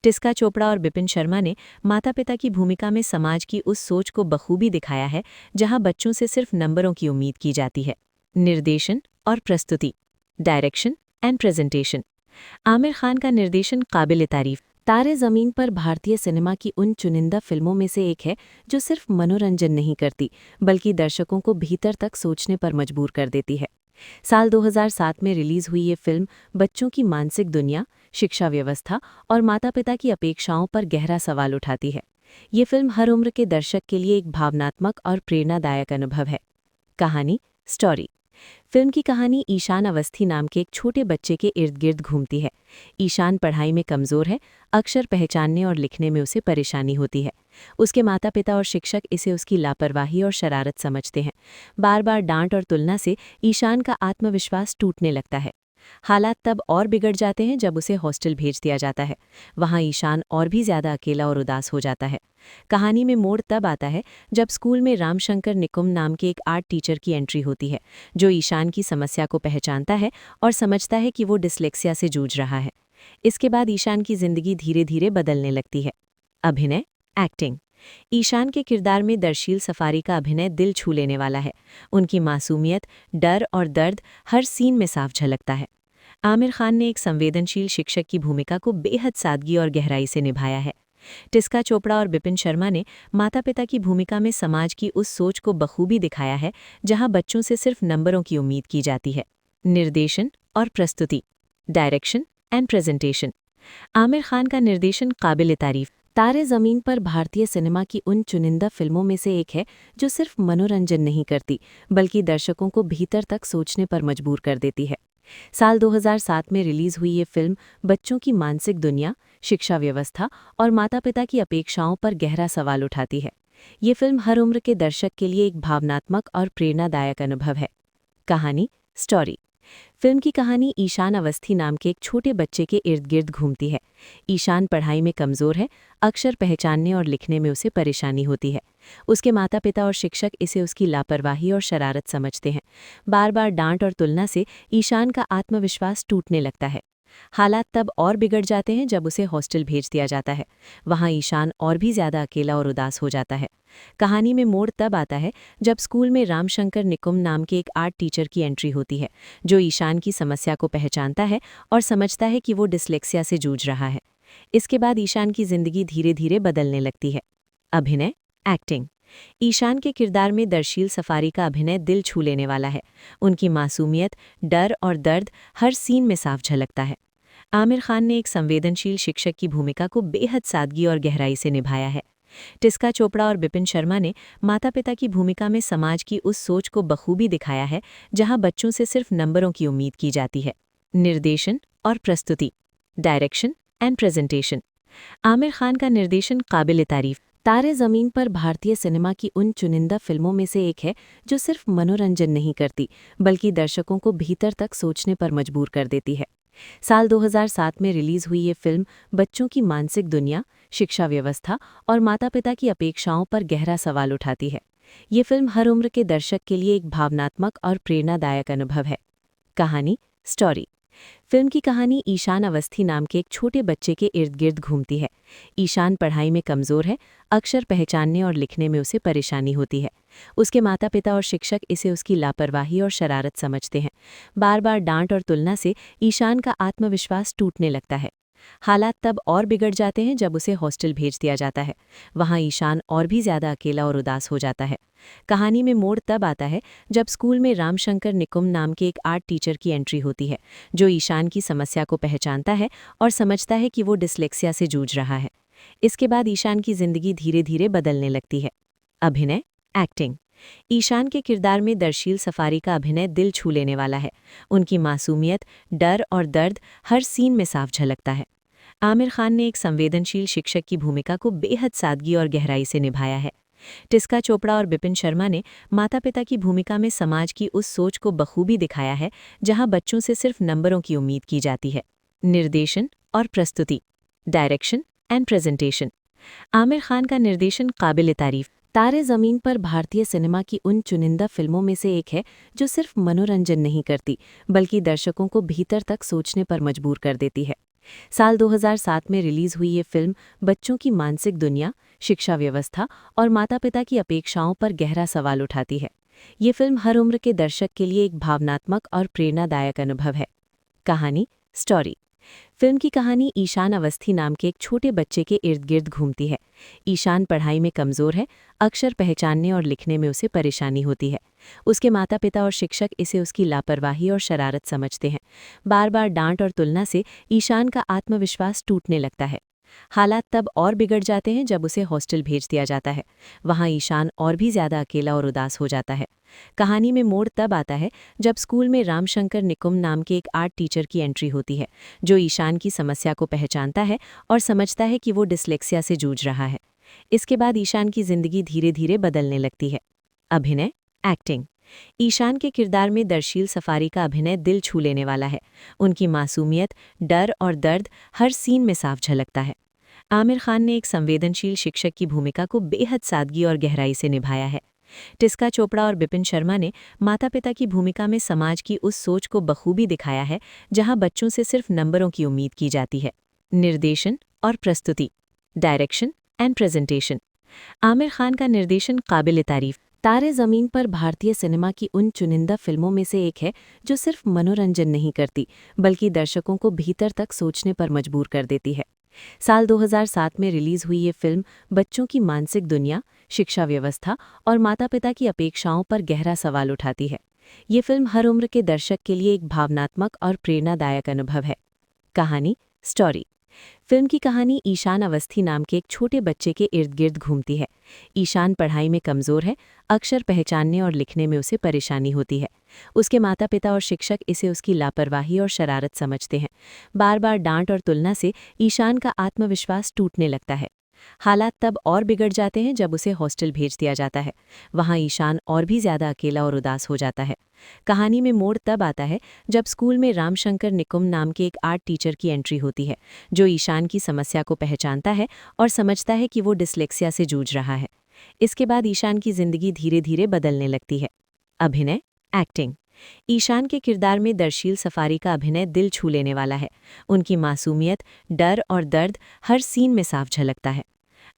[SPEAKER 1] टिस्का चोपड़ा और बिपिन शर्मा ने माता पिता की भूमिका में समाज की उस सोच को बखूबी दिखाया है जहां बच्चों से सिर्फ नंबरों की उम्मीद की जाती है। निर्देशन और प्रस्तुति, direction and presentation. Aamir Khan का निर्देशन काबिल तारीफ। तारे ज़मीन पर भारतीय सिनेमा की उन चुनिंदा फिल्मों में से एक है जो सिर्फ मनोरंजन नहीं करती बल्कि दर्शकों को भीतर तक सोचने पर मजबूर कर देती है। साल 2007 में रिलीज हुई ये फिल्म बच्चों की मानसिक दुनिया, शिक्षा व्यवस्था और माता पिता की अपेक्षाओं पर गहरा सवाल उठाती है। ये फिल्म हर उम्र के दर्शक के लिए एक भावनात्मक और प्रेरणादायक अनुभव है। कहानी, स्टोरी। फिल्म की कहानी ईशान अवस्थी नाम के एक छोटे बच्चे के इर्द गिर्द घूमती है। ईशान पढ़ाई में कमज़ोर है, अक्षर पहचानने और लिखने में उसे परेशानी होती है। उसके माता पिता और शिक्षक इसे उसकी लापरवाही और शरारत समझते हैं। बार बार डांट और तुलना से ईशान का आत्मविश्वास टूटने लगता है। हालात तब और बिगड़ जाते हैं जब उसे हॉस्टल भेज दिया जाता है। वहाँ ईशान और भी ज़्यादा अकेला और उदास हो जाता है। कहानी में मोड़ तब आता है जब स्कूल में रामशंकर निकुम नाम के एक आर्ट टीचर की एंट्री होती है, जो ईशान की समस्या को पहचानता है और समझता है कि वो डिस्लेक्सिया से जूझ रहा है। इसके बाद ईशान की जिंदगी धीरे धीरे बदलने लगती है। अभिनय, एक्टिंग। ईशान के किरदार में दर्शील सफारी का अभिनय दिल छू लेने वाला है। उनकी मासूमियत, डर और दर्द हर सीन में साफ झलकता है। आमिर खान ने एक संवेदनशील शिक्षक की भूमिका को बेहद सादगी और गहराई से निभाया है। टिस्का चोपड़ा और बिपिन शर्मा ने माता पिता की भूमिका में समाज की उस सोच को बखूबी दिखाया है जहां बच्चों से सिर्फ नंबरों की उम्मीद की जाती है। निर्देशन और प्रस्तुति, direction and presentation. Aamir Khan का निर्देशन काबिल तारीफ। तारे ज़मीन पर भारतीय सिनेमा की उन चुनिंदा फिल्मों में से एक है जो सिर्फ मनोरंजन नहीं करती बल्कि दर्शकों को भीतर तक सोचने पर मजबूर कर देती है। साल 2007 में रिलीज हुई ये फिल्म बच्चों की मानसिक दुनिया, शिक्षा व्यवस्था और माता पिता की अपेक्षाओं पर गहरा सवाल उठाती है। ये फिल्म हर उम्र के दर्शक के लिए एक भावनात्मक और प्रेरणादायक अनुभव है। कहानी, स्टोरी। फिल्म की कहानी ईशान अवस्थी नाम के एक छोटे बच्चे के इर्द गिर्द घूमती है। ईशान पढ़ाई में कमज़ोर है, अक्षर पहचानने और लिखने में उसे परेशानी होती है। उसके माता पिता और शिक्षक इसे उसकी लापरवाही और शरारत समझते हैं। बार बार डांट और तुलना से ईशान का आत्मविश्वास टूटने लगता है। हालात तब और बिगड़ जाते हैं जब उसे हॉस्टल भेज दिया जाता है। वहाँ ईशान और भी ज़्यादा अकेला और उदास हो जाता है। कहानी में मोड़ तब आता है जब स्कूल में रामशंकर निकुम नाम के एक आर्ट टीचर की एंट्री होती है, जो ईशान की समस्या को पहचानता है और समझता है कि वो डिस्लेक्सिया से जूझ रहा है। इसके बाद ईशान की जिंदगी धीरे धीरे बदलने लगती है। अभिनय, एक्टिंग। ईशान के किरदार में दर्शील सफारी का अभिनय दिल छू लेने वाला है। उनकी मासूमियत, डर और दर्द हर सीन में साफ झलकता है। आमिर खान ने एक संवेदनशील शिक्षक की भूमिका को बेहद सादगी और गहराई से निभाया है। टिस्का चोपड़ा और बिपिन शर्मा ने माता पिता की भूमिका में समाज की उस सोच को बखूबी दिखाया है जहां बच्चों से सिर्फ नंबरों की उम्मीद की जाती है। निर्देशन और प्रस्तुति, direction and presentation. Aamir Khan का निर्देशन काबिल तारीफ। तारे ज़मीन पर भारतीय सिनेमा की उन चुनिंदा फिल्मों में से एक है जो सिर्फ मनोरंजन नहीं करती बल्कि दर्शकों को भीतर तक सोचने पर मजबूर कर देती है। साल 2007 में रिलीज हुई ये फिल्म बच्चों की मानसिक दुनिया, शिक्षा व्यवस्था और माता पिता की अपेक्षाओं पर गहरा सवाल उठाती है। ये फिल्म हर उम्र के दर्शक के लिए एक भावनात्मक और प्रेरणादायक अनुभव है। कहानी, स्टोरी। फिल्म की कहानी ईशान अवस्थी नाम के एक छोटे बच्चे के इर्द गिर्द घूमती है। ईशान पढ़ाई में कमज़ोर है, अक्षर पहचानने और लिखने में उसे परेशानी होती है। उसके माता पिता और शिक्षक इसे उसकी लापरवाही और शरारत समझते हैं। बार बार डांट और तुलना से ईशान का आत्मविश्वास टूटने लगता है। हालात तब और बिगड़ जाते हैं जब उसे हॉस्टल भेज दिया जाता है। वहाँ ईशान और भी ज़्यादा अकेला और उदास हो जाता है। कहानी में मोड़ तब आता है जब स्कूल में रामशंकर निकुम नाम के एक आर्ट टीचर की एंट्री होती है, जो ईशान की समस्या को पहचानता है और समझता है कि वो डिस्लेक्सिया से जूझ रहा है। इसके बाद ईशान की जिंदगी धीरे धीरे बदलने लगती है। अभिनय, एक्टिंग। ईशान के किरदार में दर्शील सफारी का अभिनय दिल छू लेने वाला है। उनकी मासूमियत, डर और दर्द हर सीन में साफ झलकता है। आमिर खान ने एक संवेदनशील शिक्षक की भूमिका को बेहद सादगी और गहराई से निभाया है। टिस्का चोपड़ा और बिपिन शर्मा ने माता पिता की भूमिका में समाज की उस सोच को बखूबी दिखाया है जहां बच्चों से सिर्फ नंबरों की उम्मीद की जाती है। निर्देशन और प्रस्तुति, direction and presentation. Aamir Khan का निर्देशन काबिल तारीफ। तारे ज़मीन पर भारतीय सिनेमा की उन चुनिंदा फिल्मों में से एक है जो सिर्फ मनोरंजन नहीं करती बल्कि दर्शकों को भीतर तक सोचने पर मजबूर कर देती है। साल 2007 में रिलीज हुई ये फिल्म बच्चों की मानसिक दुनिया, शिक्षा व्यवस्था और माता-पिता की अपेक्षाओं पर गहरा सवाल उठाती है। ये फिल्म हर उम्र के दर्शक के लिए एक भावनात्मक और प्रेरणादायक अनुभव है। कहानी, स्टोरी। फिल्म की कहानी ईशान अवस्थी नाम के एक छोटे बच्चे के इर्द गिर्द घूमती है। ईशान पढ़ाई में कमज़ोर है, अक्षर पहचानने और लिखने में उसे परेशानी होती है। उसके माता पिता और शिक्षक इसे उसकी लापरवाही और शरारत समझते हैं। बार बार डांट और तुलना से ईशान का आत्मविश्वास टूटने लगता है। हालात तब और बिगड़ जाते हैं जब उसे हॉस्टल भेज दिया जाता है। वहाँ ईशान और भी ज़्यादा अकेला और उदास हो जाता है। कहानी में मोड़ तब आता है जब स्कूल में रामशंकर निकुम नाम के एक आर्ट टीचर की एंट्री होती है, जो ईशान की समस्या को पहचानता है और समझता है कि वो डिस्लेक्सिया से जूझ रहा है। इसके बाद ईशान की जिंदगी धीरे धीरे बदलने लगती है। अभिनय, एक्टिंग। ईशान के किरदार में दर्शील सफारी का अभिनय दिल छू लेने वाला है। उनकी मासूमियत, डर और दर्द हर सीन में साफ झलकता है। आमिर खान ने एक संवेदनशील शिक्षक की भूमिका को बेहद सादगी और गहराई से निभाया है। टिस्का चोपड़ा और बिपिन शर्मा ने माता पिता की भूमिका में समाज की उस सोच को बखूबी दिखाया है जहां बच्चों से सिर्फ नंबरों की उम्मीद की जाती है। निर्देशन और प्रस्तुति, direction and presentation. Aamir Khan का निर्देशन काबिल तारीफ। तारे ज़मीन पर भारतीय सिनेमा की उन चुनिंदा फिल्मों में से एक है जो सिर्फ मनोरंजन नहीं करती बल्कि दर्शकों को भीतर तक सोचने पर मजबूर कर देती है। साल 2007 में रिलीज हुई ये फिल्म बच्चों की मानसिक दुनिया, शिक्षा व्यवस्था और माता-पिता की अपेक्षाओं पर गहरा सवाल उठाती है। ये फिल्म हर उम्र के दर्शक के लिए एक भावनात्मक और प्रेरणादायक अनुभव है। कहानी, स्टोरी। फिल्म की कहानी ईशान अवस्थी नाम के एक छोटे बच्चे के इर्द गिर्द घूमती है। ईशान पढ़ाई में कमज़ोर है, अक्षर पहचानने और लिखने में उसे परेशानी होती है। उसके माता पिता और शिक्षक इसे उसकी लापरवाही और शरारत समझते हैं। बार बार डांट और तुलना से ईशान का आत्मविश्वास टूटने लगता है। हालात तब और बिगड़ जाते हैं जब उसे हॉस्टल भेज दिया जाता है। वहाँ ईशान और भी ज़्यादा अकेला और उदास हो जाता है। कहानी में मोड़ तब आता है जब स्कूल में रामशंकर निकुम नाम के एक आर्ट टीचर की एंट्री होती है, जो ईशान की समस्या को पहचानता है और समझता है कि वो डिस्लेक्सिया से जूझ रहा है। इसके बाद ईशान की जिंदगी धीरे धीरे बदलने लगती है। अभिनय, एक्टिंग। ईशान के किरदार में दर्शील सफारी का अभिनय दिल छू लेने वाला है। उनकी मासूमियत, डर और दर्द हर सीन में साफ झलकता है।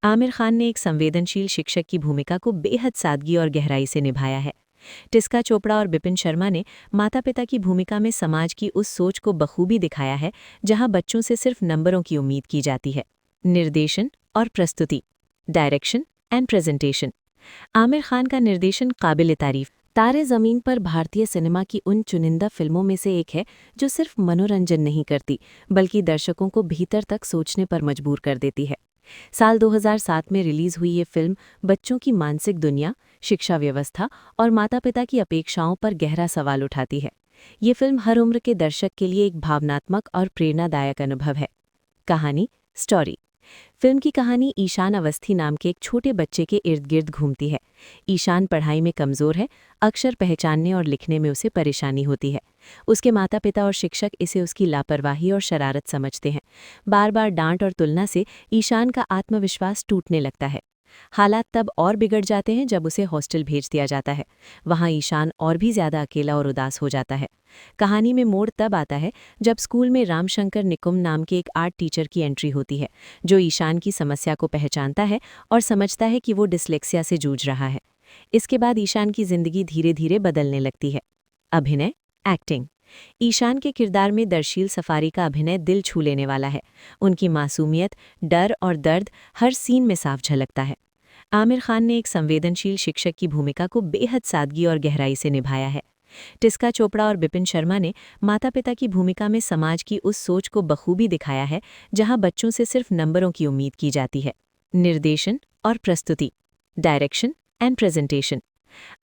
[SPEAKER 1] आमिर खान ने एक संवेदनशील शिक्षक की भूमिका को बेहद सादगी और गहराई से निभाया है। टिस्का चोपड़ा और बिपिन शर्मा ने माता पिता की भूमिका में समाज की उस सोच को बखूबी दिखाया है जहां बच्चों से सिर्फ नंबरों की उम्मीद की जाती है। निर्देशन और प्रस्तुति, direction and presentation. Aamir Khan का निर्देशन काबिल तारीफ। तारे ज़मीन पर भारतीय सिनेमा की उन चुनिंदा फिल्मों में से एक है जो सिर्फ मनोरंजन नहीं करती बल्कि दर्शकों को भीतर तक सोचने पर मजबूर कर देती है। साल 2007 में रिलीज हुई ये फिल्म बच्चों की मानसिक दुनिया, शिक्षा व्यवस्था और माता-पिता की अपेक्षाओं पर गहरा सवाल उठाती है। ये फिल्म हर उम्र के दर्शक के लिए एक भावनात्मक और प्रेरणादायक अनुभव है। कहानी, स्टोरी। फिल्म की कहानी ईशान अवस्थी नाम के एक छोटे बच्चे के इर्द गिर्द घूमती है। ईशान पढ़ाई में कमज़ोर है, अक्षर पहचानने और लिखने में उसे परेशानी होती है। उसके माता पिता और शिक्षक इसे उसकी लापरवाही और शरारत समझते हैं। बार बार डांट और तुलना से ईशान का आत्मविश्वास टूटने लगता है। हालात तब और बिगड़ जाते हैं जब उसे हॉस्टल भेज दिया जाता है। वहाँ ईशान और भी ज़्यादा अकेला और उदास हो जाता है। कहानी में मोड़ तब आता है जब स्कूल में रामशंकर निकुम नाम के एक आर्ट टीचर की एंट्री होती है, जो ईशान की समस्या को पहचानता है और समझता है कि वो डिस्लेक्सिया से जूझ रहा है। इसके बाद ईशान की जिंदगी धीरे धीरे बदलने लगती है। अभिनय, एक्टिंग। ईशान के किरदार में दर्शील सफारी का अभिनय दिल छू लेने वाला है। उनकी मासूमियत, डर और दर्द हर सीन में साफ झलकता है। आमिर खान ने एक संवेदनशील शिक्षक की भूमिका को बेहद सादगी और गहराई से निभाया है। टिस्का चोपड़ा और बिपिन शर्मा ने माता पिता की भूमिका में समाज की उस सोच को बखूबी दिखाया है जहां बच्चों से सिर्फ नंबरों की उम्मीद की जाती है। निर्देशन और प्रस्तुति, direction and presentation.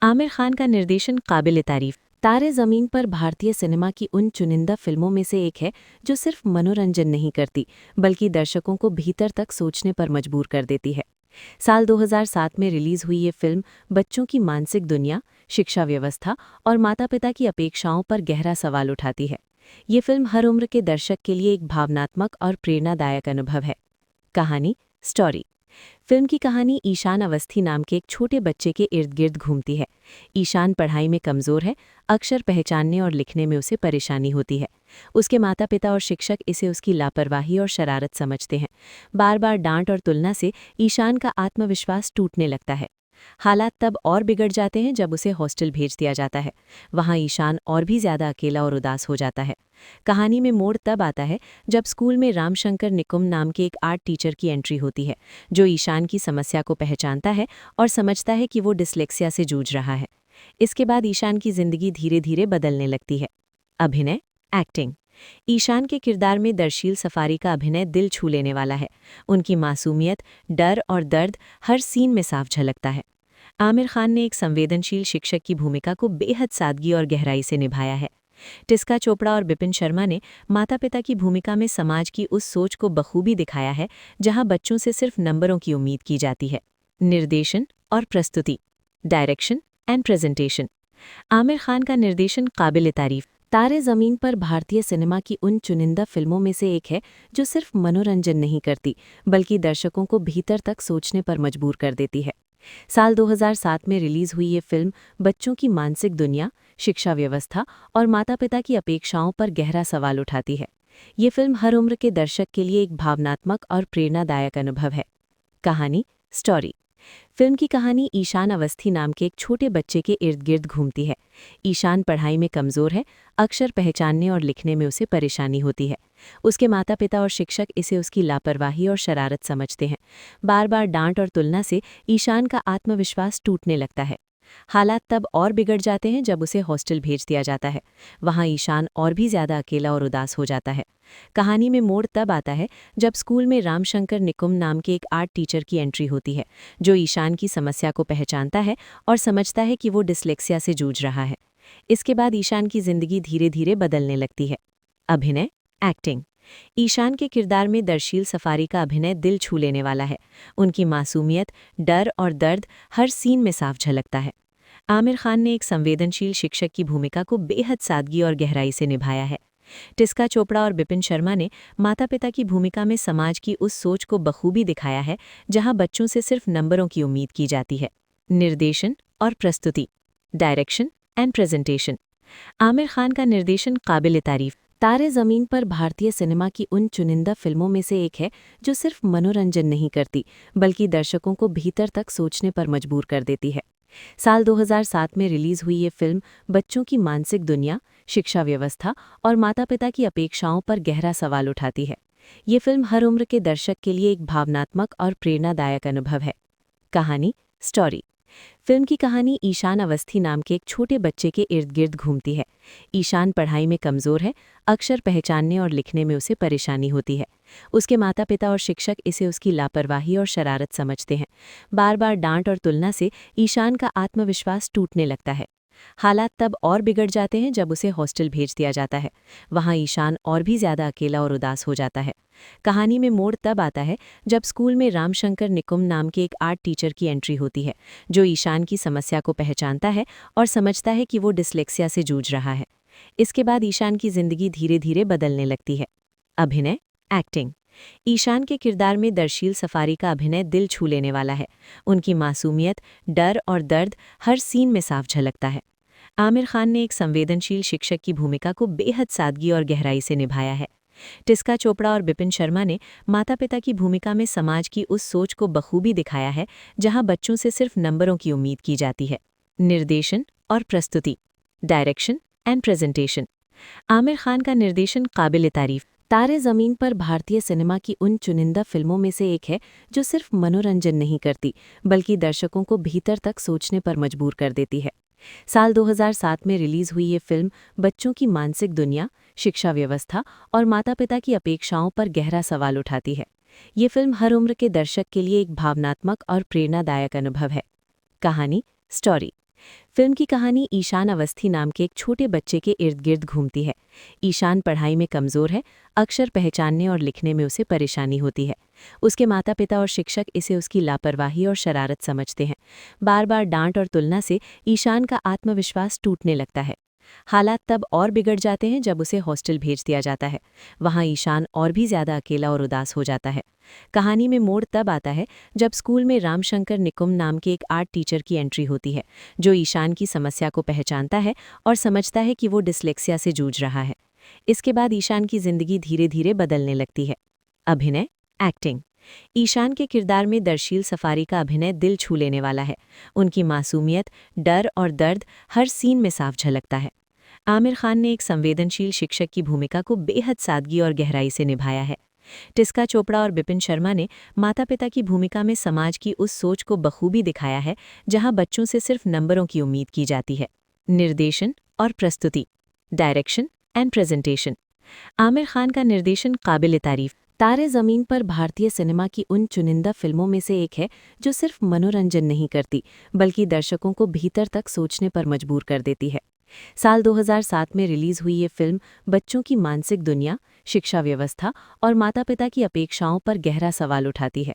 [SPEAKER 1] Aamir Khan का निर्देशन काबिल तारीफ। तारे ज़मीन पर भारतीय सिनेमा की उन चुनिंदा फिल्मों में से एक है जो सिर्फ मनोरंजन नहीं करती बल्कि दर्शकों को भीतर तक सोचने पर मजबूर कर देती है। साल 2007 में रिलीज हुई ये फिल्म बच्चों की मानसिक दुनिया, शिक्षा व्यवस्था और माता-पिता की अपेक्षाओं पर गहरा सवाल उठाती है। ये फिल्म हर उम्र के दर्शक के लिए एक भावनात्मक और प्रेरणादायक अनुभव है। कहानी, स्टोरी। फिल्म की कहानी ईशान अवस्थी नाम के एक छोटे बच्चे के इर्द गिर्द घूमती है। ईशान पढ़ाई में कमज़ोर है, अक्षर पहचानने और लिखने में उसे परेशानी होती है। उसके माता पिता और शिक्षक इसे उसकी लापरवाही और शरारत समझते हैं। बार बार डांट और तुलना से ईशान का आत्मविश्वास टूटने लगता है। हालात तब और बिगड़ जाते हैं जब उसे हॉस्टल भेज दिया जाता है। वहाँ ईशान और भी ज़्यादा अकेला और उदास हो जाता है। कहानी में मोड़ तब आता है जब स्कूल में रामशंकर निकुम नाम के एक आर्ट टीचर की एंट्री होती है, जो ईशान की समस्या को पहचानता है और समझता है कि वो डिस्लेक्सिया से जूझ रहा है। इसके बाद ईशान की जिंदगी धीरे धीरे बदलने लगती है। अभिनय, एक्टिंग। ईशान के किरदार में दर्शील सफारी का अभिनय दिल छू लेने वाला है। उनकी मासूमियत, डर और दर्द हर सीन में साफ झलकता है। आमिर खान ने एक संवेदनशील शिक्षक की भूमिका को बेहद सादगी और गहराई से निभाया है। टिस्का चोपड़ा और बिपिन शर्मा ने माता पिता की भूमिका में समाज की उस सोच को बखूबी दिखाया है जहां बच्चों से सिर्फ नंबरों की उम्मीद की जाती है। निर्देशन और प्रस्तुति, direction and presentation. Aamir Khan का निर्देशन काबिल तारीफ। तारे ज़मीन पर भारतीय सिनेमा की उन चुनिंदा फिल्मों में से एक है जो सिर्फ मनोरंजन नहीं करती बल्कि दर्शकों को भीतर तक सोचने पर मजबूर कर देती है। साल 2007 में रिलीज हुई ये फिल्म बच्चों की मानसिक दुनिया, शिक्षा व्यवस्था और माता-पिता की अपेक्षाओं पर गहरा सवाल उठाती है। ये फिल्म हर उम्र के दर्शक के लिए एक भावनात्मक और प्रेरणादायक अनुभव है। कहानी, स्टोरी। फिल्म की कहानी ईशान अवस्थी नाम के एक छोटे बच्चे के इर्द गिर्द घूमती है। ईशान पढ़ाई में कमज़ोर है, अक्षर पहचानने और लिखने में उसे परेशानी होती है। उसके माता पिता और शिक्षक इसे उसकी लापरवाही और शरारत समझते हैं। बार बार डांट और तुलना से ईशान का आत्मविश्वास टूटने लगता है। हालात तब और बिगड़ जाते हैं जब उसे हॉस्टल भेज दिया जाता है। वहाँ ईशान और भी ज़्यादा अकेला और उदास हो जाता है। कहानी में मोड़ तब आता है जब स्कूल में रामशंकर निकुम नाम के एक आर्ट टीचर की एंट्री होती है, जो ईशान की समस्या को पहचानता है और समझता है कि वो डिस्लेक्सिया से जूझ रहा है। इसके बाद ईशान की जिंदगी धीरे धीरे बदलने लगती है। अभिनय, एक्टिंग। ईशान के किरदार में दर्शील सफारी का अभिनय दिल छू लेने वाला है। उनकी मासूमियत, डर और दर्द हर सीन में साफ झलकता है। आमिर खान ने एक संवेदनशील शिक्षक की भूमिका को बेहद सादगी और गहराई से निभाया है। टिस्का चोपड़ा और बिपिन शर्मा ने माता पिता की भूमिका में समाज की उस सोच को बखूबी दिखाया है जहां बच्चों से सिर्फ नंबरों की उम्मीद की जाती है। निर्देशन और प्रस्तुति, direction and presentation. Aamir Khan का निर्देशन काबिल तारीफ। तारे ज़मीन पर भारतीय सिनेमा की उन चुनिंदा फिल्मों में से एक है जो सिर्फ मनोरंजन नहीं करती बल्कि दर्शकों को भीतर तक सोचने पर मजबूर कर देती है। साल 2007 में रिलीज हुई ये फिल्म बच्चों की मानसिक दुनिया, शिक्षा व्यवस्था और माता-पिता की अपेक्षाओं पर गहरा सवाल उठाती है। ये फिल्म हर उम्र के दर्शक के लिए एक भावनात्मक और प्रेरणादायक अनुभव है। कहानी, स्टोरी। फिल्म की कहानी ईशान अवस्थी नाम के एक छोटे बच्चे के इर्द गिर्द घूमती है। ईशान पढ़ाई में कमज़ोर है, अक्षर पहचानने और लिखने में उसे परेशानी होती है। उसके माता पिता और शिक्षक इसे उसकी लापरवाही और शरारत समझते हैं। बार बार डांट और तुलना से ईशान का आत्मविश्वास टूटने लगता है। हालात तब और बिगड़ जाते हैं जब उसे हॉस्टल भेज दिया जाता है। वहाँ ईशान और भी ज़्यादा अकेला और उदास हो जाता है। कहानी में मोड़ तब आता है जब स्कूल में रामशंकर निकुम नाम के एक आर्ट टीचर की एंट्री होती है, जो ईशान की समस्या को पहचानता है और समझता है कि वो डिस्लेक्सिया से जूझ रहा है। इसके बाद ईशान की जिंदगी धीरे धीरे बदलने लगती है। अभिनय, एक्टिंग। ईशान के किरदार में दर्शील सफारी का अभिनय दिल छू लेने वाला है। उनकी मासूमियत, डर और दर्द हर सीन में साफ झलकता है। आमिर खान ने एक संवेदनशील शिक्षक की भूमिका को बेहद सादगी और गहराई से निभाया है। टिस्का चोपड़ा और बिपिन शर्मा ने माता पिता की भूमिका में समाज की उस सोच को बखूबी दिखाया है जहां बच्चों से सिर्फ नंबरों की उम्मीद की जाती है। निर्देशन और प्रस्तुति, direction and presentation. Aamir Khan का निर्देशन काबिल तारीफ। तारे ज़मीन पर भारतीय सिनेमा की उन चुनिंदा फिल्मों में से एक है जो सिर्फ मनोरंजन नहीं करती बल्कि दर्शकों को भीतर तक सोचने पर मजबूर कर देती है। साल 2007 में रिलीज हुई ये फिल्म बच्चों की मानसिक दुनिया, शिक्षा व्यवस्था और माता-पिता की अपेक्षाओं पर गहरा सवाल उठाती है। ये फिल्म हर उम्र के दर्शक के लिए एक भावनात्मक और प्रेरणादायक अनुभव है। कहानी, स्टोरी। फिल्म की कहानी ईशान अवस्थी नाम के एक छोटे बच्चे के इर्द गिर्द घूमती है। ईशान पढ़ाई में कमज़ोर है, अक्षर पहचानने और लिखने में उसे परेशानी होती है। उसके माता पिता और शिक्षक इसे उसकी लापरवाही और शरारत समझते हैं। बार बार डांट और तुलना से ईशान का आत्मविश्वास टूटने लगता है। हालात तब और बिगड़ जाते हैं जब उसे हॉस्टल भेज दिया जाता है। वहाँ ईशान और भी ज़्यादा अकेला और उदास हो जाता है। कहानी में मोड़ तब आता है जब स्कूल में रामशंकर निकुम नाम के एक आर्ट टीचर की एंट्री होती है, जो ईशान की समस्या को पहचानता है और समझता है कि वो डिस्लेक्सिया से जूझ रहा है। इसके बाद ईशान की जिंदगी धीरे धीरे बदलने लगती है। अभिनय, एक्टिंग। ईशान के किरदार में दर्शील सफारी का अभिनय दिल छू लेने वाला है। उनकी मासूमियत, डर और दर्द हर सीन में साफ झलकता है। आमिर खान ने एक संवेदनशील शिक्षक की भूमिका को बेहद सादगी और गहराई से निभाया है। टिस्का चोपड़ा और बिपिन शर्मा ने माता पिता की भूमिका में समाज की उस सोच को बखूबी दिखाया है जहां बच्चों से सिर्फ नंबरों की उम्मीद की जाती है। निर्देशन और प्रस्तुति, direction and presentation. Aamir Khan का निर्देशन काबिल तारीफ। तारे ज़मीन पर भारतीय सिनेमा की उन चुनिंदा फिल्मों में से एक है जो सिर्फ मनोरंजन नहीं करती बल्कि दर्शकों को भीतर तक सोचने पर मजबूर कर देती है। साल 2007 में रिलीज हुई ये फिल्म बच्चों की मानसिक दुनिया, शिक्षा व्यवस्था और माता-पिता की अपेक्षाओं पर गहरा सवाल उठाती है।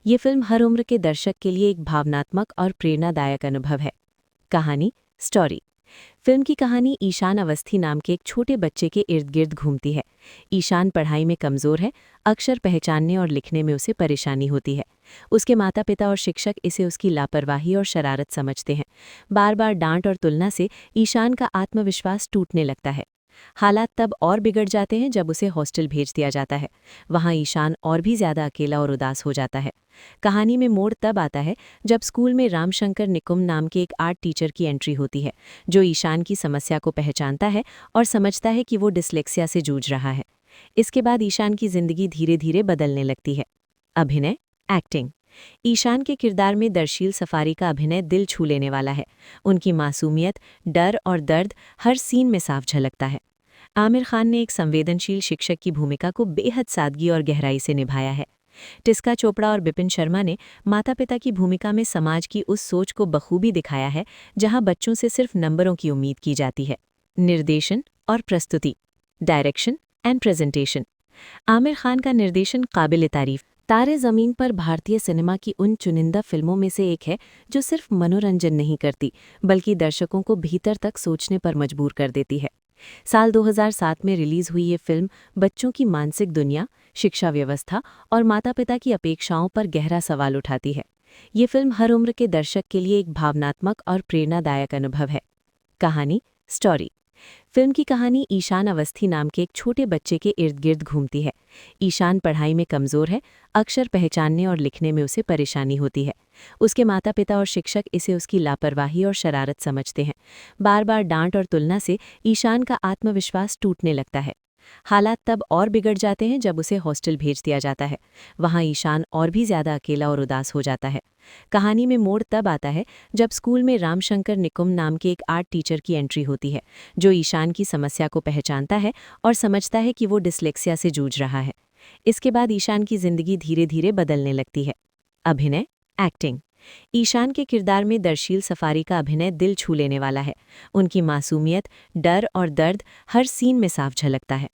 [SPEAKER 1] ये फिल्म हर उम्र के दर्शक के लिए एक भावनात्मक और प्रेरणादायक अनुभव है। कहानी, स्टोरी। फिल्म की कहानी ईशान अवस्थी नाम के एक छोटे बच्चे के इर्द गिर्द घूमती है। ईशान पढ़ाई में कमज़ोर है, अक्षर पहचानने और लिखने में उसे परेशानी होती है। उसके माता पिता और शिक्षक इसे उसकी लापरवाही और शरारत समझते हैं। बार बार डांट और तुलना से ईशान का आत्मविश्वास टूटने लगता है। हालात तब और बिगड़ जाते हैं जब उसे हॉस्टल भेज दिया जाता है। वहाँ ईशान और भी ज़्यादा अकेला और उदास हो जाता है। कहानी में मोड़ तब आता है जब स्कूल में रामशंकर निकुम नाम के एक आर्ट टीचर की एंट्री होती है, जो ईशान की समस्या को पहचानता है और समझता है कि वो डिस्लेक्सिया से जूझ रहा है। इसके बाद ईशान की जिंदगी धीरे धीरे बदलने लगती है। अभिनय, एक्टिंग। ईशान के किरदार में दर्शील सफारी का अभिनय दिल छू लेने वाला है। उनकी मासूमियत, डर और दर्द हर सीन में साफ झलकता है। आमिर खान ने एक संवेदनशील शिक्षक की भूमिका को बेहद सादगी और गहराई से निभाया है। टिस्का चोपड़ा और बिपिन शर्मा ने माता पिता की भूमिका में समाज की उस सोच को बखूबी दिखाया है जहां बच्चों से सिर्फ नंबरों की उम्मीद की जाती है। निर्देशन और प्रस्तुति, direction and presentation. Aamir Khan का निर्देशन काबिल तारीफ। तारे ज़मीन पर भारतीय सिनेमा की उन चुनिंदा फिल्मों में से एक है जो सिर्फ मनोरंजन नहीं करती बल्कि दर्शकों को भीतर तक सोचने पर मजबूर कर देती है। साल 2007 में रिलीज हुई ये फिल्म बच्चों की मानसिक दुनिया, शिक्षा व्यवस्था और माता-पिता की अपेक्षाओं पर गहरा सवाल उठाती है। ये फिल्म हर उम्र के दर्शक के लिए एक भावनात्मक और प्रेरणादायक अनुभव है। कहानी, स्टोरी। फिल्म की कहानी ईशान अवस्थी नाम के एक छोटे बच्चे के इर्द गिर्द घूमती है। ईशान पढ़ाई में कमज़ोर है, अक्षर पहचानने और लिखने में उसे परेशानी होती है। उसके माता पिता और शिक्षक इसे उसकी लापरवाही और शरारत समझते हैं। बार बार डांट और तुलना से ईशान का आत्मविश्वास टूटने लगता है। हालात तब और बिगड़ जाते हैं जब उसे हॉस्टल भेज दिया जाता है। वहाँ ईशान और भी ज़्यादा अकेला और उदास हो जाता है। कहानी में मोड़ तब आता है जब स्कूल में रामशंकर निकुम नाम के एक आर्ट टीचर की एंट्री होती है, जो ईशान की समस्या को पहचानता है और समझता है कि वो डिस्लेक्सिया से जूझ रहा है। इसके बाद ईशान की जिंदगी धीरे धीरे बदलने लगती है। अभिनय, एक्टिंग। ईशान के किरदार में दर्शील सफारी का अभिनय दिल छू लेने वाला है। उनकी मासूमियत, डर और दर्द हर सीन में साफ झलकता है।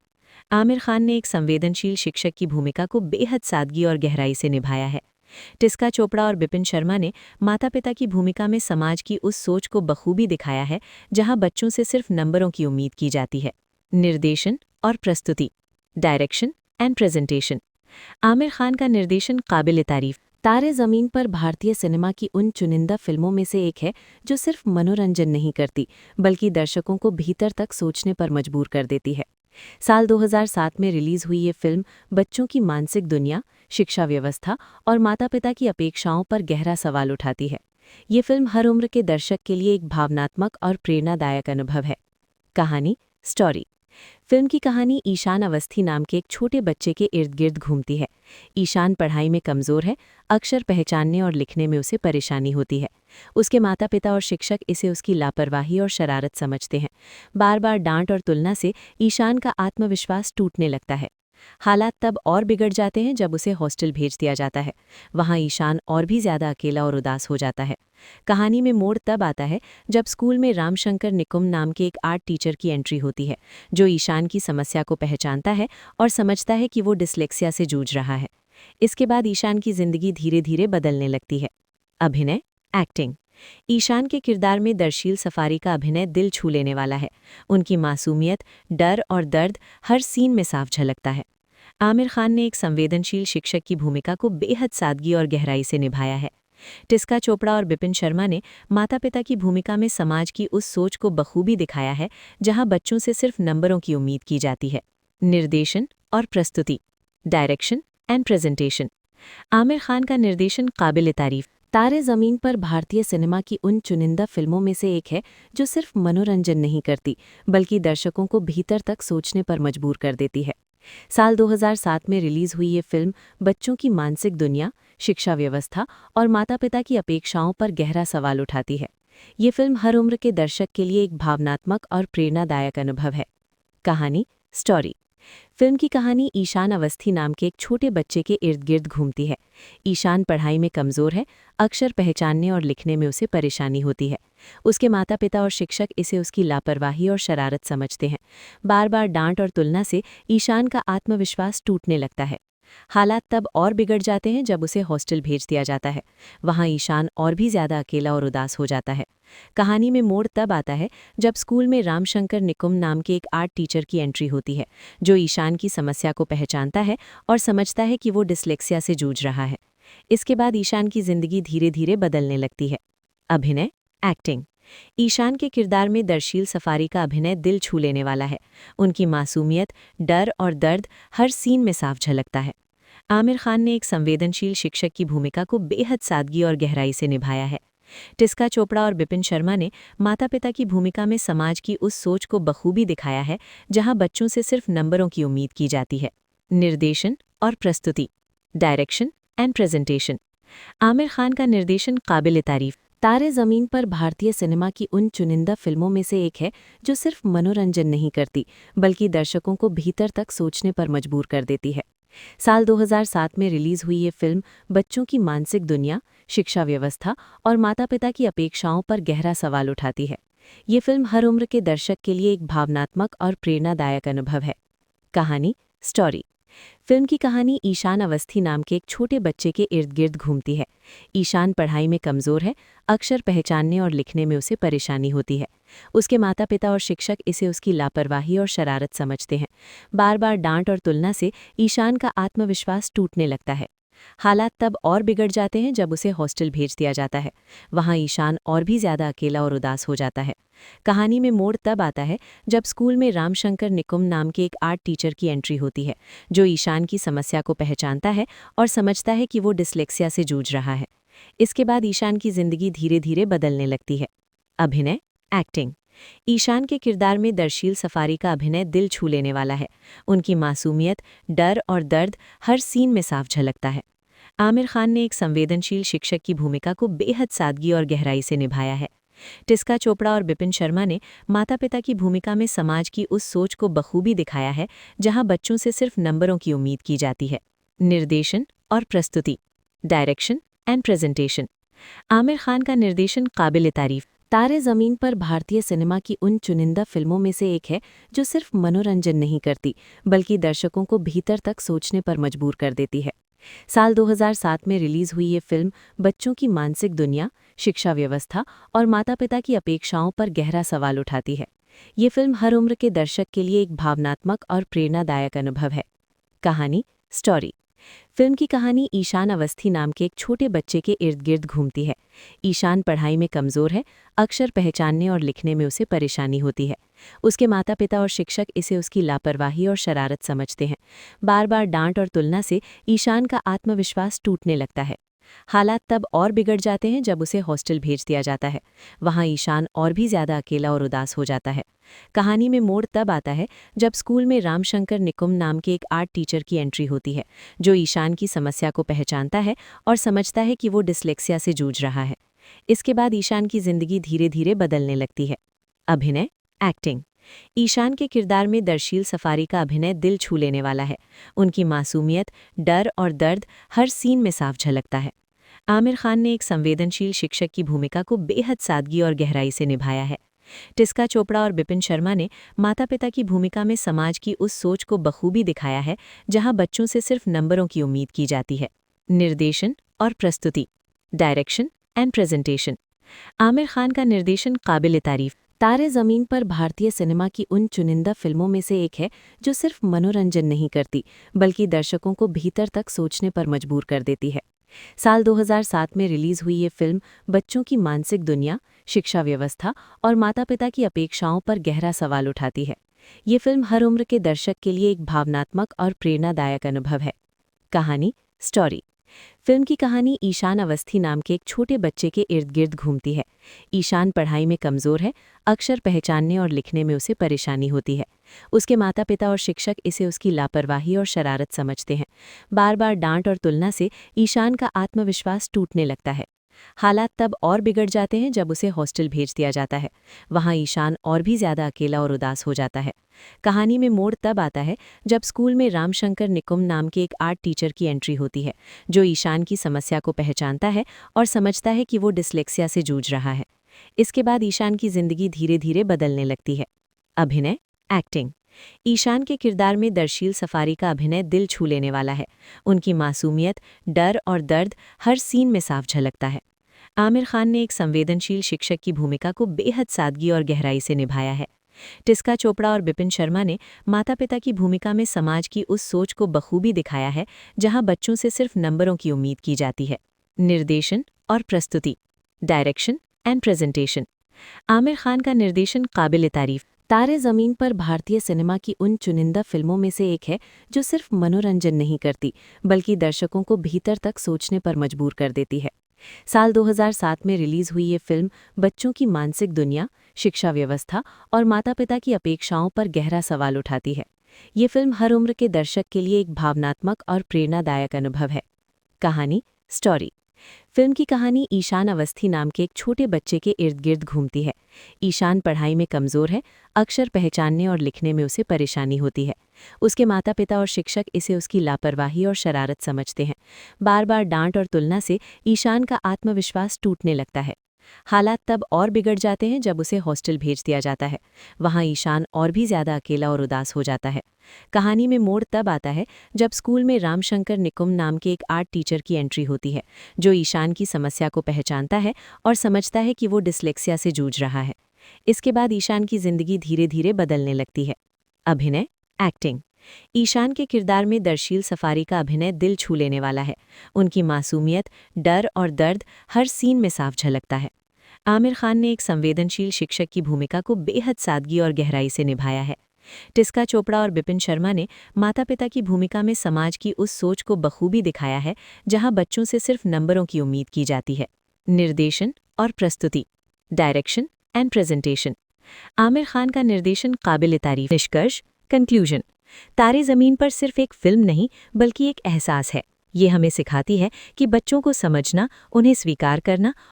[SPEAKER 1] आमिर खान ने एक संवेदनशील शिक्षक की भूमिका को बेहद सादगी और गहराई से निभाया है। टिस्का चोपड़ा और बिपिन शर्मा ने माता पिता की भूमिका में समाज की उस सोच को बखूबी दिखाया है जहां बच्चों से सिर्फ नंबरों की उम्मीद की जाती है। निर्देशन और प्रस्तुति, direction and presentation. Aamir Khan का निर्देशन काबिल तारीफ। तारे ज़मीन पर भारतीय सिनेमा की उन चुनिंदा फिल्मों में से एक है जो सिर्फ मनोरंजन नहीं करती बल्कि दर्शकों को भीतर तक सोचने पर मजबूर कर देती है। साल 2007 में रिलीज हुई ये फिल्म बच्चों की मानसिक दुनिया, शिक्षा व्यवस्था और माता-पिता की अपेक्षाओं पर गहरा सवाल उठाती है। ये फिल्म हर उम्र के दर्शक के लिए एक भावनात्मक और प्रेरणादायक अनुभव है। कहानी, स्टोरी। फिल्म की कहानी ईशान अवस्थी नाम के एक छोटे बच्चे के इर्द गिर्द घूमती है। ईशान पढ़ाई में कमज़ोर है, अक्षर पहचानने और लिखने में उसे परेशानी होती है। उसके माता पिता और शिक्षक इसे उसकी लापरवाही और शरारत समझते हैं। बार बार डांट और तुलना से ईशान का आत्मविश्वास टूटने लगता है। हालात तब और बिगड़ जाते हैं जब उसे हॉस्टल भेज दिया जाता है। वहाँ ईशान और भी ज्यादा अकेला और उदास हो जाता है। कहानी में मोड़ तब आता है जब स्कूल में रामशंकर निकुम नाम के एक आर्ट टीचर की एंट्री होती है, जो ईशान की समस्या को पहचानता है और समझता है कि वो डिस्लेक्सिया से जूझ रहा है। इसके बाद ईशान की जिंदगी धीरे धीरे बदलने लगती है। अभिनय, एक्टिंग। ईशान के किरदार में दर्शील सफारी का अभिनय दिल छू लेने वाला है। उनकी मासूमियत, डर और दर्द हर सीन में साफ झलकता है। आमिर खान ने एक संवेदनशील शिक्षक की भूमिका को बेहद सादगी और गहराई से निभाया है। टिस्का चोपड़ा और बिपिन शर्मा ने माता पिता की भूमिका में समाज की उस सोच को बखूबी दिखाया है जहां बच्चों से सिर्फ नंबरों की उम्मीद की जाती है। निर्देशन और प्रस्तुति, direction and presentation. Aamir Khan का निर्देशन काबिल तारीफ। तारे ज़मीन पर भारतीय सिनेमा की उन चुनिंदा फिल्मों में से एक है जो सिर्फ मनोरंजन नहीं करती बल्कि दर्शकों को भीतर तक सोचने पर मजबूर कर देती है। साल 2007 में रिलीज हुई ये फिल्म बच्चों की मानसिक दुनिया, शिक्षा व्यवस्था और माता-पिता की अपेक्षाओं पर गहरा सवाल उठाती है। ये फिल्म हर उम्र के दर्शक के लिए एक भावनात्मक और प्रेरणादायक अनुभव है। कहानी, स्टोरी। फिल्म की कहानी ईशान अवस्थी नाम के एक छोटे बच्चे के इर्द गिर्द घूमती है। ईशान पढ़ाई में कमज़ोर है, अक्षर पहचानने और लिखने में उसे परेशानी होती है। उसके माता पिता और शिक्षक इसे उसकी लापरवाही और शरारत समझते हैं। बार बार डांट और तुलना से ईशान का आत्मविश्वास टूटने लगता है। हालात तब और बिगड़ जाते हैं जब उसे हॉस्टल भेज दिया जाता है। वहाँ ईशान और भी ज्यादा अकेला और उदास हो जाता है। कहानी में मोड़ तब आता है जब स्कूल में रामशंकर निकुम नाम के एक आर्ट टीचर की एंट्री होती है, जो ईशान की समस्या को पहचानता है और समझता है कि वो डिस्लेक्सिया से जूझ रहा है। इसके बाद ईशान की जिंदगी धीरे धीरे बदलने लगती है। अभिनय, एक्टिंग। ईशान के किरदार में दर्शील सफारी का अभिनय दिल छू लेने वाला है। उनकी मासूमियत, डर और दर्द हर सीन में साफ झलकता है। आमिर खान ने एक संवेदनशील शिक्षक की भूमिका को बेहद सादगी और गहराई से निभाया है। टिस्का चोपड़ा और बिपिन शर्मा ने माता पिता की भूमिका में समाज की उस सोच को बखूबी दिखाया है जहां बच्चों से सिर्फ नंबरों की उम्मीद की जाती है। निर्देशन और प्रस्तुति, direction and presentation. Aamir Khan का निर्देशन काबिल तारीफ। तारे ज़मीन पर भारतीय सिनेमा की उन चुनिंदा फिल्मों में से एक है जो सिर्फ मनोरंजन नहीं करती बल्कि दर्शकों को भीतर तक सोचने पर मजबूर कर देती है। साल 2007 में रिलीज हुई ये फिल्म बच्चों की मानसिक दुनिया, शिक्षा व्यवस्था और माता-पिता की अपेक्षाओं पर गहरा सवाल उठाती है। ये फिल्म हर उम्र के दर्शक के लिए एक भावनात्मक और प्रेरणादायक अनुभव है। कहानी, स्टोरी। फिल्म की कहानी ईशान अवस्थी नाम के एक छोटे बच्चे के इर्द गिर्द घूमती है। ईशान पढ़ाई में कमज़ोर है, अक्षर पहचानने और लिखने में उसे परेशानी होती है। उसके माता पिता और शिक्षक इसे उसकी लापरवाही और शरारत समझते हैं। बार बार डांट और तुलना से ईशान का आत्मविश्वास टूटने लगता है। हालात तब और बिगड़ जाते हैं जब उसे हॉस्टल भेज दिया जाता है। वहाँ ईशान और भी ज्यादा अकेला और उदास हो जाता है। कहानी में मोड़ तब आता है जब स्कूल में रामशंकर निकुम नाम के एक आर्ट टीचर की एंट्री होती है, जो ईशान की समस्या को पहचानता है और समझता है कि वो डिस्लेक्सिया से जूझ रहा है। इसके बाद ईशान की जिंदगी धीरे धीरे बदलने लगती है। अभिनय, एक्टिंग। ईशान के किरदार में दर्शील सफारी का अभिनय दिल छू लेने वाला है। उनकी मासूमियत, डर और दर्द हर सीन में साफ झलकता है। आमिर खान ने एक संवेदनशील शिक्षक की भूमिका को बेहद सादगी और गहराई से निभाया है। टिस्का चोपड़ा और बिपिन शर्मा ने माता पिता की भूमिका में समाज की उस सोच को बखूबी दिखाया है जहां बच्चों से सिर्फ नंबरों की उम्मीद की जाती है। निर्देशन और प्रस्तुति, direction and presentation. Aamir Khan का निर्देशन काबिल तारीफ। तारे ज़मीन पर भारतीय सिनेमा की उन चुनिंदा फिल्मों में से एक है जो सिर्फ मनोरंजन नहीं करती बल्कि दर्शकों को भीतर तक सोचने पर मजबूर कर देती है। साल 2007 में रिलीज हुई ये फिल्म बच्चों की मानसिक दुनिया, शिक्षा व्यवस्था और माता-पिता की अपेक्षाओं पर गहरा सवाल उठाती है। ये फिल्म हर उम्र के दर्शक के लिए एक भावनात्मक और प्रेरणादायक अनुभव है। कहानी, स्टोरी। फिल्म की कहानी ईशान अवस्थी नाम के एक छोटे बच्चे के इर्द गिर्द घूमती है। ईशान पढ़ाई में कमज़ोर है, अक्षर पहचानने और लिखने में उसे परेशानी होती है। उसके माता पिता और शिक्षक इसे उसकी लापरवाही और शरारत समझते हैं। बार बार डांट और तुलना से ईशान का आत्मविश्वास टूटने लगता है। हालात तब और बिगड़ जाते हैं जब उसे हॉस्टल भेज दिया जाता है। वहाँ ईशान और भी ज्यादा अकेला और उदास हो जाता है। कहानी में मोड़ तब आता है जब स्कूल में रामशंकर निकुम नाम के एक आर्ट टीचर की एंट्री होती है, जो ईशान की समस्या को पहचानता है और समझता है कि वो डिस्लेक्सिया से जूझ रहा है। इसके बाद ईशान की जिंदगी धीरे धीरे बदलने लगती है। अभिनय, एक्टिंग। ईशान के किरदार में दर्शील सफारी का अभिनय दिल छू लेने वाला है। उनकी मासूमियत, डर और दर्द हर सीन में साफ झलकता है। आमिर खान ने एक संवेदनशील शिक्षक की भूमिका को बेहद सादगी और गहराई से निभाया है। टिस्का चोपड़ा और बिपिन शर्मा ने माता पिता की भूमिका में समाज की उस सोच को बखूबी दिखाया है जहां बच्चों से सिर्फ नंबरों की उम्मीद की जाती है। निर्देशन और प्रस्तुति, direction and presentation. Aamir Khan का निर्देशन काबिल तारीफ। तारे ज़मीन पर भारतीय सिनेमा की उन चुनिंदा फिल्मों में से एक है जो सिर्फ मनोरंजन नहीं करती बल्कि दर्शकों को भीतर तक सोचने पर मजबूर कर देती है। साल 2007 में रिलीज हुई ये फिल्म बच्चों की मानसिक दुनिया, शिक्षा व्यवस्था और माता-पिता की अपेक्षाओं पर गहरा सवाल उठाती है। ये फिल्म हर उम्र के दर्शक के लिए एक भावनात्मक और प्रेरणादायक अनुभव है। कहानी, स्टोरी। फिल्म की कहानी ईशान अवस्थी नाम के एक छोटे बच्चे के इर्द गिर्द घूमती है। ईशान पढ़ाई में कमज़ोर है, अक्षर पहचानने और लिखने में उसे परेशानी होती है। उसके माता पिता और शिक्षक इसे उसकी लापरवाही और शरारत समझते हैं। बार बार डांट और तुलना से ईशान का आत्मविश्वास टूटने लगता है। हालात तब और बिगड़ जाते हैं जब उसे हॉस्टल भेज दिया जाता है। वहाँ ईशान और भी ज़्यादा अकेला और उदास हो जाता है। कहानी में मोड़ तब आता है जब स्कूल में रामशंकर निकुम नाम के एक आर्ट टीचर की एंट्री होती है, जो ईशान की समस्या को पहचानता है और समझता है कि वो डिस्लेक्सिया से जूझ रहा है। इसके बाद ईशान की जिंदगी धीरे धीरे बदलने लगती है। अभिनय, एक्टिंग। ईशान के किरदार में दर्शील सफारी का अभिनय दिल छू लेने वाला है। उनकी मासूमियत, डर और दर्द हर सीन में साफ झलकता है। आमिर खान ने एक संवेदनशील शिक्षक की भूमिका को बेहद सादगी और गहराई से निभाया है। टिस्का चोपड़ा और बिपिन शर्मा ने माता पिता की भूमिका में समाज की उस सोच को बखूबी दिखाया है जहां बच्चों से सिर्फ नंबरों की उम्मीद की जाती है। निर्देशन और प्रस्तुति, direction and presentation. Aamir Khan का निर्देशन काबिल तारीफ। तारे ज़मीन पर भारतीय सिनेमा की उन चुनिंदा फिल्मों में से एक है जो सिर्फ मनोरंजन नहीं करती बल्कि दर्शकों को भीतर तक सोचने पर मजबूर कर देती है। साल 2007 में रिलीज हुई ये फिल्म बच्चों की मानसिक दुनिया, शिक्षा व्यवस्था और माता-पिता की अपेक्षाओं पर गहरा सवाल उठाती है। ये फिल्म हर उम्र के दर्शक के लिए एक भावनात्मक और प्रेरणादायक अनुभव है। कहानी, स्टोरी। फिल्म की कहानी ईशान अवस्थी नाम के एक छोटे बच्चे के इर्द गिर्द घूमती है। ईशान पढ़ाई में कमज़ोर है, अक्षर पहचानने और लिखने में उसे परेशानी होती है। उसके माता पिता और शिक्षक इसे उसकी लापरवाही और शरारत समझते हैं। बार बार डांट और तुलना से ईशान का आत्मविश्वास टूटने लगता है। हालात तब और बिगड़ जाते हैं जब उसे हॉस्टल भेज दिया जाता है। वहाँ ईशान और भी ज़्यादा अकेला और उदास हो जाता है। कहानी में मोड़ तब आता है जब स्कूल में रामशंकर निकुम नाम के एक आर्ट टीचर की एंट्री होती है, जो ईशान की समस्या को पहचानता है और समझता है कि वो डिस्लेक्सिया से जूझ रहा है। इसके बाद ईशान की जिंदगी धीरे धीरे बदलने लगती है। अभिनय, एक्टिंग। ईशान के किरदार में दर्शील सफारी का अभिनय दिल छू लेने वाला है। उनकी मासूमियत, डर और दर्द हर सीन में साफ झलकता है। आमिर खान ने एक संवेदनशील शिक्षक की भूमिका को बेहद सादगी और गहराई से निभाया है। टिस्का चोपड़ा और बिपिन शर्मा ने माता पिता की भूमिका में समाज की उस सोच को बखूबी दिखाया है जहां बच्चों से सिर्फ नंबरों की उम्मीद की जाती है। निर्देशन और प्रस्तुति, direction and presentation. Aamir Khan का निर्देशन काबिल तारीफ। निष्कर्ष, कंक्लूजन। तारे ज़मीन पर सिर्फ एक फिल्म नहीं बल्कि एक एहसास है। ये हमें सिखाती है कि बच्चों को समझना, उन्हें स्वीकार करना